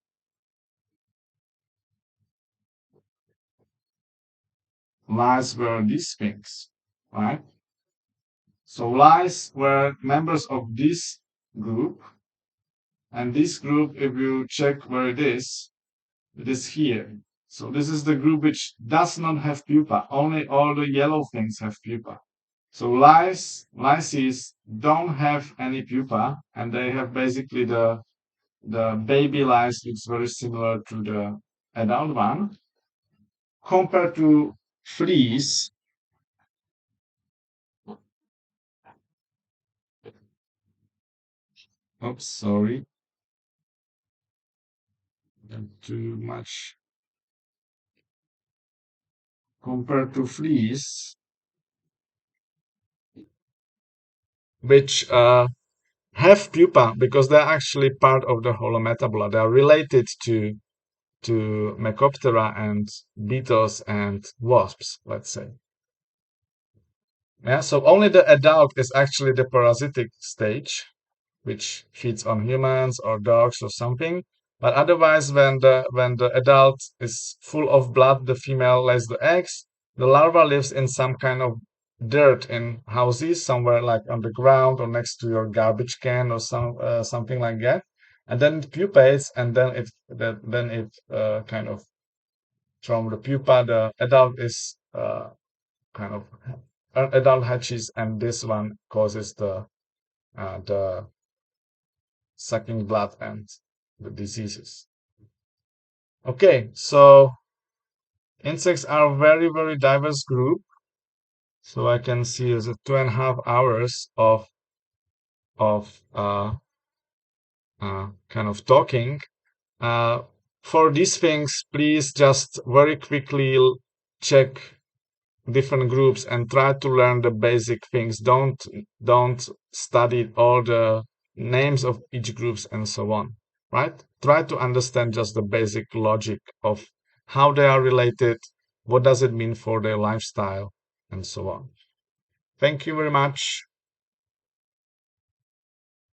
Lice were these things, right? So lice were members of this group, and this group, if you check where it is here. So this is the group which does not have pupa. Only all the yellow things have pupa. So lices don't have any pupa, and they have basically the baby lice is very similar to the adult one. Compared to fleas, oops, sorry, not too much. Compared to fleas, which have pupa because they're actually part of the holometabula. They are related to Mecoptera and beetles and wasps, let's say. Yeah, so only the adult is actually the parasitic stage, which feeds on humans or dogs or something. But otherwise, when the adult is full of blood, the female lays the eggs. The larva lives in some kind of dirt in houses, somewhere like on the ground or next to your garbage can or something like that. And then it pupates, and then it kind of from the pupa, the adult is kind of adult hatches, and this one causes the sucking blood and the diseases. Okay, so insects are a very, very diverse group. So I can see there's a 2.5 hours of kind of talking. Uh, for these things, please just very quickly check different groups and try to learn the basic things. Don't study all the names of each groups and so on, right? Try to understand just the basic logic of how they are related, what does it mean for their lifestyle, and so on. Thank you very much.